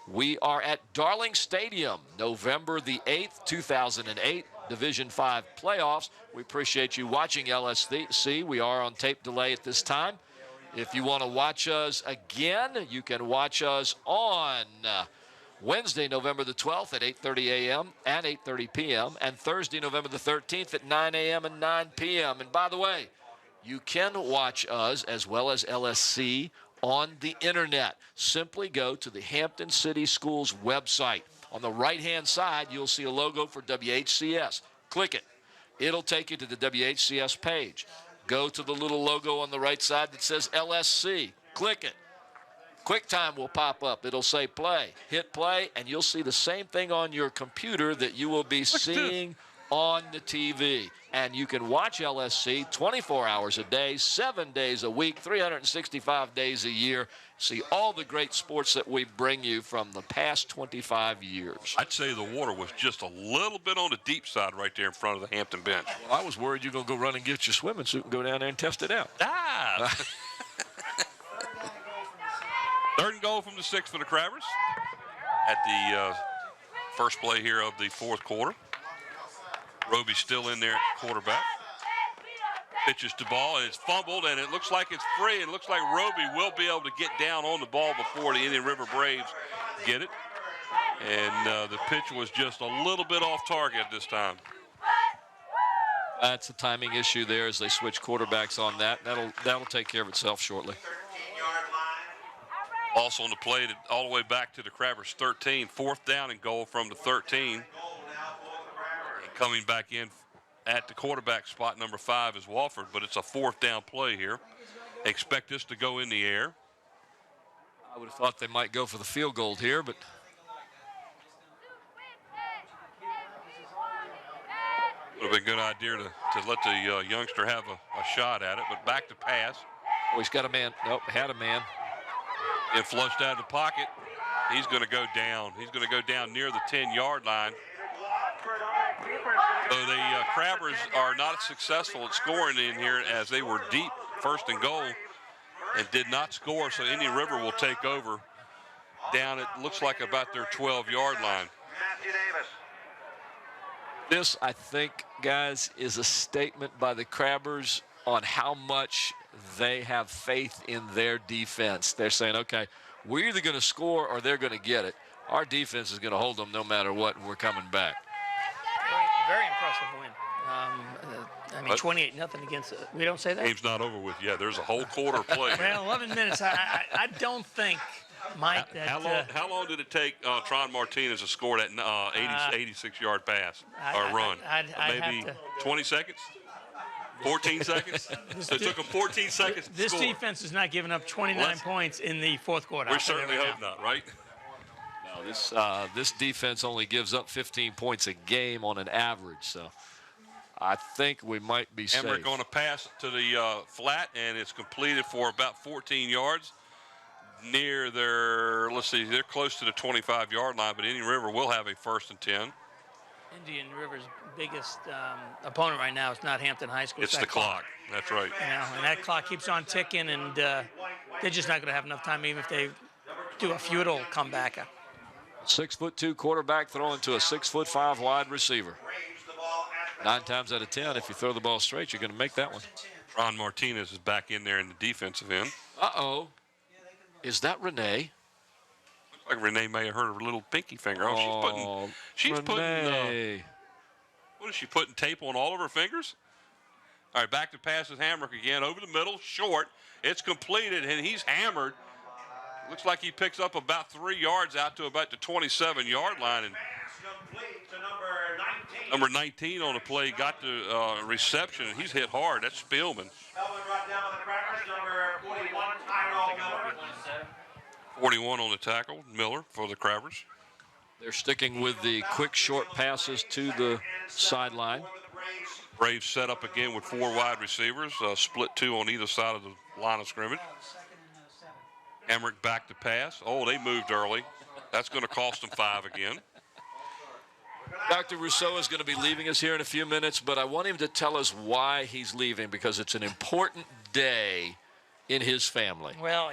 We are at Darling Stadium, November the 8th, 2008, Division 5 playoffs. We appreciate you watching LSC. We are on tape delay at this time. If you want to watch us again, you can watch us on Wednesday, November the 12th at 8:30 a.m. and 8:30 p.m. and Thursday, November the 13th at 9 a.m. and 9 p.m. And by the way, you can watch us as well as LSC on the internet. Simply go to the Hampton City Schools website. On the right-hand side, you'll see a logo for WHCS. Click it. It'll take you to the WHCS page. Go to the little logo on the right side that says LSC. Click it. QuickTime will pop up. It'll say play. Hit play, and you'll see the same thing on your computer that you will be seeing on the TV. And you can watch LSC 24 hours a day, 7 days a week, 365 days a year. See all the great sports that we bring you from the past 25 years. I'd say the water was just a little bit on the deep side right there in front of the Hampton bench. Well, I was worried you're going to go run and get your swimming suit and go down there and test it out. Ah! 3rd and goal from the 6 for the Crabbers at the first play here of the 4th quarter. Roby's still in there at quarterback. Pitches the ball, and it's fumbled, and it looks like it's free. It looks like Roby will be able to get down on the ball before the Indian River Braves get it. And the pitch was just a little bit off target this time. That's a timing issue there as they switch quarterbacks on that. That'll take care of itself shortly. Also on the play all the way back to the Crabbers 13. 4th down and goal from the 13. And coming back in at the quarterback spot, number 5 is Walford, but it's a 4th down play here. Expect this to go in the air. I would have thought they might go for the field goal here, but would have been a good idea to let the youngster have a shot at it, but back to pass. Oh, he's got a man. Nope, had a man. And flushed out of the pocket. He's going to go down. He's going to go down near the 10-yard line. So the Crabbers are not successful at scoring in here as they were deep 1st and goal and did not score. So Indian River will take over down, it looks like about their 12-yard line. This, I think, guys, is a statement by the Crabbers on how much they have faith in their defense. They're saying, okay, we're either going to score or they're going to get it. Our defense is going to hold them no matter what, and we're coming back. Very impressive win. I mean, 28-0 against. We don't say that. Game's not over with yet. There's a whole quarter play. Well, 11 minutes. I don't think, Mike. That, how long did it take Tron Martinez to score that 86-yard pass or run? Maybe 20 seconds. 14 seconds? So it took them 14 seconds to This score. defense is not giving up 29 points in the 4th quarter. We certainly hope not, right? No, this defense only gives up 15 points a game on an average, so I think we might be safe. And we're going to pass to the flat, and it's completed for about 14 yards near their, let's see, they're close to the 25-yard line, but Indian River will have a 1st and 10. Indian River's biggest opponent right now is not Hampton High School. It's the clock. That's right. You know, and that clock keeps on ticking, and they're just not going to have enough time, even if they do a futile comeback. 6'2" quarterback throwing to a 6'5" wide receiver. 9 times out of 10, if you throw the ball straight, you're going to make that one. Ron Martinez is back in there in the defensive end. Uh-oh. Is that Renee? Looks like Renee may have hurt her little pinky finger. Oh, she's putting, what is she putting, tape on all of her fingers? All right, back to pass with Hamrick again, over the middle, short. It's completed, and he's hammered. Looks like he picks up about 3 yards out to about the 27-yard line. And number 19 on the play got the reception, and he's hit hard. That's Spielman. 41 on the tackle, Miller for the Crabbers. They're sticking with the quick, short passes to the sideline. Braves set up again with 4 wide receivers, split 2 on either side of the line of scrimmage. Emmerich back to pass. Oh, they moved early. That's going to cost them 5 again. Dr. Rousseau is going to be leaving us here in a few minutes, but I want him to tell us why he's leaving, because it's an important day in his family. Well,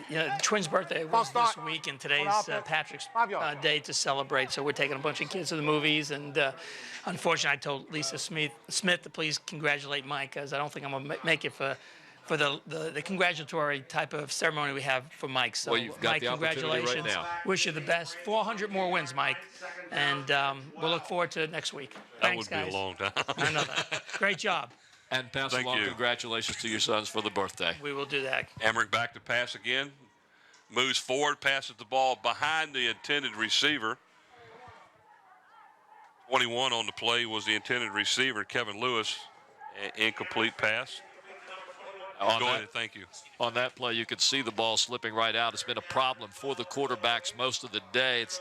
the twins' birthday was this week, and today's Patrick's day to celebrate. So we're taking a bunch of kids to the movies, and unfortunately, I told Lisa Smith to please congratulate Mike, because I don't think I'm gonna make it for for the congratulatory type of ceremony we have for Mike. So, Well, you've got Mike, the opportunity right congratulations. now. Wish you the best. 400 more wins, Mike. And we'll look forward to next week. That Thanks, would be guys. a long time. I know that. Great job. And pass Thank along you. congratulations to your sons for the birthday. We will do that. Emmerich back to pass again. Moves forward, passes the ball behind the intended receiver. 21 on the play was the intended receiver, Kevin Lewis. Incomplete pass. Go ahead, thank you. On that play, you could see the ball slipping right out. It's been a problem for the quarterbacks most of the day. It's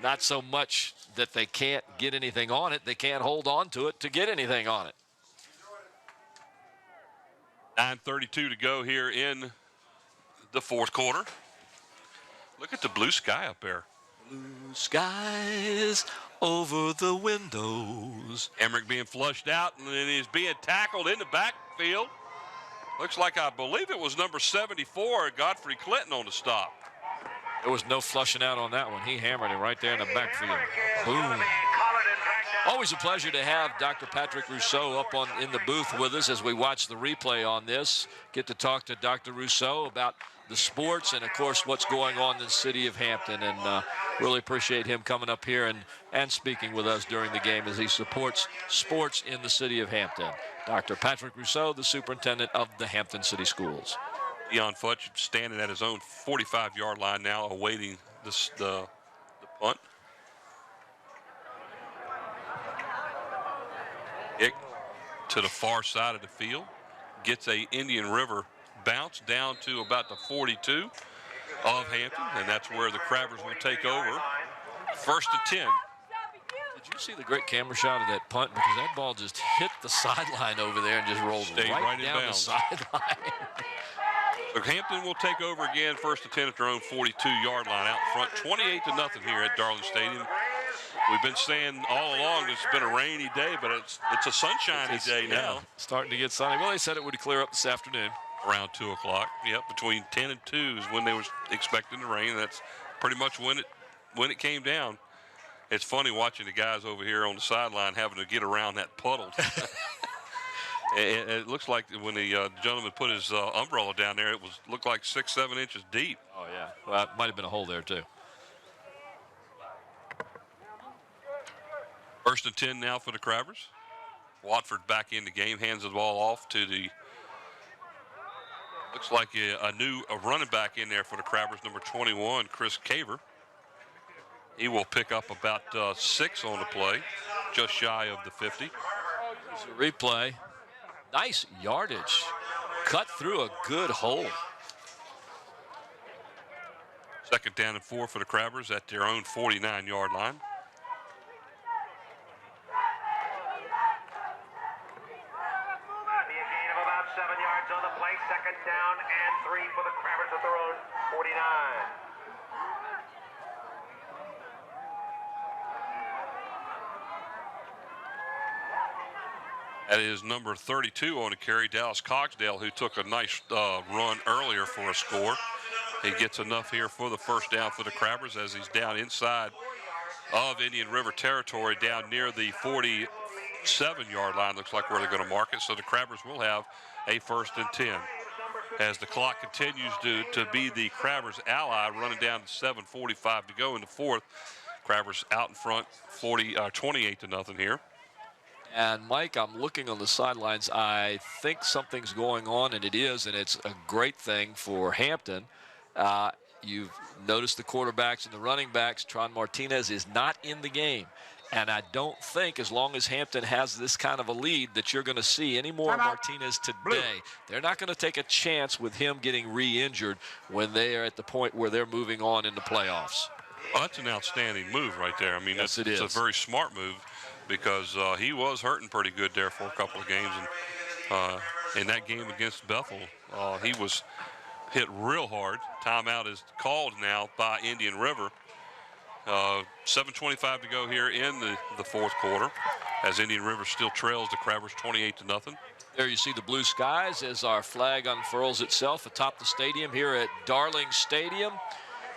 not so much that they can't get anything on it. They can't hold on to it to get anything on it. 9:32 to go here in the fourth quarter. Look at the blue sky up there. Blue skies over the windows. Emmerich being flushed out, and then he's being tackled in the backfield. Looks like, I believe it was number 74, Godfrey Clinton, on the stop. There was no flushing out on that one. He hammered it right there in the backfield. Boom. Always a pleasure to have Dr. Patrick Rousseau up in the booth with us as we watch the replay on this. Get to talk to Dr. Rousseau about the sports and, of course, what's going on in the city of Hampton. And really appreciate him coming up here and speaking with us during the game as he supports sports in the city of Hampton. Dr. Patrick Rousseau, the superintendent of the Hampton City Schools. Deion Futch standing at his own 45-yard line now, awaiting the punt. Kick to the far side of the field. Gets a Indian River bounce down to about the 42 of Hampton, and that's where the Crabbers will take over. 1st and 10. Did you see the great camera shot of that punt? Because that ball just hit the sideline over there and just rolled right down the sideline. So Hampton will take over again, 1st and 10 at their own 42-yard line out front. 28-0 here at Darling Stadium. We've been saying all along it's been a rainy day, but it's a sunshiny day now. Starting to get sunny. Well, they said it would clear up this afternoon. Around 2 o'clock. Yep, between 10 and 2 is when they were expecting the rain. That's pretty much when it came down. It's funny watching the guys over here on the sideline having to get around that puddle. It looks like when the gentleman put his umbrella down there, it looked like 6-7 inches deep. Oh, yeah. Well, it might have been a hole there, too. 1st and 10 now for the Crabbers. Watford back in the game, hands the ball off to the, looks like a new running back in there for the Crabbers, number 21, Chris Caver. He will pick up about 6 on the play, just shy of the 50. It's a replay. Nice yardage. Cut through a good hole. 2nd down and 4 for the Crabbers at their own 49-yard line. Be a gain of about 7 yards on the play. 2nd down and 3 for the Crabbers at their own 49. That is number 32 on the carry, Dallas Cogsdale, who took a nice run earlier for a score. He gets enough here for the 1st down for the Crabbers as he's down inside of Indian River territory, down near the 47-yard line, looks like where they're going to mark it. So the Crabbers will have a 1st and 10. As the clock continues to be the Crabbers' ally, running down to 7:45 to go in the 4th. Crabbers out in front, 28-0 here. And, Mike, I'm looking on the sidelines. I think something's going on, and it is, and it's a great thing for Hampton. You've noticed the quarterbacks and the running backs. Tron Martinez is not in the game. And I don't think, as long as Hampton has this kind of a lead, that you're going to see any more Martinez today. They're not going to take a chance with him getting re-injured when they are at the point where they're moving on in the playoffs. Well, that's an outstanding move right there. I mean, yes, it's a very smart move because he was hurting pretty good there for a couple of games. And in that game against Bethel, he was hit real hard. Timeout is called now by Indian River. 7:25 to go here in the 4th quarter as Indian River still trails the Crabbers 28-0. There you see the blue skies as our flag unfurls itself atop the stadium here at Darling Stadium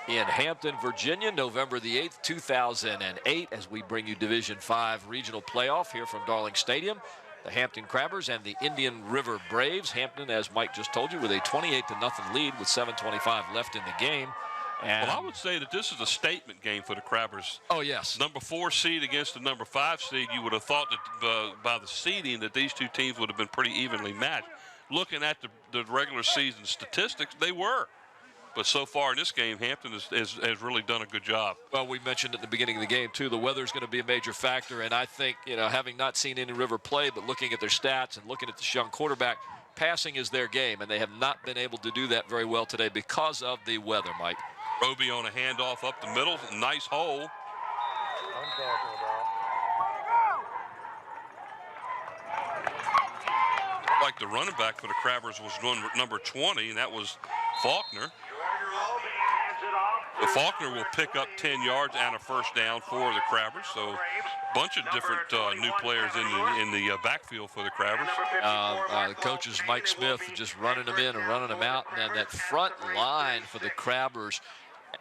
in Hampton, Virginia, November the 8th, 2008, as we bring you Division 5 regional playoff here from Darling Stadium. the Hampton Crabbers and the Indian River Braves. Hampton, as Mike just told you, with a 28-0 lead with 7:25 left in the game. And well, I would say that this is a statement game for the Crabbers. Oh, yes. Number 4 seed against the number 5 seed. You would have thought that by the seeding that these two teams would have been pretty evenly matched. Looking at the regular season statistics, they were. But so far in this game, Hampton has really done a good job. Well, we mentioned at the beginning of the game, too, the weather's going to be a major factor. And I think, having not seen Indian River play, but looking at their stats and looking at this young quarterback, passing is their game. And they have not been able to do that very well today because of the weather, Mike. Roby on a handoff up the middle. Nice hole. I'm talking about. Like the running back for the Crabbers was number 20, and that was Faulkner. So Faulkner will pick up 10 yards and a first down for the Crabbers. So a bunch of different new players in the backfield for the Crabbers. The coaches, Mike Smith, just running them in and running them out. And then that front line for the Crabbers,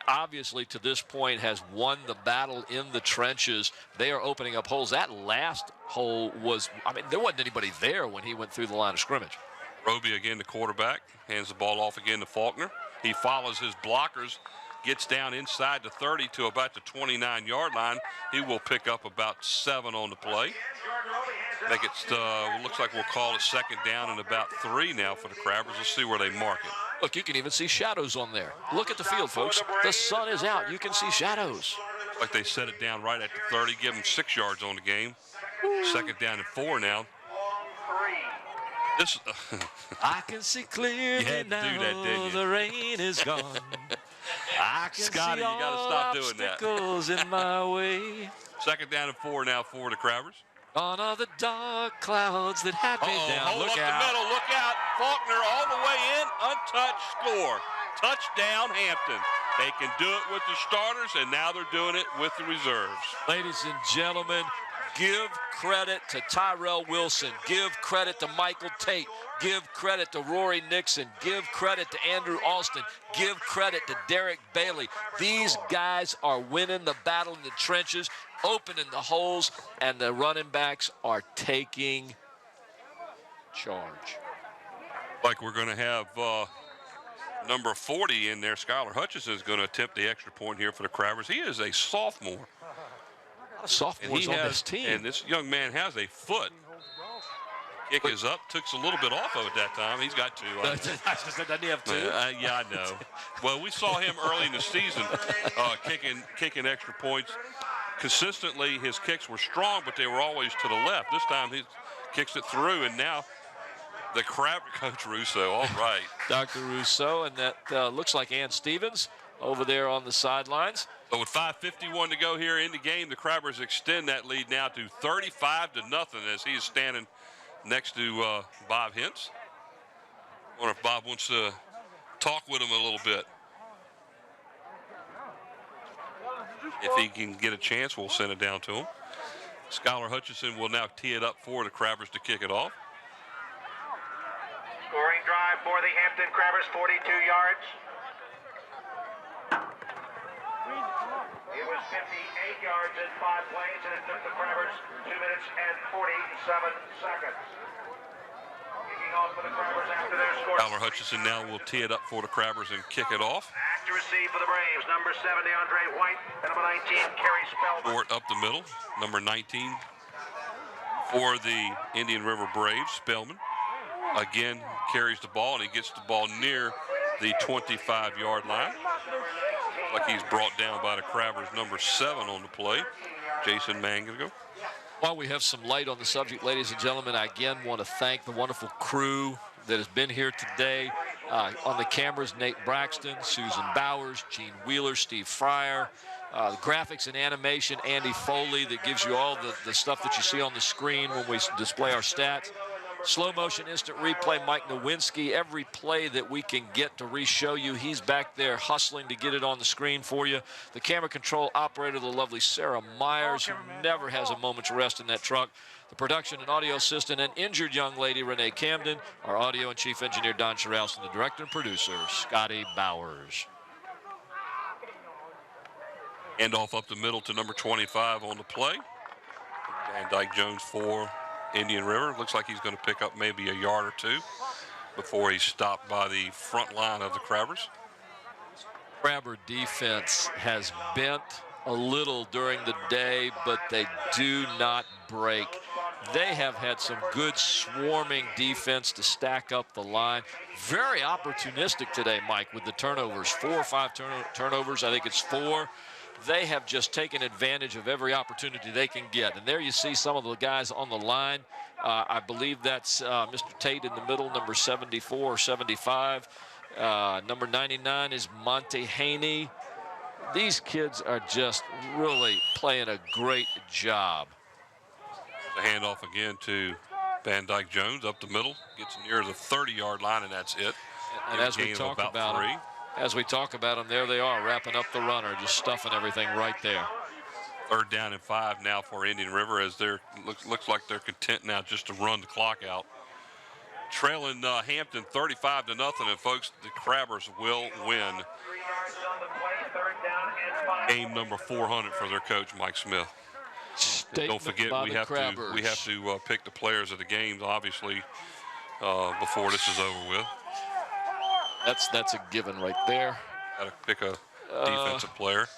obviously to this point, has won the battle in the trenches. They are opening up holes. That last hole was, there wasn't anybody there when he went through the line of scrimmage. Roby again, the quarterback, hands the ball off again to Faulkner. He follows his blockers, gets down inside the 30 to about the 29-yard line. He will pick up about 7 on the play. I think it looks like we'll call it second down and about 3 now for the Crabbers. Let's see where they mark it. Look, you can even see shadows on there. Look at the field, folks. The sun is out. You can see shadows. Like they set it down right at the 30, give them 6 yards on the game. Second down and 4 now. This, I can see clearly now the rain is gone. I can Scotty, see you got to stop doing that. obstacles in my way. Second down and 4 now for the Crabbers. Gone are the dark clouds that had me down. Hold Look up out. the middle, look out. Faulkner all the way in, untouched, score. Touchdown, Hampton. They can do it with the starters, and now they're doing it with the reserves. Ladies and gentlemen, give credit to Tyrell Wilson. Give credit to Michael Tate. Give credit to Rory Nixon. Give credit to Andrew Alston. Give credit to Derek Bailey. These guys are winning the battle in the trenches, opening the holes, and the running backs are taking charge. Like we're going to have number 40 in there. Skylar Hutchinson is going to attempt the extra point here for the Crabbers. He is a sophomore. Sophomores on this team. And this young man has a foot. Kick is up. Took a little bit off of it that time. He's got 2. Doesn't he have 2? Yeah, I know. Well, we saw him early in the season kicking extra points. Consistently, his kicks were strong, but they were always to the left. This time he kicks it through, and now the Crabber coach Russo. All right. Dr. Russo, and that looks like Ann Stevens over there on the sidelines. So with 5:51 to go here in the game, the Crabbers extend that lead now to 35-0 as he is standing next to Bob Hintz. I wonder if Bob wants to talk with him a little bit. If he can get a chance, we'll send it down to him. Skylar Hutchinson will now tee it up for the Crabbers to kick it off. Scoring drive for the Hampton Crabbers, 42 yards. It was 58 yards in 5 plays, and it took the Crabbers 2 minutes and 47 seconds. Kicking off for the Crabbers after their score. Skylar Hutchinson now will tee it up for the Crabbers and kick it off. Back to receive for the Braves, number 7, DeAndre White, and number 19, Kerry Spellman. Short up the middle, number 19 for the Indian River Braves, Spellman. Again, carries the ball, and he gets the ball near the 25-yard line. Like he's brought down by the Crabbers, number 7 on the play, Jason Mangago. While we have some light on the subject, ladies and gentlemen, I again want to thank the wonderful crew that has been here today. On the cameras, Nate Braxton, Susan Bowers, Gene Wheeler, Steve Fryer, the graphics and animation, Andy Foley, that gives you all the stuff that you see on the screen when we display our stats. Slow motion instant replay, Mike Nowinski. Every play that we can get to re-show you, he's back there hustling to get it on the screen for you. The camera control operator, the lovely Sarah Myers, who never has a moment's rest in that truck. The production and audio assistant, an injured young lady, Renee Camden. Our audio and chief engineer, Don Sherhouse, and the director and producer, Scotty Bowers. Hand off up the middle to number 25 on the play. Van Dyke Jones 4, Indian River. Looks like he's going to pick up maybe a yard or two before he's stopped by the front line of the Crabbers. Crabber defense has bent a little during the day, but they do not break. They have had some good swarming defense to stack up the line. Very opportunistic today, Mike, with the turnovers. 4 or 5 turnovers. I think it's 4. They have just taken advantage of every opportunity they can get. And there you see some of the guys on the line. I believe that's Mr. Tate in the middle, number 74 or 75. Number 99 is Monte Haney. These kids are just really playing a great job. The handoff again to Van Dyke Jones up the middle, gets near the 30-yard line, and that's it. And as we talk about them, there they are, wrapping up the runner, just stuffing everything right there. 3rd down and 5 now for Indian River, as they're looks like they're content now just to run the clock out. Trailing Hampton 35-0, and folks, the Crabbers will win game number 400 for their coach, Mike Smith. Don't forget, we have to pick the players of the games, obviously, before this is over with. That's a given right there. Got to pick a defensive player.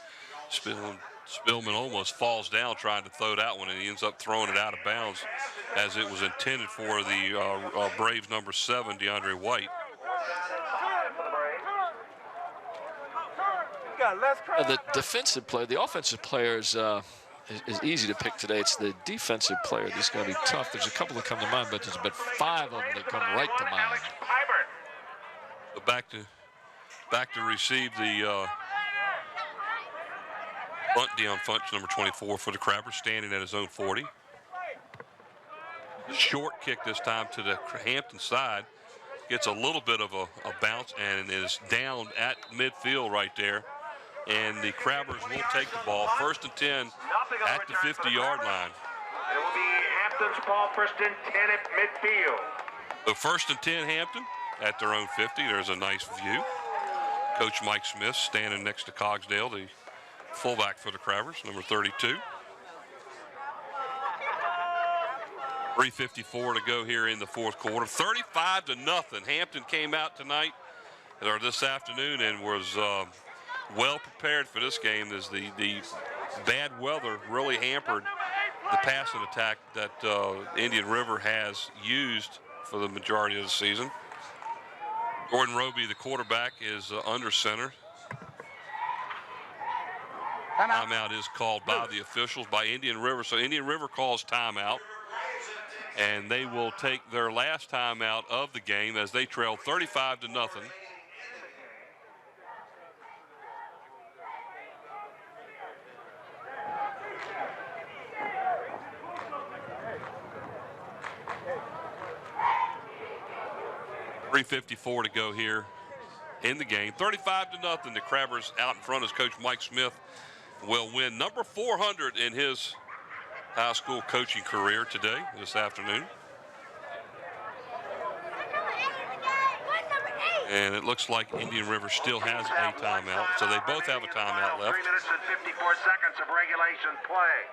Spillman almost falls down trying to throw that one, and he ends up throwing it out of bounds as it was intended for the Braves number 7, DeAndre White. The defensive player, the offensive player is easy to pick today. It's the defensive player that's going to be tough. There's a couple that come to mind, but there's about 5 of them that come right to mind. So back to receive the bunt. Deion Funch, number 24 for the Crabbers, standing at his own 40. Short kick this time to the Hampton side. Gets a little bit of a bounce and is down at midfield right there. And the Crabbers will take the ball. 1st and 10 at the 50-yard line. It will be Hampton's ball, 1st and 10 at midfield. So 1st and 10 Hampton at their own 50. There's a nice view. Coach Mike Smith standing next to Cogsdale, the fullback for the Crabbers, number 32. 3:54 to go here in the 4th quarter. 35-0. Hampton came out tonight, or this afternoon, and was well prepared for this game, as the bad weather really hampered the passing attack that Indian River has used for the majority of the season. Jordan Roby, the quarterback, is under center. Timeout is called by the officials, by Indian River. So Indian River calls timeout, and they will take their last timeout of the game as they trail 35-0. .354 to go here in the game. 35-0. The Crabbers out in front as Coach Mike Smith will win number 400 in his high school coaching career today, this afternoon. And it looks like Indian River still has a timeout, so they both have a timeout left. 3 minutes and 54 seconds of regulation play.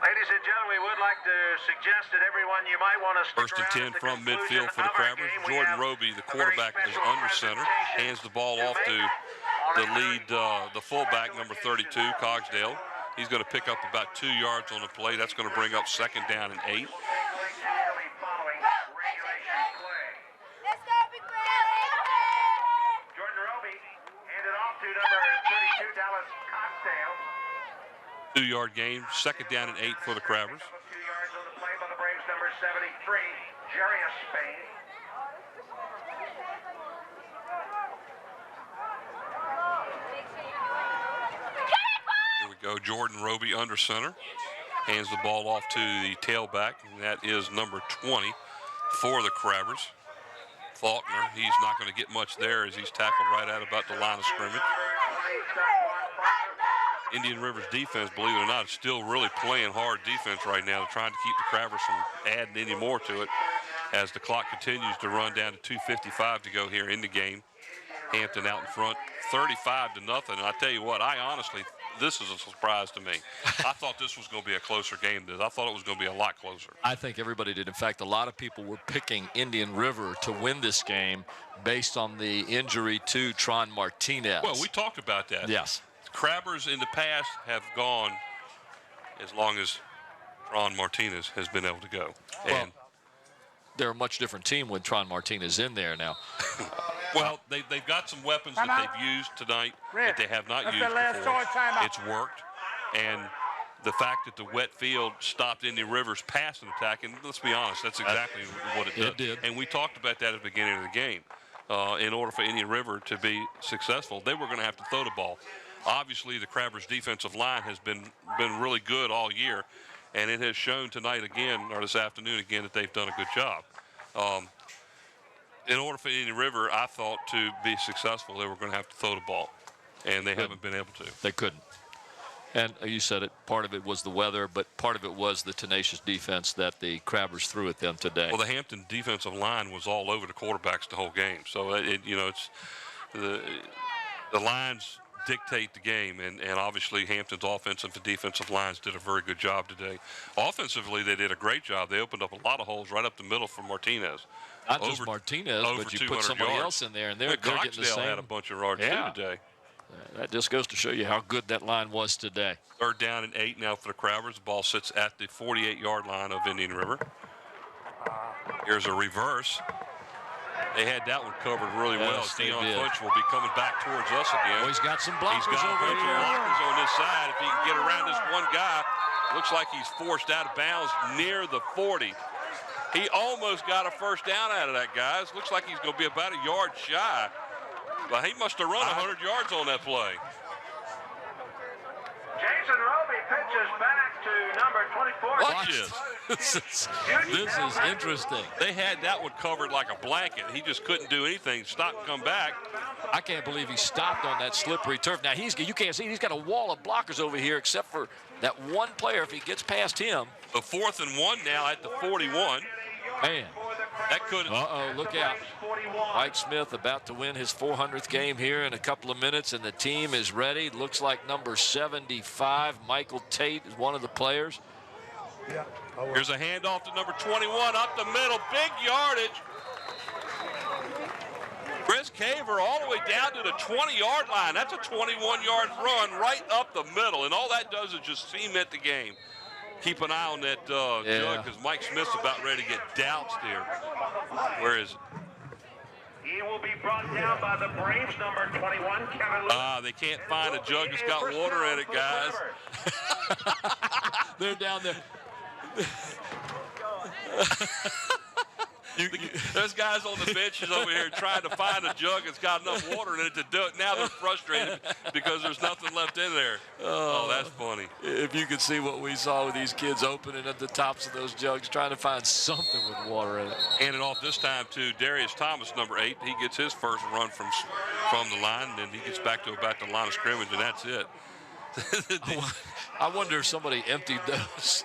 Ladies and gentlemen, we would like to suggest that everyone, you might want to stick 1st and 10 from midfield for the Crabbers. Jordan Roby, the quarterback, is under center. Hands the ball off to the lead, the fullback, number 32, Cogsdale. He's going to pick up about 2 yards on the play. That's going to bring up 2nd down and 8. Jordan Roby handed off to number 32, Dallas Cogsdale. 2-yard gain, 2nd down and 8 for the Crabbers. 2 yards on the play by the Braves, number 73, Jarius Spain. Here we go, Jordan Roby under center. Hands the ball off to the tailback, and that is number 20 for the Crabbers. Faulkner, he's not going to get much there as he's tackled right at about the line of scrimmage. Indian River's defense, believe it or not, is still really playing hard defense right now, trying to keep the Crabbers from adding any more to it as the clock continues to run down to 2:55 to go here in the game. Hampton out in front, 35-0. And I tell you what, this is a surprise to me. I thought this was going to be a closer game than this. I thought it was going to be a lot closer. I think everybody did. In fact, a lot of people were picking Indian River to win this game based on the injury to Tron Martinez. Well, we talked about that. Yes. Crabbers in the past have gone as long as Tron Martinez has been able to go. Well, they're a much different team with Tron Martinez in there now. Well, they've got some weapons that they've used tonight that they have not used before. It's worked. And the fact that the wet field stopped Indian River's passing attack, and let's be honest, that's exactly what it did. It did. And we talked about that at the beginning of the game. In order for Indian River to be successful, they were going to have to throw the ball. Obviously, the Crabbers' defensive line has been really good all year, and it has shown tonight again, or this afternoon again, that they've done a good job. In order for Indian River, I thought, to be successful, they were going to have to throw the ball, and they haven't been able to. They couldn't. And you said it, part of it was the weather, but part of it was the tenacious defense that the Crabbers threw at them today. Well, the Hampton defensive line was all over the quarterbacks the whole game. So, it's the lines dictate the game, and obviously Hampton's offensive and defensive lines did a very good job today. Offensively, they did a great job. They opened up a lot of holes right up the middle for Martinez. Not just Martinez, but you put somebody else in there, and they're getting the same. had a bunch of yards too today. That just goes to show you how good that line was today. 3rd down and 8 now for the Crabbers. The ball sits at the 48-yard line of Indian River. Here's a reverse. They had that one covered really well. Dion Funch will be coming back towards us again. Oh, he's got some blockers He's got a bunch over here. of blockers on this side. If he can get around this one guy, looks like he's forced out of bounds near the 40. He almost got a first down out of that, guys. Looks like he's going to be about a yard shy. But he must have run 100 yards on that play. Jason Roby pitches back to number 24. Watch this. This is interesting. They had that one covered like a blanket. He just couldn't do anything. Stop and come back. I can't believe he stopped on that slippery turf. Now, you can't see, he's got a wall of blockers over here except for that one player if he gets past him. The 4th and 1 now at the 41. Man. That could have. Uh-oh, look out. Mike Smith about to win his 400th game here in a couple of minutes, and the team is ready. Looks like number 75, Michael Tate, is one of the players. Here's a handoff to number 21 up the middle. Big yardage. Chris Caver all the way down to the 20-yard line. That's a 21-yard run right up the middle, and all that does is just cement the game. Keep an eye on that jug because Mike Smith's about ready to get doused here. Where is it? He will be brought down by the Braves, number 21, Kevin Lewis. They can't find a jug that's got water in it, guys. They're down there. There's guys on the benches over here trying to find a jug that's got enough water in it to do it. Now they're frustrated because there's nothing left in there. Oh, that's funny. If you could see what we saw with these kids opening at the tops of those jugs, trying to find something with water in it. Hand it off this time to Darius Thomas, number 8. He gets his first run from the line, and then he gets back to about the line of scrimmage, and that's it. I wonder if somebody emptied those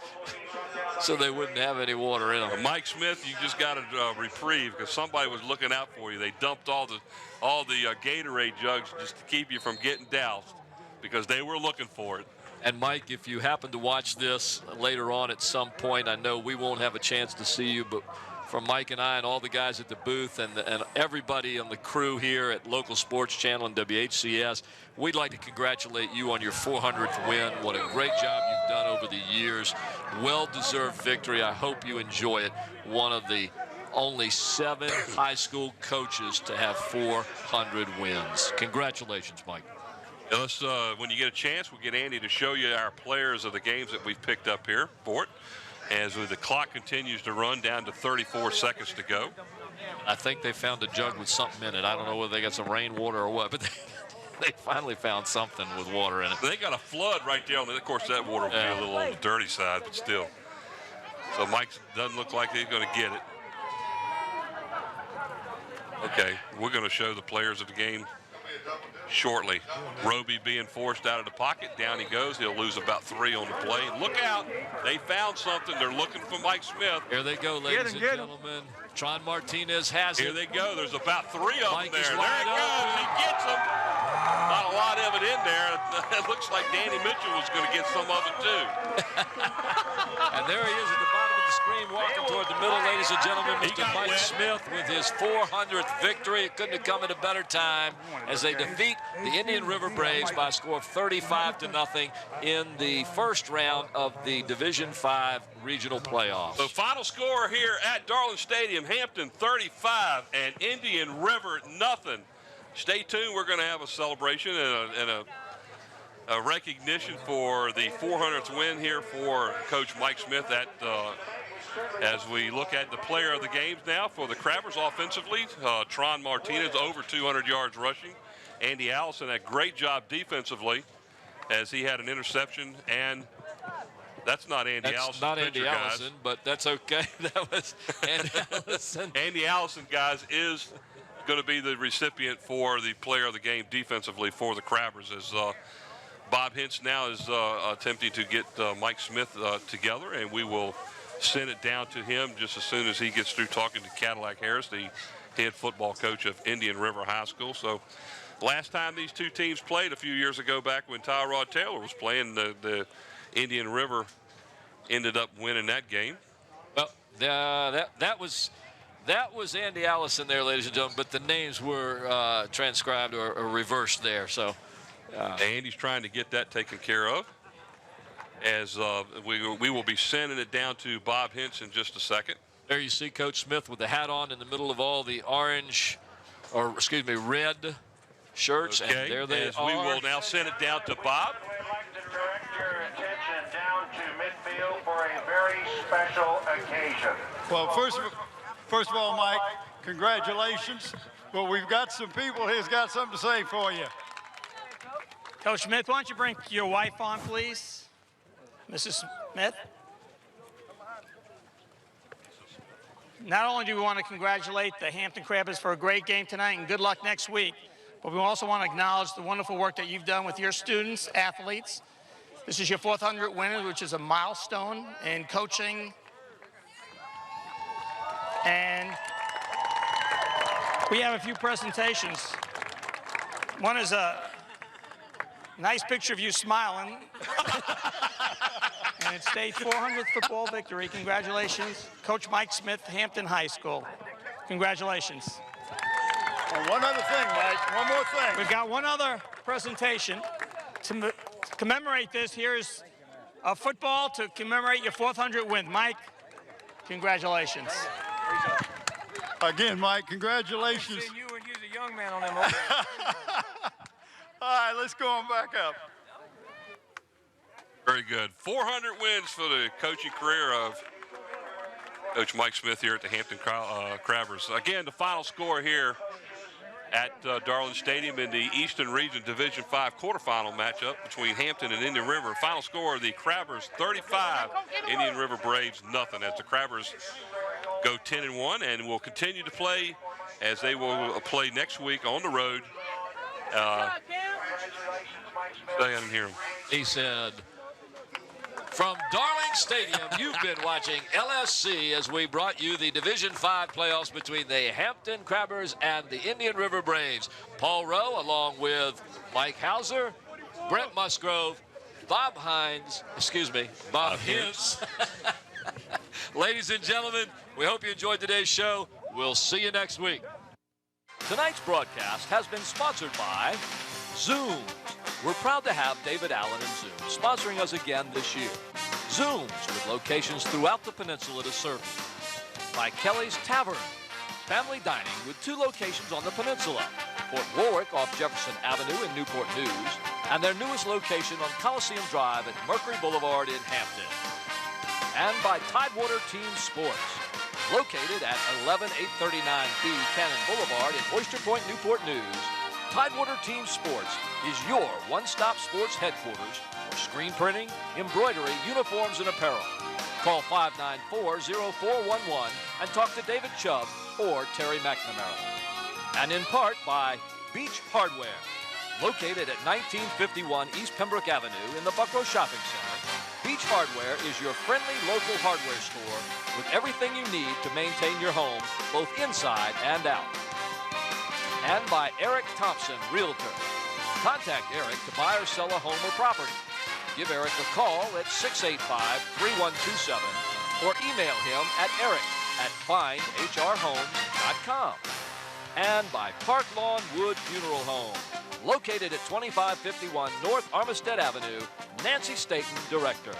so they wouldn't have any water in them. Mike Smith, you just got a reprieve because somebody was looking out for you. They dumped all the Gatorade jugs just to keep you from getting doused because they were looking for it. And Mike, if you happen to watch this later on at some point, I know we won't have a chance to see you, but from Mike and I and all the guys at the booth and everybody on the crew here at Local Sports Channel and WHCS, we'd like to congratulate you on your 400th win. What a great job you've done over the years. Well-deserved victory. I hope you enjoy it. One of the only 7 high school coaches to have 400 wins. Congratulations, Mike. Yeah, let's, when you get a chance, we'll get Andy to show you our players of the games that we've picked up here for it. As the clock continues to run down to 34 seconds to go. I think they found a jug with something in it. I don't know whether they got some rainwater or what, but they finally found something with water in it. They got a flood right there on it. Of course, that water will be a little on the dirty side, but still. So Mike doesn't look like he's going to get it. Okay, we're going to show the players of the game shortly. Roby being forced out of the pocket. Down he goes. He'll lose about 3 on the play. Look out. They found something. They're looking for Mike Smith. Here they go, ladies and gentlemen. Tron Martinez has Here it. they go. There's about 3 of Mike them is there. There wide it goes. open. He gets them. Not a lot of it in there. It looks like Danny Mitchell was going to get some of it, too. And there he is at the bottom of the screen walking toward the middle, ladies and gentlemen. He Mr. got Mike wet. Smith with his 400th victory. It couldn't have come at a better time as they defeat the Indian River Braves by a score of 35-0 in the first round of the Division V regional playoffs. The final score here at Darling Stadium, Hampton 35 and Indian River nothing. Stay tuned. We're going to have a celebration and a recognition for the 400th win here for Coach Mike Smith as we look at the player of the games now for the Crabbers offensively. Tron Martinez over 200 yards rushing. Andy Allison had a great job defensively as he had an interception, and that's not Andy Allison. That's not Andy Allison, but that's okay. That was Andy Allison. Andy Allison, guys, is going to be the recipient for the player of the game defensively for the Crabbers as Bob Hintz now is attempting to get Mike Smith together, and we will send it down to him just as soon as he gets through talking to Cadillac Harris, the head football coach of Indian River High School. So last time these two teams played a few years ago back when Tyrod Taylor was playing, the Indian River ended up winning that game. Well, that was Andy Allison there, ladies and gentlemen, but the names were transcribed or reversed there. So Andy's trying to get that taken care of as we will be sending it down to Bob Hintz in just a second. There you see Coach Smith with the hat on in the middle of all the orange, or excuse me, red shirts, Okay, and there they as are. we will now send it down to Bob. I'd like to direct your attention down to midfield for a very special occasion. Well, first of all, Mike, congratulations. But we've got some people here's got something to say for you. Coach Smith, why don't you bring your wife on, please? Mrs. Smith? Not only do we want to congratulate the Hampton Crabbers for a great game tonight and good luck next week, but we also want to acknowledge the wonderful work that you've done with your students, athletes. This is your 400 win, which is a milestone in coaching. And we have a few presentations. One is a nice picture of you smiling. And it states 400th football victory. Congratulations, Coach Mike Smith, Hampton High School. Congratulations. And one other thing, Mike, one more thing. We've got one other presentation. To commemorate this, here's a football to commemorate your 400th win. Mike, congratulations. Again, Mike, congratulations. You and you're a young man on them. All right, let's go on back up. Very good. 400 wins for the coaching career of Coach Mike Smith here at the Hampton Crabbers. Again, the final score here at Darling Stadium in the Eastern Region Division V quarterfinal matchup between Hampton and Indian River. Final score of the Crabbers 35, Indian River Braves nothing, as the Crabbers go 10-1 and will continue to play as they will play next week on the road. I didn't hear him. He said, from Darling Stadium, you've been watching LSC as we brought you the Division V playoffs between the Hampton Crabbers and the Indian River Braves. Paul Rowe, along with Mike Hauser, Brent Musgrove, Bob Hintz. Ladies and gentlemen, we hope you enjoyed today's show. We'll see you next week. Tonight's broadcast has been sponsored by Zooms. We're proud to have David Allen and Zoom sponsoring us again this year. Zooms, with locations throughout the peninsula to serve you. By Kelly's Tavern, family dining with 2 locations on the peninsula. Fort Warwick off Jefferson Avenue in Newport News, and their newest location on Coliseum Drive at Mercury Boulevard in Hampton. And by Tidewater Team Sports, located at 11839B Cannon Boulevard in Oyster Point, Newport News. Tidewater Team Sports is your one-stop sports headquarters for screen printing, embroidery, uniforms, and apparel. Call 594-0411 and talk to David Chubb or Terry McNamara. And in part by Beach Hardware, located at 1951 East Pembroke Avenue in the Buckrow Shopping Center. Beach Beach Hardware is your friendly local hardware store with everything you need to maintain your home, both inside and out. And by Eric Thompson, Realtor. Contact Eric to buy or sell a home or property. Give Eric a call at 685-3127 or email him at eric@findhrhomes.com. And by Park Lawn Wood Funeral Home, located at 2551 North Armistead Avenue, Nancy Staten, Director.